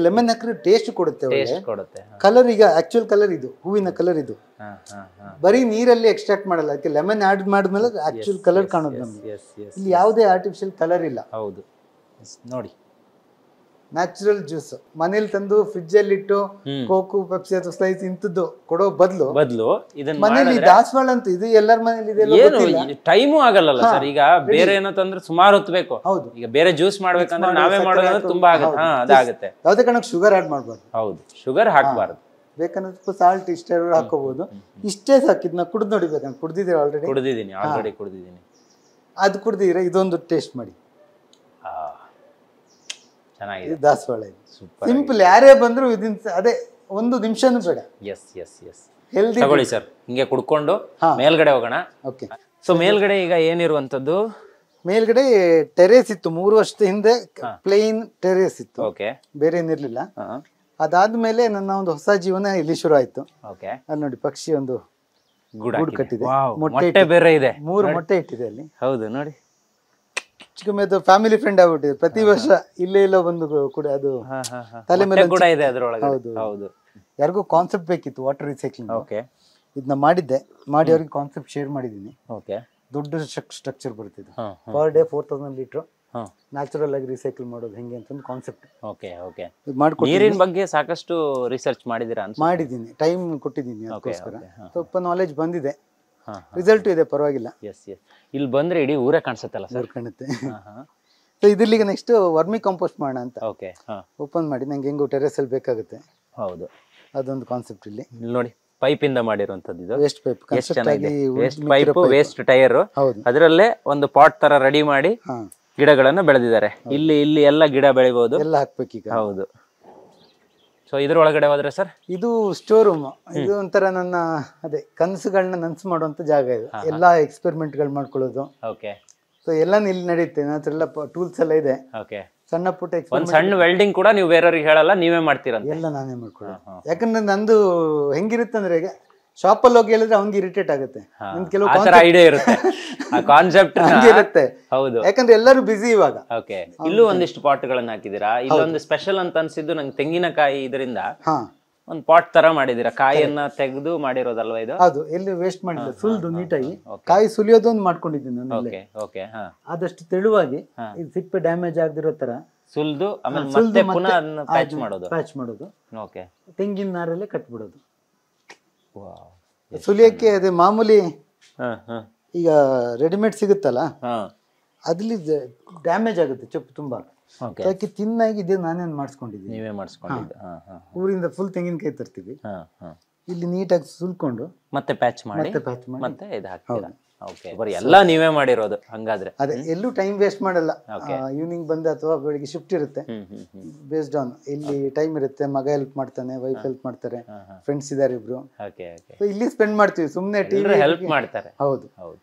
ಲೆಮನ್ ಹಾಕಿದ್ರೆ ಟೇಸ್ಟ್ ಕೊಡುತ್ತೆ, ಟೇಸ್ಟ್ ಕೊಡುತ್ತೆ. ಕಲರ್ ಈಗ ಆಕ್ಚುಯಲ್ ಕಲರ್ ಇದು, ಹೂವಿನ ಕಲರ್ ಇದು. ಬರೀ ನೀರಲ್ಲಿ ಎಕ್ಸ್ಟ್ರಾಕ್ಟ್ ಮಾಡಲ್ಲ, ಅದಕ್ಕೆ ಲೆಮನ್ ಆಡ್ ಮಾಡಿದ್ಮೇಲೆ ಆಕ್ಚುಯಲ್ ಕಲರ್ ಕಾಣೋದು ನಮ್ಗೆ. ಇಲ್ಲಿ ಯಾವುದೇ ಆರ್ಟಿಫಿಷಿಯಲ್ ಕಲರ್ ಇಲ್ಲ. ಹೌದು ನೋಡಿ, ನ್ಯಾಚುರಲ್ ಜ್ಯೂಸ್ ಮನೇಲಿ ತಂದು ಫ್ರಿಜ್ ಅಲ್ಲಿ ಇಟ್ಟು ಕೋಕು ಪೆಪ್ಸಿ ಅಥವಾ ಸ್ಲೈಸ್ ಇಂಥದ್ದು ಕೊಡೋ ಬದಲು ಇದನ್ನ ಮನೇಲಿ ದಾಸವಾಳ ಅಂತ ಇದು ಎಲ್ಲರ ಮನೇಲಿ ಇದೆ. ಏನು ಟೈಮು ಆಗಲ್ಲ ಸರ್. ಈಗ ಬೇರೆ ಏನೋ ತಂದ್ರೆ ಸುಮಾರು ಹೊತ್ತು ಬೇಕು. ಹೌದು, ಈಗ ಬೇರೆ ಜ್ಯೂಸ್ ಮಾಡ್ಬೇಕಂದ್ರೆ ನಾವೇ ಮಾಡೋದಂದ್ರೆ ತುಂಬಾ ಆಗುತ್ತೆ. ಅದಾಗುತ್ತೆ. ಯಾವುದೇ ಕಾರಣಕ್ಕೆ ಶುಗರ್ ಆಡ್ ಮಾಡಬಾರ್ದು. ಹೌದು, ಶುಗರ್ ಹಾಕಬಾರ್ದು. ಬೇಕಂದ್ರೆ ಸ್ವಲ್ಪ ಸಾಲ್ಟ್ ಇಷ್ಟ ಹಾಕೋಬಹುದು. ಇಷ್ಟೇ ಸಾಕು. ಇದನ್ನ ಕುಡಿದು ನೋಡಿಬೇಕಂತ. ಕುಡ್ದಿದ್ದೀರಾ ಆಲ್ರೆಡಿ? ಕುಡಿದಿದ್ದೀನಿ. ಅದು ಕುಡ್ದಿದ್ರೆ ಇದೊಂದು ಟೇಸ್ಟ್ ಮಾಡಿ. ಚೆನ್ನಾಗಿದೆ. ದಾಸವಾಳ ಸಿಂಪಲ್, ಯಾರೇ ಬಂದ್ರು ಅದೇ 1 ನಿಮಿಷನೂ ಬೇಡ. ಹೆಲ್ದಿ. ತಗೊಳ್ಳಿ ಸರ್, ಹಿಂಗೆ ಕುಡ್ಕೊಂಡು ಮೇಲ್ಗಡೆ ಹೋಗೋಣ. ಓಕೆ. ಸೊ ಮೇಲ್ಗಡೆ ಈಗ ಏನಿರುವಂತದ್ದು? ಮೇಲ್ಗಡೆ ಟೆರೇಸ್ ಇತ್ತು 3 ವರ್ಷದ ಹಿಂದೆ, ಪ್ಲೇನ್ ಟೆರೇಸ್ ಇತ್ತು. ಓಕೆ, ಬೇರೆ ಏನಿರ್ಲಿಲ್ಲ. ಅದಾದ್ಮೇಲೆ ನನ್ನ ಒಂದು ಹೊಸ ಜೀವನ ಇಲ್ಲಿ ಶುರು ಆಯ್ತು. ಓಕೆ, ಅಲ್ಲಿ ನೋಡಿ ಪಕ್ಷಿ ಒಂದು ಗೂಡು ಕಟ್ಟಿದೆ, ಮೊಟ್ಟೆ ಬೇರೆ ಇದೆ, 3 ಮೊಟ್ಟೆ ಇಟ್ಟಿದೆ ಅಲ್ಲಿ. ಹೌದು ನೋಡಿ, ಚಿಕ್ಕಮ್ಮದು ಫ್ಯಾಮಿಲಿ ಫ್ರೆಂಡ್ ಆಗ್ಬಿಟ್ಟಿದೆ. ಪ್ರತಿ ವರ್ಷ ಇಲ್ಲೇ ಬಂದು ಕೂಡ ಅದು ತಲೆ ಮೇಲೆ ಕೂಡ ಇದೆ ಅದರೊಳಗೆ. ಹೌದು. ಯಾರಿಗೂ ಕಾನ್ಸೆಪ್ಟ್ ಬೇಕಿತ್ತು ವಾಟರ್ ರಿಸೈಕ್ಲಿಂಗ್. ಓಕೆ, ಇದನ್ನ ಮಾಡಿ ಅವ್ರಿಗೆ ಕಾನ್ಸೆಪ್ಟ್ ಶೇರ್ ಮಾಡಿದ್ದೀನಿ. ಓಕೆ, ದೊಡ್ಡ ಸ್ಟ್ರಕ್ಚರ್ ಬರ್ತಿದೆ. ಪರ್ ಡೇ 4000 ಲೀಟರ್ ನ್ಯಾಚುರಲ್ ಆಗಿ ರಿಸೈಕಲ್ ಮಾಡೋದು ಹೆಂಗೆ ಅಂತ ಒಂದು ಕಾನ್ಸೆಪ್ಟ್. Okay, okay. ನೀರಿನ ಬಗ್ಗೆ ಸಾಕಷ್ಟು ರಿಸರ್ಚ್ ಮಾಡಿದಿರಾ? ಮಾಡಿದ್ದೀನಿ, ಟೈಮ್ ಕೊಟ್ಟಿದ್ದೀನಿ ಅದಕ್ಕೋಸ್ಕರ. ಸ್ವಲ್ಪ ನಾಲೆಜ್ ಬಂದಿದೆ, ರಿಸಲ್ಟ್ ಇದೆ, ಪರವಾಗಿಲ್ಲ. ಇಲ್ಲಿ ಬಂದ್ರೆ ಇಡೀ ಊರೇ ಕಾಣಿಸುತ್ತಲ್ಲ ಸರ್? ಕಾಣುತ್ತೆ. ಸೊ ಇದ್ರಲ್ಲಿಗೆ ನೆಕ್ಸ್ಟ್ ವರ್ಮಿ ಕಾಂಪೋಸ್ಟ್ ಮಾಡೋಣ ಅಂತ ಓಪನ್ ಮಾಡಿ. ನಂಗೆ ಹೆಂಗು ಟೆರೆಸ್ ಅಲ್ಲಿ ಬೇಕಾಗುತ್ತೆ. ಹೌದು, ಅದೊಂದು ಕಾನ್ಸೆಪ್ಟ್. ಇಲ್ಲಿ ನೋಡಿ, ಪೈಪ್ ಇಂದ ಮಾಡಿರುವಂತದ್ದು ಇದು. Waste pipe, waste pipe, waste tyre. ಅದರಲ್ಲೇ ಒಂದು ಪಾಟ್ ತರ ರೆಡಿ ಮಾಡಿ ಗಿಡಗಳನ್ನ ಬೆಳೆದಿದ್ದಾರೆ. ಇಲ್ಲಿ ಎಲ್ಲ ಗಿಡ ಬೆಳಿಬಹುದು, ಎಲ್ಲ ಹಾಕ್ಬೇಕೀಗ. ಹೌದು. ಸೊ ಇದ್ರ ಒಳಗಡೆ ಹೋದ್ರೆ ಸರ್, ಇದು ಸ್ಟೋರ್ ರೂಮ್. ಇದು ಒಂಥರ ನನ್ನ ಕನಸುಗಳನ್ನ ನನ್ಸು ಮಾಡುವಂತ ಜಾಗ. ಇದು ಎಲ್ಲಾ ಎಕ್ಸ್ಪೆರಿಮೆಂಟ್ ಗಳು ಮಾಡ್ಕೊಳ್ಳೋದು. ಓಕೆ. ಸೊ ಎಲ್ಲ ಇಲ್ಲಿ ನಡೆಯುತ್ತೆ. ನನ್ನ ಹತ್ರ ಎಲ್ಲ ಟೂಲ್ಸ್ ಎಲ್ಲ ಇದೆ. ಓಕೆ. ಸಣ್ಣ ಪುಟ್ಟ ಸಣ್ಣ ವೆಲ್ಡಿಂಗ್ ಕೂಡ ನೀವು ಬೇರೆಯವ್ರಿಗೆ ಹೇಳಲ್ಲ, ನೀವೇ ಮಾಡ್ತೀರಾ? ಎಲ್ಲ ನಾನೇ ಮಾಡ್ಕೊಳ್ಳೋದು. ಯಾಕಂದ್ರೆ ನಂದು ಹೆಂಗಿರುತ್ತೆ ಅಂದ್ರೆ, ಈಗ ಶಾಪ್ ಅಲ್ಲಿ ಹೋಗಿ ಹೇಳಿದ್ರೆ ಅವ್ನಿಗೆ ಇರಿಟೇಟ್ ಆಗುತ್ತೆ. ಕೆಲವು ಐಡಿಯಾ ಇರುತ್ತೆ, ಕಾನ್ಸೆಪ್ಟ್ ಇರುತ್ತೆ. ಹೌದು, ಯಾಕಂದ್ರೆ ಎಲ್ಲರೂ ಬಿಸಿ ಇವಾಗ. ಓಕೆ. ಇಲ್ಲೂ ಒಂದಿಷ್ಟು ಪಾಟ್ ಗಳನ್ನ ಹಾಕಿದೀರಾ. ಇಲ್ಲೊಂದು ಸ್ಪೆಷಲ್ ಅಂತ ಅನ್ಸಿದ್ದು ನಂಗೆ, ತೆಂಗಿನಕಾಯಿ ಇದರಿಂದ ಒಂದು ಪಾಟ್ ತರ ಮಾಡಿದೀರಾ. ಕಾಯಿಯನ್ನ ತೆಗೆದು ಮಾಡಿರೋದಲ್ವಾ ಇದು? ಹೌದು, ಎಲ್ಲಿ ವೇಸ್ಟ್ ಮಾಡಿಲ್ಲ, ಸುಲ್ದು ನೀಟಾಗಿ ಕಾಯಿ ಸುಲಿಯೋದು ಒಂದು ಮಾಡ್ಕೊಂಡಿದ್ದೀನಿ ನಾನು. ಓಕೆ. ಆದಷ್ಟು ತೆಳುವಾಗಿ, ಸಿಪ್ಪೆ ಡ್ಯಾಮೇಜ್ ಆಗದಿರೋ ತರ ಸುಲ್ದು, ಆಮೇಲೆ ಮತ್ತೆ ಪುನಃ ಪ್ಯಾಚ್ ಮಾಡೋದು. ಓಕೆ. ತೆಂಗಿನ ನಾರಲ್ಲೇ ಕಟ್ಬಿಡೋದು. ಸುಲಿಯಕ್ಕೆ ಅದೇ ಮಾಮೂಲಿ ಈಗ ರೆಡಿಮೇಡ್ ಸಿಗುತ್ತಲ್ಲ, ಅದ್ರಲ್ಲಿ ಡ್ಯಾಮೇಜ್ ಆಗುತ್ತೆ ಚೊಪ್ಪು ತುಂಬಾ. ಅದಕ್ಕೆ ತಿನ್ನಾಗಿ ಇದೆ ನಾನೇನು ಮಾಡಿಸ್ಕೊಂಡಿದ್ದೀನಿ. ನೀವೇ ಮಾಡಿಸ್ಕೊಂಡಿದ್ದು? ಊರಿಂದ ಫುಲ್ ತೆಂಗಿನಕಾಯಿ ತರ್ತೀವಿ, ಇಲ್ಲಿ ನೀಟಾಗಿ ಸುಲ್ಕೊಂಡು ಮತ್ತೆ ಪ್ಯಾಚ್ ಮಾಡಿ ಮತ್ತೆ ಇದು ಹಾಕ್ತೀರಾ? ಓಕೆ. ಬರೀ ಎಲ್ಲ ನೀವೇ ಮಾಡಿರೋದು ಹಂಗಾದ್ರೆ? ಅದೇ, ಎಲ್ಲೂ ಟೈಮ್ ವೇಸ್ಟ್ ಮಾಡಲ್ಲ. ಈವ್ನಿಂಗ್ ಬಂದ ಅಥವಾ ಬೆಳಿಗ್ಗೆ ಶಿಫ್ಟ್ ಇರುತ್ತೆ, ಬೇಸ್ಡ್ ಆನ್ ಇಲ್ಲಿ ಟೈಮ್ ಇರುತ್ತೆ. ಮಗ ಹೆಲ್ಪ್ ಮಾಡ್ತಾನೆ, ವೈಫ್ ಹೆಲ್ಪ್ ಮಾಡ್ತಾರೆ, ಫ್ರೆಂಡ್ಸ್ ಇದಾರೆ ಇಬ್ರು, ಇಲ್ಲಿ ಸ್ಪೆಂಡ್ ಮಾಡ್ತೀವಿ. ಸುಮ್ನೆ ಟಿವಿ ಹೆಲ್ಪ್ ಮಾಡ್ತಾರೆ. ಹೌದು,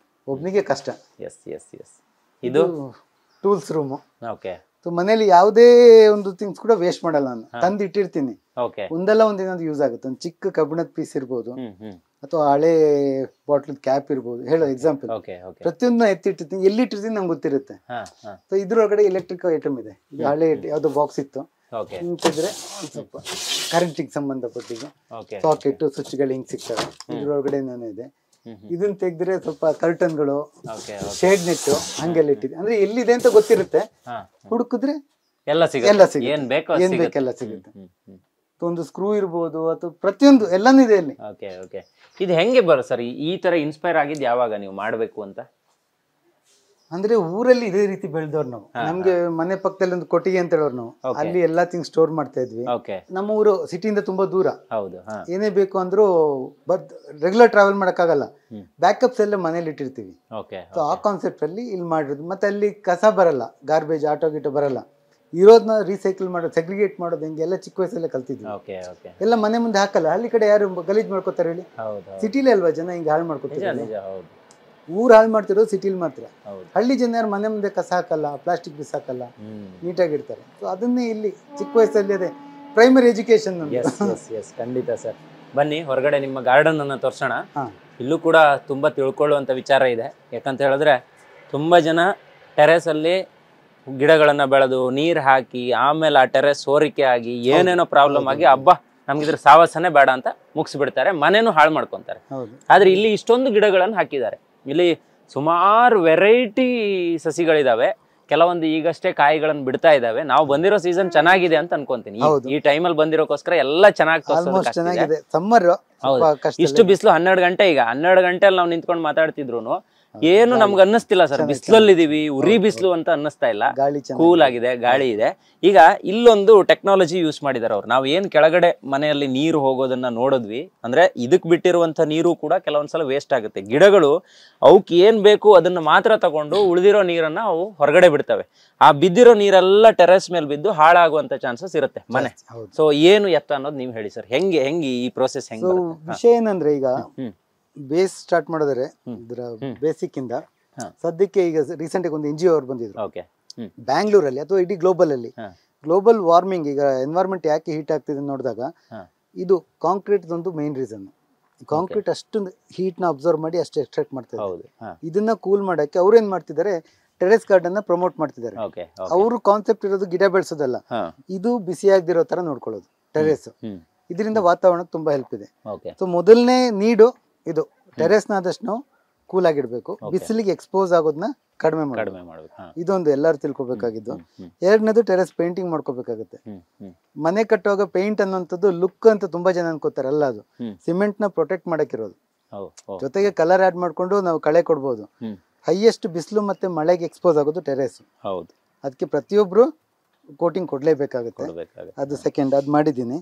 ಒಬ್ನಿಗೆ ಕಷ್ಟ. ಇದು ಟೂಲ್ಸ್ ರೂಮ್. ಓಕೆ. ಮನೇಲಿ ಯಾವುದೇ ಒಂದು ಥಿಂಗ್ಸ್ ಕೂಡ ವೇಸ್ಟ್ ಮಾಡಲ್ಲ ನಾನು. ತಂದು ಇಟ್ಟಿರ್ತೀನಿ, ಒಂದಲ್ಲ ಒಂದಿನೊಂದು ಯೂಸ್ ಆಗುತ್ತೆ. ಒಂದು ಚಿಕ್ಕ ಕಬ್ಬಿಣದ ಪೀಸ್ ಇರ್ಬೋದು, ಅಥವಾ ಹಳೆ ಬಾಟ್ಲ್ ಕ್ಯಾಪ್ ಇರ್ಬೋದು, ಹೇಳೋ ಎಕ್ಸಾಂಪಲ್. ಪ್ರತಿಯೊಂದು ಎತ್ತಿಟ್ಟಿರ್ತೀನಿ, ಎಲ್ಲಿ ಇಟ್ಟಿರ್ತೀನಿ ನಂಗೆ ಗೊತ್ತಿರುತ್ತೆ. ಸೊ ಇದ್ರೊಳಗಡೆ ಎಲೆಕ್ಟ್ರಿಕ್ ಐಟಮ್ ಇದೆ. ಇದು ಹಳೆ ಯಾವ್ದೋ ಬಾಕ್ಸ್ ಇತ್ತು, ಹಿಂಗಿದ್ರೆ ಸ್ವಲ್ಪ ಕರೆಂಟಿಗೆ ಸಂಬಂಧಪಟ್ಟಿದ್ದು ಸಾಕೆಟ್ ಸ್ವಿಚ್ಗಳು ಹಿಂಗ್ ಸಿಗ್ತವೆ. ಇದ್ರೊಳಗಡೆ ಇದೆ. ಇದನ್ನ ತೆಗ್ದ್ರೆ ಸ್ವಲ್ಪ ಕರ್ಟನ್ಗಳು, ಓಕೆ ಶೇಡ್ ನೆಟ್ ಹಂಗೆಲ್ಲ ಇಟ್ಟಿದೆ. ಅಂದ್ರೆ ಎಲ್ಲಿದೆ ಅಂತ ಗೊತ್ತಿರುತ್ತೆ, ಹುಡುಕಿದ್ರೆ ಎಲ್ಲ ಎಲ್ಲ ಸಿಗುತ್ತೆ, ಏನ್ ಸಿಗುತ್ತೆ, ಬೇಕೋ ಏನ್ ಬೇಕೆಲ್ಲ ಸಿಗುತ್ತೆ. ಒಂದು ಸ್ಕ್ರೂ ಇರ್ಬೋದು ಅಥವಾ ಪ್ರತಿಯೊಂದು ಎಲ್ಲಾನು ಇದೆ ಇಲ್ಲಿ. Okay okay. ಇದು ಹೆಂಗೆ ಬರೋ ಸರ್ ಈ ತರ ಇನ್ಸ್ಪೈರ್ ಆಗಿದ್ದು ಯಾವಾಗ ನೀವು ಮಾಡ್ಬೇಕು ಅಂತ? ಅಂದ್ರೆ ಊರಲ್ಲಿ ಇದೇ ರೀತಿ ಬೆಳೆದವ್ರು ನಾವು. ನಮ್ಗೆ ಮನೆ ಪಕ್ಕದಲ್ಲಿ ಒಂದು ಕೊಟ್ಟಿಗೆ ಅಂತ ಹೇಳೋರು ನಾವು. ಅಲ್ಲಿ ಎಲ್ಲಾ ಥಿಂಗ್ ಸ್ಟೋರ್ ಮಾಡ್ತಾ ಇದ್ವಿ. ಓಕೆ. ನಮ್ಮ ಊರು ಸಿಟಿಯಿಂದ ತುಂಬಾ ದೂರ. ಹೌದು. ಏನೇ ಬೇಕು ಅಂದ್ರೂ ರೆಗ್ಯುಲರ್ ಟ್ರಾವೆಲ್ ಮಾಡಕ್ಕಾಗಲ್ಲ, ಬ್ಯಾಕಪ್ಸ್ ಎಲ್ಲ ಮನೇಲಿ ಇಟ್ಟಿರ್ತೀವಿ. ಓಕೆ. ಸೊ ಆ ಕಾನ್ಸೆಪ್ಟ್ ಅಲ್ಲಿ ಇಲ್ಲಿ ಮಾಡಿರೋದು. ಮತ್ತೆ ಅಲ್ಲಿ ಕಸ ಬರಲ್ಲ, ಗಾರ್ಬೇಜ್ ಆಟೋ ಗಿಟೋ ಬರಲ್ಲ, ಇರೋದನ್ನ ರೀಸೈಕಲ್ ಮಾಡೋದು, ಸೆಗ್ರಿಗೇಟ್ ಮಾಡೋದು ಹೆಂಗೆ ಎಲ್ಲ ಚಿಕ್ಕ ವಯಸ್ಸಲ್ಲೇ ಕಲ್ತಿದ್ವಿ. Okay okay. ಎಲ್ಲ ಮನೆ ಮುಂದೆ ಹಾಕಲ್ಲ, ಹಳ್ಳಿ ಕಡೆ ಯಾರು ಗಲೀಜ್ ಮಾಡ್ಕೋತಾರೆ ಹೇಳಿ? ಹೌದು. ಸಿಟಿಲಿ ಅಲ್ವಾ ಜನ ಹಿಂಗೆ ಹಾಳು ಮಾಡ್ಕೋತಾರೆ. ನಿಜ ಹೌದು. ಊರು ಹಾಳು ಮಾಡ್ತಿರೋದು ಸಿಟಿಲಿ ಮಾತ್ರ. ಹೌದು. ಹಳ್ಳಿ ಜನ ಯಾರು ಮನೆ ಮುಂದೆ ಕಸ ಹಾಕಲ್ಲ, ಪ್ಲಾಸ್ಟಿಕ್ ಬಿಸಾಕಲ್ಲ, ನೀಟಾಗಿರ್ತಾರೆ. ಸೊ ಅದನ್ನೇ ಇಲ್ಲಿ ಚಿಕ್ಕ ವಯಸ್ಸಲ್ಲಿ ಅದೇ ಪ್ರೈಮರಿ ಎಜುಕೇಶನ್. ಎಸ್ ಖಂಡಿತ ಸರ್. ಬನ್ನಿ ಹೊರಗಡೆ ನಿಮ್ಮ ಗಾರ್ಡನ್ ಅನ್ನ ತೋರ್ಸೋಣ. ಇಲ್ಲೂ ಕೂಡ ತುಂಬಾ ತಿಳ್ಕೊಳ್ಳುವಂತ ವಿಚಾರ ಇದೆ. ಯಾಕಂತ ಹೇಳಿದ್ರೆ ತುಂಬಾ ಜನ ಟೆರೆಸ್ ಅಲ್ಲಿ ಗಿಡಗಳನ್ನ ಬೆಳೆದು ನೀರ್ ಹಾಕಿ ಆಮೇಲೆ ಆ ಟೆರೆಸ್ ಸೋರಿಕೆ ಆಗಿ ಏನೇನೋ ಪ್ರಾಬ್ಲಮ್ ಆಗಿ ಹಬ್ಬ ನಮ್ಗಿದ್ರ ಸಾವಸನೆ ಬೇಡ ಅಂತ ಮುಗಿಸ್ಬಿಡ್ತಾರೆ, ಮನೇನು ಹಾಳು ಮಾಡ್ಕೊಂತಾರೆ. ಆದ್ರೆ ಇಲ್ಲಿ ಇಷ್ಟೊಂದು ಗಿಡಗಳನ್ನು ಹಾಕಿದ್ದಾರೆ. ಇಲ್ಲಿ ಸುಮಾರು ವೆರೈಟಿ ಸಸಿಗಳಿದಾವೆ. ಕೆಲವೊಂದು ಈಗಷ್ಟೇ ಕಾಯಿಗಳನ್ನು ಬಿಡ್ತಾ ಇದಾವೆ. ನಾವು ಬಂದಿರೋ ಸೀಸನ್ ಚೆನ್ನಾಗಿದೆ ಅಂತ ಅನ್ಕೊಂತೀನಿ. ಈ ಟೈಮಲ್ಲಿ ಬಂದಿರೋಕೋಸ್ಕರ ಎಲ್ಲ ಚೆನ್ನಾಗಿ ಸಮ್ಮರ್. ಇಷ್ಟು ಬಿಸಿಲು 12 ಗಂಟೆ, ಈಗ 12 ಗಂಟೆಯಲ್ಲಿ ನಾವು ನಿಂತ್ಕೊಂಡು ಮಾತಾಡ್ತಿದ್ರು ಏನು ನಮ್ಗೆ ಅನ್ನಿಸ್ತಿಲ್ಲ ಸರ್. ಬಿಸಿಲಲ್ಲಿ ಇದೀವಿ, ಉರಿ ಬಿಸಿಲು ಅಂತ ಅನ್ನಿಸ್ತಾ ಇಲ್ಲ. ಕೂಲ್ ಆಗಿದೆ, ಗಾಳಿ ಇದೆ. ಈಗ ಇಲ್ಲೊಂದು ಟೆಕ್ನಾಲಜಿ ಯೂಸ್ ಮಾಡಿದಾರೆ ಅವ್ರು. ನಾವು ಏನ್ ಕೆಳಗಡೆ ಮನೆಯಲ್ಲಿ ನೀರು ಹೋಗೋದನ್ನ ನೋಡಿದ್ವಿ, ಅಂದ್ರೆ ಇದಕ್ ಬಿಟ್ಟಿರುವಂತ ನೀರು ಕೂಡ ಕೆಲವೊಂದ್ಸಲ ವೇಸ್ಟ್ ಆಗುತ್ತೆ. ಗಿಡಗಳು ಅವಕ್ ಏನ್ ಬೇಕು ಅದನ್ನ ಮಾತ್ರ ತಗೊಂಡು ಉಳಿದಿರೋ ನೀರನ್ನ ಅವು ಹೊರಗಡೆ ಬಿಡ್ತವೆ. ಆ ಬಿದ್ದಿರೋ ನೀರೆಲ್ಲ ಟೆರೆಸ್ ಮೇಲೆ ಬಿದ್ದು ಹಾಳಾಗುವಂತ ಚಾನ್ಸಸ್ ಇರುತ್ತೆ ಮನೆ. ಸೊ ಏನು ಎತ್ತ ಅನ್ನೋದು ನೀವು ಹೇಳಿ ಸರ್, ಹೆಂಗೆ ಈ ಪ್ರೋಸೆಸ್ ಹೆಂಗೆ? ವಿಷಯ ಏನಂದ್ರೆ ಈಗ ಬೇಸ್ ಸ್ಟಾರ್ಟ್ ಮಾಡಿದ್ರೆ ಇದರ ಬೇಸಿಕ್ ಇಂದ ಸದ್ಯಕ್ಕೆ ಈಗ ರೀಸೆಂಟ್ ಆಗಿ ಒಂದು NGO ಅವ್ರು ಬಂದಿದ್ರು ಬ್ಯಾಂಗ್ಳೂರಲ್ಲಿ ಅಥವಾ ಇಡೀ ಗ್ಲೋಬಲ್ ಅಲ್ಲಿ. ಗ್ಲೋಬಲ್ ವಾರ್ಮಿಂಗ್, ಈಗ ಎನ್ವೈರ್ಮೆಂಟ್ ಯಾಕೆ ಹೀಟ್ ಆಗ್ತಿದೆ ನೋಡಿದಾಗ ಇದು ಕಾಂಕ್ರೀಟ್ ಒಂದು ಮೇನ್ ರೀಸನ್. ಕಾಂಕ್ರೀಟ್ ಅಷ್ಟು ಹೀಟ್ ನ ಅಬ್ಸರ್ವ್ ಮಾಡಿ ಅಷ್ಟು ಎಕ್ಸ್ಟ್ರಾಕ್ಟ್ ಮಾಡ್ತಾರೆ. ಇದನ್ನ ಕೂಲ್ ಮಾಡಕ್ಕೆ ಅವ್ರು ಏನ್ ಮಾಡ್ತಿದ್ದಾರೆ, ಟೆರೆಸ್ ಗಾರ್ಡನ್ ನ ಪ್ರಮೋಟ್ ಮಾಡ್ತಿದ್ದಾರೆ. ಅವ್ರ ಕಾನ್ಸೆಪ್ಟ್ ಇರೋದು ಗಿಡ ಬೆಳೆಸೋದಲ್ಲ, ಇದು ಬಿಸಿ ಆಗದಿರೋ ತರ ನೋಡ್ಕೊಳ್ಳೋದು ಟೆರೆಸ್. ಇದರಿಂದ ವಾತಾವರಣಕ್ಕೆ ತುಂಬಾ ಹೆಲ್ಪ್ ಇದೆ. ಸೊ ಮೊದಲನೇ ನೀಡು ಇದು, ಟೆರೆಸ್ ನ ಆದಷ್ಟು ನಾವು ಕೂಲ್ ಆಗಿಡ್ಬೇಕು, ಬಿಸಿಲಿಗೆ ಎಕ್ಸ್ಪೋಸ್ ಆಗೋದನ್ನ ಕಡಿಮೆ ಮಾಡಬೇಕು. ಇದೊಂದು ಎಲ್ಲರೂ ತಿಳ್ಕೊಬೇಕಾಗಿದ್ದು. ಎರಡನೇದು ಟೆರೆಸ್ ಪೇಂಟಿಂಗ್ ಮಾಡ್ಕೋಬೇಕಾಗುತ್ತೆ. ಮನೆ ಕಟ್ಟುವಾಗ ಪೇಂಟ್ ಅನ್ನೋಂಥದ್ದು ಲುಕ್ ಅಂತ ತುಂಬಾ ಜನ ಅನ್ಕೋತಾರೆ, ಅಲ್ಲ, ಅದು ಸಿಮೆಂಟ್ ನ ಪ್ರೊಟೆಕ್ಟ್ ಮಾಡಕ್ಕಿರೋದು. ಜೊತೆಗೆ ಕಲರ್ ಆಡ್ ಮಾಡ್ಕೊಂಡು ನಾವು ಕಳೆ ಕೊಡ್ಬೋದು. ಹೈಯೆಸ್ಟ್ ಬಿಸಿಲು ಮತ್ತೆ ಮಳೆಗೆ ಎಕ್ಸ್ಪೋಸ್ ಆಗೋದು ಟೆರೆಸ್. ಅದಕ್ಕೆ ಪ್ರತಿಯೊಬ್ರು ಕೋಟಿಂಗ್ ಕೊಡ್ಲೇಬೇಕಾಗುತ್ತೆ. ಅದು ಸೆಕೆಂಡ್, ಅದ್ ಮಾಡಿದೀನಿ.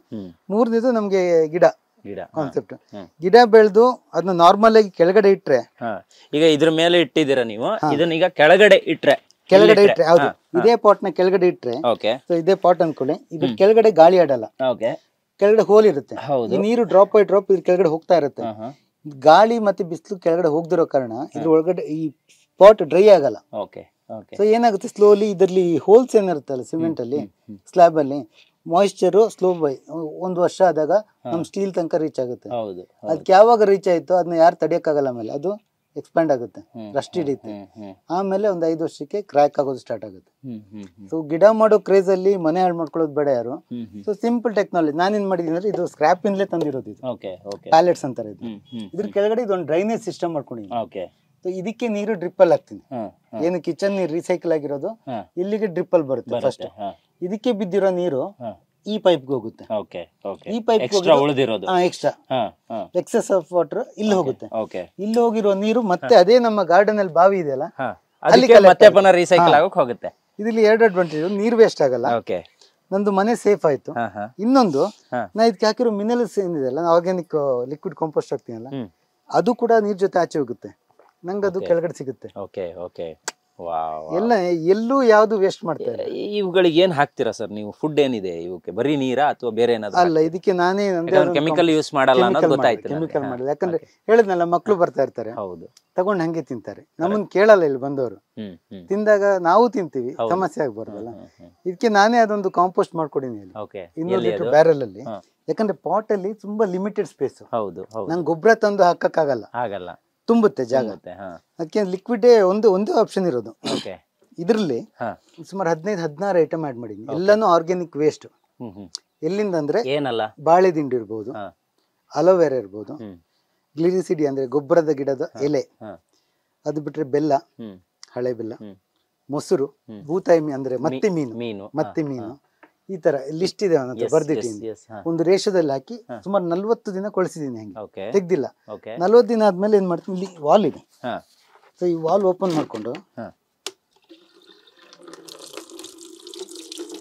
ಮೂರನೇದು ನಮ್ಗೆ ಗಿಡ ಕಾನ್ಸೆಪ್ಟ್. ಗಿಡ ಬೆಳೆದು ಅದನ್ನ ನಾರ್ಮಲ್ ಆಗಿ ಕೆಳಗಡೆ ಇಟ್ರೆ, ಈಗ ಇದ್ರ ಮೇಲೆ ಇಟ್ಟಿದ್ದೀರಾ ನೀವು, ಇದನ್ನ ಈಗ ಕೆಳಗಡೆ ಇಟ್ರೆ ಹೌದು, ಇದೇ ಪಾಟ್ ನ ಕೆಳಗಡೆ ಇಟ್ರೆ, ಇದೇ ಪಾಟ್ ಅನ್ಕೊಳ್ಳಿ, ಇದ್ರ ಕೆಳಗಡೆ ಗಾಳಿ ಆಡಲ್ಲ, ಕೆಳಗಡೆ ಹೋಲ್ ಇರುತ್ತೆ. ಈ ನೀರು ಡ್ರಾಪ್ ಬೈ ಡ್ರಾಪ್ ಇದ್ರ ಕೆಳಗಡೆ ಹೋಗ್ತಾ ಇರುತ್ತೆ. ಗಾಳಿ ಮತ್ತೆ ಬಿಸಿಲು ಕೆಳಗಡೆ ಹೋಗ್ದಿರೋ ಕಾರಣ ಇದ್ರ ಒಳಗಡೆ ಈ ಪಾಟ್ ಡ್ರೈ ಆಗಲ್ಲ. ಸೊ ಏನಾಗುತ್ತೆ, ಸ್ಲೋಲಿ ಇದರಲ್ಲಿ ಹೋಲ್ಸ್ ಏನಿರುತ್ತಲ್ಲ ಸಿಮೆಂಟ್ ಅಲ್ಲಿ, ಸ್ಲ್ಯಾಬ್ ಅಲ್ಲಿ ಮಾಯಿಶ್ಚರ್ ಸ್ಲೋ ಬೈ 1 ವರ್ಷ ಆದಾಗ ನಮ್ ಸ್ಟೀಲ್ ತನಕ ರೀಚ್ ಆಗುತ್ತೆ. ಅದಕ್ಕೆ ಯಾವಾಗ ರೀಚ್ ಆಯ್ತು ಅದನ್ನ ಯಾರು ತಡೆಯಕ್ಕಾಗಲ್ಲ. ಆಮೇಲೆ ಅದು ಎಕ್ಸ್ಪ್ಯಾಂಡ್ ಆಗುತ್ತೆ, ರಸ್ಟ್ ಹಿಡಿಯುತ್ತೆ. ಆಮೇಲೆ ಒಂದು 5 ವರ್ಷಕ್ಕೆ ಕ್ರ್ಯಾಕ್ ಆಗೋದು ಸ್ಟಾರ್ಟ್ ಆಗುತ್ತೆ. ಸೊ ಗಿಡ ಮಾಡೋ ಕ್ರೇಜ್ ಅಲ್ಲಿ ಮನೆ ಹಾಳು ಮಾಡ್ಕೊಳ್ಳೋದು ಬೇಡ ಯಾರು. ಸೊ ಸಿಂಪಲ್ ಟೆಕ್ನಾಲಜಿ ನಾನೇನ್ ಮಾಡಿದೀನಿ ಅಂದ್ರೆ, ಇದು ಸ್ಕ್ರಾಪ್ ಇಂದಲೇ ತಂದಿರೋದು, ಇದು ಪ್ಯಾಲೆಟ್ಸ್ ಅಂತಾರೆ. ಇದು ಇದ್ರ ಕೆಳಗಡೆ ಇದೊಂದು ಡ್ರೈನೇಜ್ ಸಿಸ್ಟಮ್ ಮಾಡ್ಕೊಂಡಿದ್ದೀನಿ. ಸೊ ಇದಕ್ಕೆ ನೀರು ಡ್ರಿಪ್ಪಲ್ ಹಾಕ್ತೀನಿ. ಏನು ಕಿಚನ್ ನೀರು ರೀಸೈಕಲ್ ಆಗಿರೋದು ಇಲ್ಲಿಗೆ ಡ್ರಿಪ್ಪಲ್ ಬರುತ್ತೆ ಫಸ್ಟ್. ಇದಕ್ಕೆ ಬಿದ್ದಿರೋ ನೀರು ಈ ಪೈಪ್ಗೆ ಹೋಗುತ್ತೆ. ಈ pipe extra excess of water ಇಲ್ಲಿ ಹೋಗುತ್ತೆ. ಇಲ್ಲಿ ಹೋಗಿರೋ ನೀರು ಮತ್ತೆ ಅದೇ ನಮ್ಮ ಗಾರ್ಡನ್ ಅಲ್ಲಿ ಬಾವಿ ಇದೆಯಲ್ಲ ಅಲ್ಲಿ ರೀಸೈಕಲ್ ಆಗೋಕೆ ಹೋಗುತ್ತೆ. ಇದರಲ್ಲಿ 2 ಅಡ್ವಾಂಟೇಜ್, ನೀರು ವೇಸ್ಟ್ ಆಗಲ್ಲ, ನಂದು ಮನೆ ಸೇಫ್ ಆಯ್ತು. ಇನ್ನೊಂದು, ನಾ ಇದಕ್ಕೆ ಹಾಕಿರೋ ಮಿನರಲ್ಸ್ ಏನಿದೆಲ್ಲ, ಆರ್ಗ್ಯಾನಿಕ್ ಲಿಕ್ವಿಡ್ ಕಾಂಪೋಸ್ಟ್ ಹಾಕ್ತೀನಲ್ಲ, ಅದು ಕೂಡ ನೀರ್ ಜೊತೆ ಆಚೆ ಹೋಗುತ್ತೆ, ನಂಗೆ ಅದು ಕೆಳಗಡೆ ಸಿಗುತ್ತೆ. ಎಲ್ಲ ಎಲ್ಲೂ ಯಾವ್ದು ವೇಸ್ಟ್ ಮಾಡ್ತಾರೆ. ಇವುಗಳಿಗೆ ಏನ್ ಹಾಕ್ತೀರಾ ಸರ್ ನೀವು? ಫುಡ್ ಏನಿದೆ ಇವಕ್ಕೆ? ಬರೀ ನೀರಾ ಅಥವಾ ಬೇರೆ ಏನಾದ್ರು? ಅಲ್ಲ, ಇದಕ್ಕೆ ನಾನೇ ಕೆಮಿಕಲ್ ಯೂಸ್ ಮಾಡಲ್ಲ ಅನ್ನೋದು ಗೊತ್ತಾಯ್ತು. ಕೆಮಿಕಲ್ ಮಾಡಲ್ಲ, ಯಾಕಂದ್ರೆ ಹೇಳಿದ್ನಲ್ಲ, ಮಕ್ಳು ಬರ್ತಾ ಇರ್ತಾರೆ, ತಗೊಂಡ್ ಹಂಗೆ ತಿಂತಾರೆ, ನಮ್ಮನ್ ಕೇಳಲ್ಲ. ಇಲ್ಲಿ ಬಂದವರು ತಿಂದಾಗ ನಾವು ತಿಂತೀವಿ, ಸಮಸ್ಯೆ ಆಗ್ಬಾರ್ದಲ್ಲ. ಇದಕ್ಕೆ ನಾನೇ ಅದೊಂದು ಕಾಂಪೋಸ್ಟ್ ಮಾಡ್ಕೊಡಿನಿ 200 ಲೀಟರ್ ಬ್ಯಾರಲ್ ಅಲ್ಲಿ. ಯಾಕಂದ್ರೆ ಪಾಟ್ ಅಲ್ಲಿ ತುಂಬಾ ಲಿಮಿಟೆಡ್ ಸ್ಪೇಸ್, ನಂಗೆ ಗೊಬ್ಬರ ತಂದು ಹಾಕಕ್ಕಾಗಲ್ಲ, ತುಂಬುತ್ತೆ ಜಾಗ. ಅದಕ್ಕೆ ಲಿಕ್ವಿಡ್ ಒಂದೇ ಆಪ್ಷನ್ ಇರೋದು. ಇದ್ರಲ್ಲಿ ಸುಮಾರು 15-16 ಐಟಮ್ ಆಡ್ ಮಾಡಿದೀನಿ. ಎಲ್ಲಾನು ಆರ್ಗ್ಯಾನಿಕ್ ವೇಸ್ಟ್. ಎಲ್ಲಿಂದ ಅಂದ್ರೆ, ಬಾಳೆ ದಿಂಡು ಇರ್ಬೋದು, ಅಲೋವೆರಾ ಇರ್ಬೋದು, ಗ್ಲಿರಿಸಿಡಿ ಅಂದ್ರೆ ಗೊಬ್ಬರದ ಗಿಡದ ಎಲೆ, ಹಾ. ಅದು ಬಿಟ್ರೆ ಬೆಲ್ಲ, ಹ್ಮ್ ಹಳೆ ಬೆಲ್ಲ, ಹ್ಮ್ ಮೊಸರು, ಬೂತಾಯಿ ಅಂದ್ರೆ ಮತ್ತಿ ಮೀನು, ಮೀನು ಮತ್ತಿ ಮೀನು, ಈ ತರ ಲಿಸ್ಟ್ ಇದೆ ಅವನ ಹತ್ರ ಬರ್ದಿಟ್ಟಿನಿ. ಒಂದು ರೇಷದಲ್ಲಿ ಹಾಕಿ ಸುಮಾರು 40 ದಿನ ಕೊಳಿಸಿದೀನಿ, ಹಂಗೆ ಓಕೆ ತೆಗ್ದಿಲ್ಲ. ಓಕೆ 40 ದಿನ ಆದ್ಮೇಲೆ ಏನ್ ಮಾಡ್ತೀನಿ, ಇಲ್ಲಿ ವಾಲ್ ಇದೆ, ಹಾ ಸೊ ಈ ವಾಲ್ ಓಪನ್ ಮಾಡ್ಕೊಂಡು ಹಾ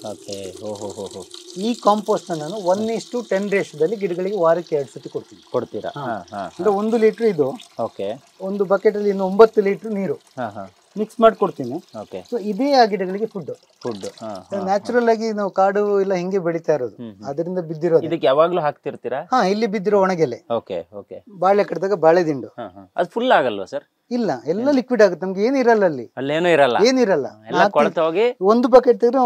ಓಕೆ ಹೋ ಹೋ ಹೋ ಹೋ ಈ ಕಾಂಪೋಸ್ಟ್ ನಾನು 1:10 ರೇಷದಲ್ಲಿ ಗಿಡಗಳಿಗೆ ವಾರಕ್ಕೆ 2 ಸತಿ ಕೊಡ್ತೀನಿ. ಕೊಡ್ತೀರಾ? ಹಾ ಹಾ ಅಂದ್ರೆ 1 ಲೀಟರ್ ಇದು, ಓಕೆ ಒಂದು ಬಕೆಟ್ ಅಲ್ಲಿ ಇನ್ನು 9 ಲೀಟರ್ ನೀರು ಹಾ ಹಾ ಮಿಕ್ಸ್ ಮಾಡಿ ಕೊಡ್ತೀನಿ. ಓಕೆ ಸೊ ಇದೇ ಆ ಗಿಡಗಳಿಗೆ ಫುಡ್. ಹಾ ನ್ಯಾಚುರಲ್ ಆಗಿ ನಾವು ಕಾಡು ಎಲ್ಲ ಹಿಂಗೆ ಬೆಳಿತಾ ಇರೋದು, ಅದರಿಂದ ಬಿದ್ದಿರೋದು. ಇದಕ್ಕೆ ಯಾವಾಗ್ಲೂ ಹಾಕ್ತಿರ್ತೀರಾ? ಹಾ, ಇಲ್ಲಿ ಬಿದ್ದಿರೋ ಒಣಗೆಲೆ, ಓಕೆ ಓಕೆ ಬಾಳೆ ಕಟ್ಟಿದಾಗ ಬಾಳೆ ದಿಂಡು, ಹಾ ಹಾ ಅದು ಫುಲ್ ಆಗಲ್ವಾ ಸರ್? ಇಲ್ಲ, ಎಲ್ಲ ಲಿಕ್ವಿಡ್ ಆಗುತ್ತೆ, ನಮ್ಗೆ ಏನಿರಲ್ಲ ಅಲ್ಲಿ, ಅಲ್ಲೇನೂ ಇರಲ್ಲ, ಏನಿರಲ್ಲ. ಎಲ್ಲ ಕೊಳ್ತು ಹೋಗಿ ಒಂದು ಬಕೆಟ್ ತೆಗೆದ್ರೆ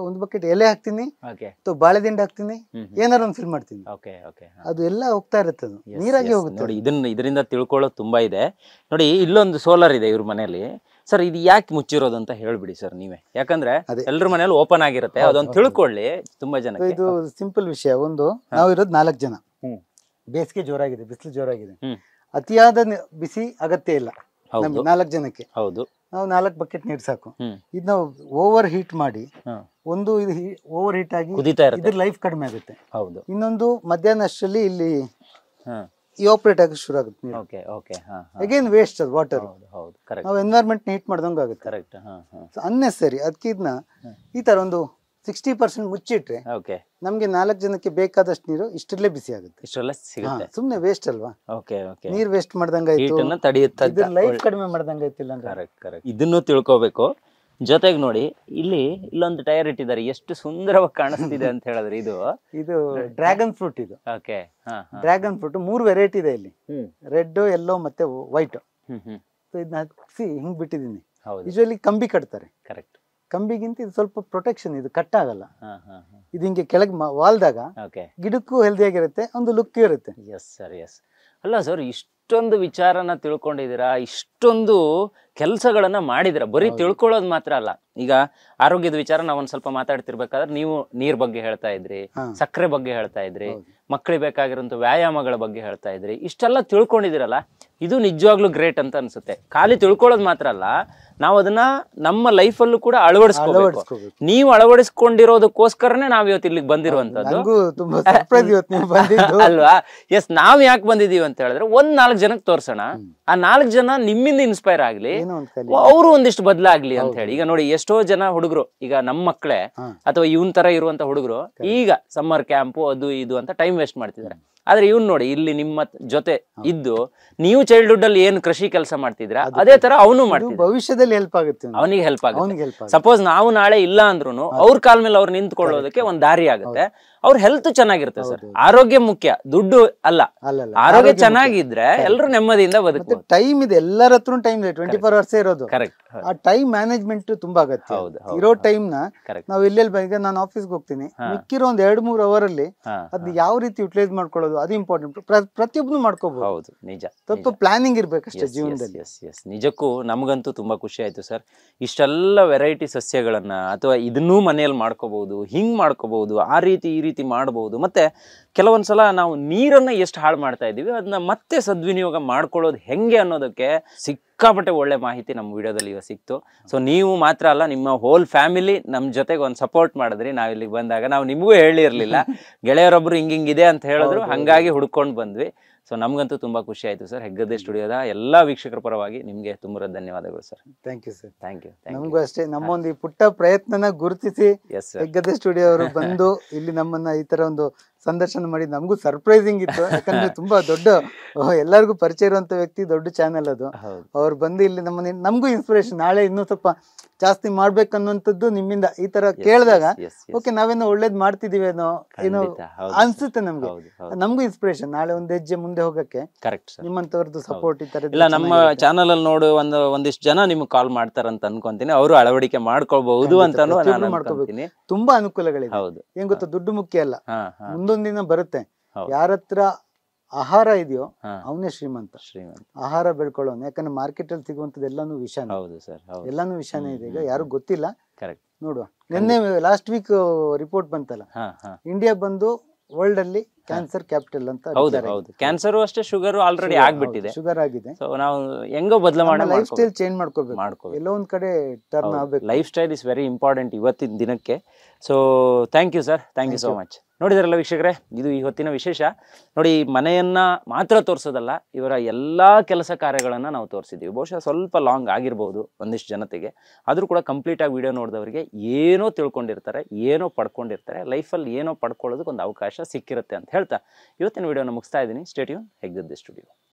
ಒಂದು ಬಕೆಟ್ ಎಲೆ ಹಾಕ್ತೀನಿ, ಓಕೆ ಬಾಳೆ ದಿಂಡು ಹಾಕ್ತೀನಿ, ಏನಾರ ಒಂದು ಫಿಲ್ ಮಾಡ್ತೀನಿ. ಓಕೆ ಓಕೆ ಅದು ಎಲ್ಲ ಹೋಗ್ತಾ ಇರುತ್ತೆ, ಅದು ನೀರಾಗಿ ಹೋಗುತ್ತೆ. ನೋಡಿ ಇದರಿಂದ ತಿಳ್ಕೊಳ್ಳೋದು ತುಂಬಾ ಇದೆ. ನೋಡಿ ಇಲ್ಲೊಂದು ಸೋಲಾರ್ ಇದೆ ಇವ್ರ ಮನೆಯಲ್ಲಿ. ಸರ್ ಇದು ಯಾಕೆ ಮುಚ್ಚಿರೋದು ಅಂತ ಹೇಳ್ಬಿಡಿ ಸರ್ ನೀವೇ, ಯಾಕಂದ್ರೆ ಎಲ್ರ ಮನೇಲಿ ಓಪನ್ ಆಗಿರುತ್ತೆ, ಅದೊಂದು ತಿಳ್ಕೊಳ್ಳಿ ತುಂಬಾ ಜನ. ಇದು ಸಿಂಪಲ್ ವಿಷಯ. ಒಂದು, ನಾವು ಇರೋದು 4 ಜನ, ಬೇಸಿಗೆ ಜೋರಾಗಿದೆ, ಬಿಸಿಲು ಜೋರಾಗಿದೆ, ಅತಿಯಾದ ಬಿಸಿ ಅಗತ್ಯ ಇಲ್ಲ ನಮ್ಗೆ 4 ಜನಕ್ಕೆ. ಹೌದು, ನಾವು 4 ಬಕೆಟ್ ನೀರು ಸಾಕು. ಇದು ನಾವು ಓವರ್ ಹೀಟ್ ಮಾಡಿ, ಒಂದು ಇದು ಓವರ್ ಹೀಟ್ ಆಗಿ ಕುದೀತಾ ಇರುತ್ತೆ, ಇದ್ರ ಲೈಫ್ ಕಡಿಮೆ ಆಗುತ್ತೆ. ಹೌದು. ಇನ್ನೊಂದು ಮಧ್ಯಾಹ್ನ ಅಷ್ಟರಲ್ಲಿ ಇಲ್ಲಿ ಇವಾಪರೇಟ್ ಆಗಿ ಶುರು ಆಗುತ್ತೆ ನೀರು. ಓಕೆ ಓಕೆ ಅಗೇನ್ ವೇಸ್ಟ್ ಅದು ವಾಟರ್. ಹೌದು ಕರೆಕ್ಟ್. ನಾವು ಎನ್ವೈರ್ಮೆಂಟ್ ಹೀಟ್ ಮಾಡ್ದಂಗೆ ಆಗುತ್ತೆ. ಕರೆಕ್ಟ್. ಅನ್ನೆಸರಿ. ಅದಕ್ಕೆ ಇದನ್ನ ಈ ತರ ಒಂದು 60% ಮುಚ್ಚಿಟ್ರೆ ಓಕೆ ನಮ್ಗೆ 4 ಜನಕ್ಕೆ ಬೇಕಾದಷ್ಟು ನೀರು ಇಷ್ಟರಲ್ಲೇ ಬಿಸಿ ಆಗುತ್ತೆ, ಇಷ್ಟೆಲ್ಲ ಸಿಗುತ್ತೆ. ಸುಮ್ನೆ ವೇಸ್ಟ್ ಅಲ್ವಾ? ಓಕೆ ಓಕೆ ನೀರ್ ವೇಸ್ಟ್ ಮಾಡ್ದಂಗಾಯ್ತು, ಹೀಟನ್ನ ತಡೆಯುತ್ತೆ, ಇದ್ರ ಲೈಫ್ ಕಡಿಮೆ ಮಾಡ್ದಂಗಾಯ್ತಿಲ್ಲ ಅಂದ್ರೆ. Correct correct. ಇದನ್ನು ತಿಳ್ಕೋಬೇಕು. ಜೊತೆಗೆ ನೋಡಿ ಇಲ್ಲೊಂದು ಟೈರ್ ಇಟ್ಟಿದ್ದಾರೆ, ಎಷ್ಟು ಸುಂದರವಾಗಿ ಕಾಣಿಸ್ತಿದೆ ಅಂತ ಹೇಳಿದ್ರೆ ಇದು ಡ್ರ್ಯಾಗನ್ ಫ್ರೂಟ್. ಇದು ಓಕೆ ಡ್ರ್ಯಾಗನ್ ಫ್ರೂಟ್ 3 ವೆರೈಟಿ ಇದೆ ಇಲ್ಲಿ, ರೆಡ್, ಯೆಲ್ಲೋ ಮತ್ತೆ ವೈಟ್. ಇದನ್ನ ಹಚ್ಚಿ ಹಿಂಗ್ ಬಿಟ್ಟಿದೀನಿ. ಯೂಶುವಲಿ ಕಂಬಿ ಕಟ್ತಾರೆ, ಕರೆಕ್ಟ್. ಕಂಬಿಗಿಂತ ಇದು ಸ್ವಲ್ಪ ಪ್ರೊಟೆಕ್ಷನ್, ಇದು ಕಟ್ ಆಗಲ್ಲ. ಇದು ಹಿಂಗೆ ಕೆಳಗೆ ವಾಲ್ದಾಗ ಗಿಡಕ್ಕೂ ಹೆಲ್ದಿ ಆಗಿರುತ್ತೆ, ಒಂದು ಲುಕ್ ಇರುತ್ತೆ. Yes sir, yes. ಅಲ್ಲ ಸರ್, ಇಷ್ಟೊಂದು ವಿಚಾರನ ತಿಳ್ಕೊಂಡಿದ್ದೀರಾ, ಇಷ್ಟೊಂದು ಕೆಲಸಗಳನ್ನ ಮಾಡಿದಿರ. ಬರೀ ತಿಳ್ಕೊಳ್ಳೋದು ಮಾತ್ರ ಅಲ್ಲ, ಈಗ ಆರೋಗ್ಯದ ವಿಚಾರ ನಾವು ಒಂದ್ ಸ್ವಲ್ಪ ಮಾತಾಡ್ತಿರ್ಬೇಕಾದ್ರೆ ನೀವು ನೀರ್ ಬಗ್ಗೆ ಹೇಳ್ತಾ ಇದ್ರಿ, ಸಕ್ಕರೆ ಬಗ್ಗೆ ಹೇಳ್ತಾ ಇದ್ರಿ, ಮಕ್ಕಳಿಗೆ ಬೇಕಾಗಿರೋಂಥ ವ್ಯಾಯಾಮಗಳ ಬಗ್ಗೆ ಹೇಳ್ತಾ ಇದ್ರಿ. ಇಷ್ಟೆಲ್ಲ ತಿಳ್ಕೊಂಡಿದಿರಲ್ಲ, ಇದು ನಿಜವಾಗ್ಲೂ ಗ್ರೇಟ್ ಅಂತ ಅನ್ಸುತ್ತೆ. ಖಾಲಿ ತಿಳ್ಕೊಳ್ಳೋದು ಮಾತ್ರ ಅಲ್ಲ, ನಾವು ಅದನ್ನ ನಮ್ಮ ಲೈಫಲ್ಲೂ ಕೂಡ ಅಳವಡಿಸ್ಕೋಬೇಕು. ನೀವು ಅಳವಡಿಸ್ಕೊಂಡಿರೋದಕ್ಕೋಸ್ಕರನೇ ನಾವ್ ಇವತ್ತು ಇಲ್ಲಿಗೆ ಬಂದಿರುವಂತದ್ದು ಅಲ್ವಾ? ಎಸ್, ನಾವ್ ಯಾಕೆ ಬಂದಿದೀವಿ ಅಂತ ಹೇಳಿದ್ರೆ 4 ಜನಕ್ಕೆ ತೋರ್ಸೋಣ, ಆ 4 ಜನ ನಿಮ್ಮಿಂದ ಇನ್ಸ್ಪೈರ್ ಆಗ್ಲಿ, ಅವರು ಒಂದಿಷ್ಟು ಬದಲಾಗ್ಲಿ ಅಂತ ಹೇಳಿ. ಈಗ ನೋಡಿ, ಎಷ್ಟೋ ಜನ ಹುಡುಗರು, ಈಗ ನಮ್ಮ ಮಕ್ಕಳೇ ಅಥವಾ ಇವನ್ ತರ ಇರುವಂತ ಹುಡುಗರು ಈಗ ಸಮ್ಮರ್ ಕ್ಯಾಂಪು ಅದು ಇದು ಅಂತ ಟೈಮ್ ವೇಸ್ಟ್ ಮಾಡ್ತಿದ್ದಾರೆ. ಆದ್ರೆ ಇವ್ನ್ ನೋಡಿ, ಇಲ್ಲಿ ನಿಮ್ಮ ಜೊತೆ ಇದ್ದು ನೀವು ಚೈಲ್ಡ್ಹುಡ್ ಅಲ್ಲಿ ಏನು ಕೃಷಿ ಕೆಲಸ ಮಾಡ್ತಿದ್ರ ಅದೇ ತರ ಅವನು ಮಾಡ್ತಿದ್ದ. ಭವಿಷ್ಯದಲ್ಲಿ ಹೆಲ್ಪ್ ಆಗುತ್ತೆ, ಅವನಿಗೆ ಹೆಲ್ಪ್ ಆಗುತ್ತೆ. ಸಪೋಸ್ ನಾವು ನಾಳೆ ಇಲ್ಲ ಅಂದ್ರೂ ಅವ್ರ ಕಾಲ ಮೇಲೆ ಅವ್ರು ನಿಂತ್ಕೊಳ್ಳೋದಕ್ಕೆ ಒಂದ್ ದಾರಿ ಆಗುತ್ತೆ. ಅವ್ರ ಹೆಲ್ತ್ ಚೆನ್ನಾಗಿರುತ್ತೆ ಸರ್. ಆರೋಗ್ಯ ಮುಖ್ಯ, ದುಡ್ಡು ಅಲ್ಲ. ಆರೋಗ್ಯ ಚೆನ್ನಾಗಿದ್ರೆ ಎಲ್ಲರೂ ನೆಮ್ಮದಿಯಿಂದ ಬದುಕು. ಟೈಮ್ ಇದೆ, ಎಲ್ಲರ ಹತ್ರ ಟೈಮ್ ಇದೆ, 24 ಅವರ್ಸ್ ಇರೋದು. ಕರೆಕ್ಟ್. ಆ ಟೈಮ್ ಮ್ಯಾನೇಜ್ಮೆಂಟ್ ತುಂಬಾ ಅಗತ್ಯ. ಇರೋ ಟೈಮ್ ನ ನಾವು ಎಲ್ಲೆಲ್ಲಿ, ಈಗ ನಾನು ಆಫೀಸ್ಗೆ ಹೋಗ್ತೀನಿ, ಮಿಕ್ಕಿರೋ ಒಂದ್ 2-3 ಅವರ್ ಅಲ್ಲಿ ಅದ್ ಯಾವ ರೀತಿ ಯುಟಿಲೈಸ್ ಮಾಡ್ಕೊಳ್ಳೋದು ಅದು ಇಂಪಾರ್ಟೆಂಟ್. ಪ್ರತಿಯೊಬ್ಬನು ಮಾಡ್ಕೋಬಹುದು. ಹೌದು, ನಿಜ. ಸ್ವಲ್ಪ ಪ್ಲಾನಿಂಗ್ ಇರ್ಬೇಕಷ್ಟೇ ಜೀವನದಲ್ಲಿ. ನಿಜಕ್ಕೂ ನಮಗಂತೂ ತುಂಬಾ ಖುಷಿ ಆಯ್ತು ಸರ್. ಇಷ್ಟೆಲ್ಲ ವೆರೈಟಿ ಸಸ್ಯಗಳನ್ನ ಅಥವಾ ಇದನ್ನೂ ಮನೆಯಲ್ಲಿ ಮಾಡ್ಕೋಬಹುದು, ಹಿಂಗ್ ಮಾಡ್ಕೋಬಹುದು, ಆ ರೀತಿ ಈ ರೀತಿ ಮಾಡಬಹುದು. ಮತ್ತೆ ಕೆಲವೊಂದ್ಸಲ ನಾವು ನೀರನ್ನ ಎಷ್ಟು ಹಾಳು ಮಾಡ್ತಾ ಇದೀವಿ, ಅದನ್ನ ಮತ್ತೆ ಸದ್ವಿನಿಯೋಗ ಮಾಡ್ಕೊಳ್ಳೋದು ಹೆಂಗೆ ಅನ್ನೋದಕ್ಕೆ ಸಿಕ್ಕಾಪಟ್ಟೆ ಒಳ್ಳೆ ಮಾಹಿತಿ ನಮ್ಮ ವಿಡಿಯೋದಲ್ಲಿ ಇವತ್ತು ಸಿಕ್ತು. ಸೊ ನೀವು ಮಾತ್ರ ಅಲ್ಲ, ನಿಮ್ಮ ಹೋಲ್ ಫ್ಯಾಮಿಲಿ ನಮ್ಮ ಜೊತೆಗೆ ಒಂದು ಸಪೋರ್ಟ್ ಮಾಡಿದ್ರಿ. ನಾವು ಇಲ್ಲಿಗೆ ಬಂದಾಗ ನಾವು ನಿಮಗೂ ಹೇಳಿರ್ಲಿಲ್ಲ, ಗೆಳೆಯರೊಬ್ರು ಹಿಂಗಿಂಗಿದೆ ಅಂತ ಹೇಳಿದ್ರು, ಹಂಗಾಗಿ ಹುಡ್ಕೊಂಡು ಬಂದ್ವಿ. ಸೊ ನಮ್ಗಂತೂ ತುಂಬಾ ಖುಷಿ ಆಯ್ತು ಸರ್. ಹೆಗ್ಗದ್ದೆ ಸ್ಟುಡಿಯೋದ ಎಲ್ಲಾ ವೀಕ್ಷಕರ ಪರವಾಗಿ ನಿಮ್ಗೆ ತುಂಬಾ ಧನ್ಯವಾದಗಳು sir. Thank you sir. Thank you. ನಮಗೂ ಅಷ್ಟೇ, ನಮ್ಮೊಂದು ಈ ಪುಟ್ಟ ಪ್ರಯತ್ನನ ಗುರುತಿಸಿ ಹೆಗ್ಗದ್ದೆ ಸ್ಟುಡಿಯೋ ಅವರು ಬಂದು ಇಲ್ಲಿ ನಮ್ಮನ್ನ ಈ ತರ ಒಂದು ಸಂದರ್ಶನ ಮಾಡಿ ನಮಗೂ ಸರ್ಪ್ರೈಸಿಂಗ್ ಇತ್ತು. ಯಾಕಂದ್ರೆ ತುಂಬಾ ದೊಡ್ಡ, ಎಲ್ಲರಿಗೂ ಪರಿಚಯ ಇರುವಂತ ವ್ಯಕ್ತಿ, ದೊಡ್ಡ ಚಾನೆಲ್ ಅದು. ಅವ್ರು ಬಂದು ಇಲ್ಲಿ ನಮ್ಮನ್ನ, ನಮಗೂ ಇನ್ಸ್ಪಿರೇಷನ್, ನಾಳೆ ಇನ್ನೂ ಸ್ವಲ್ಪ ಜಾಸ್ತಿ ಮಾಡ್ಬೇಕನ್ನುವಂಥದ್ದು ನಿಮ್ಮಿಂದ ಈ ತರ ಕೇಳಿದಾಗ ಓಕೆ ನಾವೇನೋ ಒಳ್ಳೇದ್ ಮಾಡ್ತಿದೀವೇನೋ ಏನೋ ಅನ್ಸುತ್ತೆ ನಮ್ಗೆ. ನಮಗೂ ಇನ್ಸ್ಪಿರೇಷನ್, ನಾಳೆ ಒಂದ್ ಹೆಜ್ಜೆ ಮುಂದೆ ಹೋಗಕ್ಕೆ. ಕರೆಕ್ಟ್. ನಿಮ್ಮಂತವ್ರದ್ದು ಸಪೋರ್ಟ್ ಈ ತರ ಇಲ್ಲ, ನಮ್ಮ ಚಾನಲ್ ಅಲ್ಲಿ ನೋಡು ಒಂದಿಷ್ಟು ಜನ ನಿಮ್ಗೆ ಕಾಲ್ ಮಾಡ್ತಾರಂತ ಅನ್ಕೊಂತೀನಿ. ಅವರು ಅಳವಡಿಕೆ ಮಾಡ್ಕೊಳ್ಬಹುದು ಅಂತಾನು ನಾನು ಅನ್ಕೊಂತೀನಿ. ತುಂಬಾ ಅನುಕೂಲಗಳಿದೆ. ಹೌದು. ಏನ್ ಗೊತ್ತಾ, ದುಡ್ಡು ಮುಖ್ಯ ಅಲ್ಲ, ಮುಂದೊಂದಿನ ಬರುತ್ತೆ. ಯಾರತ್ರ ಆಹಾರ ಇದೆಯೋ ಅವನೇ ಶ್ರೀಮಂತ. ಆಹಾರ ಬೆಳ್ಕೊಳ್ಳೋನು. ಯಾಕಂದ್ರೆ ಮಾರ್ಕೆಟ್ ಅಲ್ಲಿ ಸಿಗುವಂತದ್ದು ಎಲ್ಲಾನು ವಿಷಾನೇ. ಹೌದು ಸರ್, ಎಲ್ಲಾನು ವಿಷಾನೇ ಇದೆ. ಈಗ ಯಾರು ಗೊತ್ತಿಲ್ಲ, ಕರೆಕ್ಟ್. ನೋಡುವ, ನಿನ್ನೆ ಲಾಸ್ಟ್ ವೀಕ್ ರಿಪೋರ್ಟ್ ಬಂತಲ್ಲ, ಇಂಡಿಯಾ ಬಂದು ವರ್ಲ್ಡ್ ಅಲ್ಲಿ ಕ್ಯಾನ್ಸರ್ ಕ್ಯಾಪಿಟಲ್ ಅಂತ ಹೌದು ಹೌದು ಕ್ಯಾನ್ಸರ್ ಅಷ್ಟೇ, ಶುಗರ್ ಆಲ್ರೆಡಿ ಆಗ್ಬಿಟ್ಟಿದೆ. ಶುಗರ್ ಆಗಿದೆ. ಸೊ ನಾವು ಹೆಂಗೋ ಬದಲಾವಣೆ ಲೈಫ್ ಸ್ಟೈಲ್ ಚೇಂಜ್ ಮಾಡ್ಕೋಬೇಕು, ಎಲ್ಲೋ ಒಂದ್ ಕಡೆ ಟರ್ನ್ ಆಗ್ಬೇಕು. Lifestyle is very important ಇವತ್ತಿನ ದಿನಕ್ಕೆ. So thank you sir, thank you so much. ನೋಡಿದಾರಲ್ಲ ವೀಕ್ಷಕರೇ, ಇದು ಇವತ್ತಿನ ವಿಶೇಷ. ನೋಡಿ, ಮನೆಯನ್ನ ಮಾತ್ರ ತೋರಿಸೋದಲ್ಲ, ಇವರ ಎಲ್ಲಾ ಕೆಲಸ ಕಾರ್ಯಗಳನ್ನ ನಾವು ತೋರಿಸಿದ್ದೀವಿ. ಬಹುಶಃ ಸ್ವಲ್ಪ ಲಾಂಗ್ ಆಗಿರ್ಬೋದು ಒಂದಿಷ್ಟು ಜನತೆಗೆ, ಆದ್ರೂ ಕೂಡ ಕಂಪ್ಲೀಟ್ ಆಗಿ ವಿಡಿಯೋ ನೋಡಿದವರಿಗೆ ಏನೋ ತಿಳ್ಕೊಂಡಿರ್ತಾರೆ, ಏನೋ ಪಡ್ಕೊಂಡಿರ್ತಾರೆ, ಲೈಫಲ್ಲಿ ಏನೋ ಪಡ್ಕೊಳ್ಳೋದಕ್ಕೆ ಒಂದು ಅವಕಾಶ ಸಿಕ್ಕಿರುತ್ತೆ ಅಂತ ಹೇಳ್ತಾ ಇವತ್ತಿನ ವಿಡಿಯೋನ ಮುಗಿಸ್ತಾ ಇದ್ದೀನಿ. Stay tune, Heggadde studio.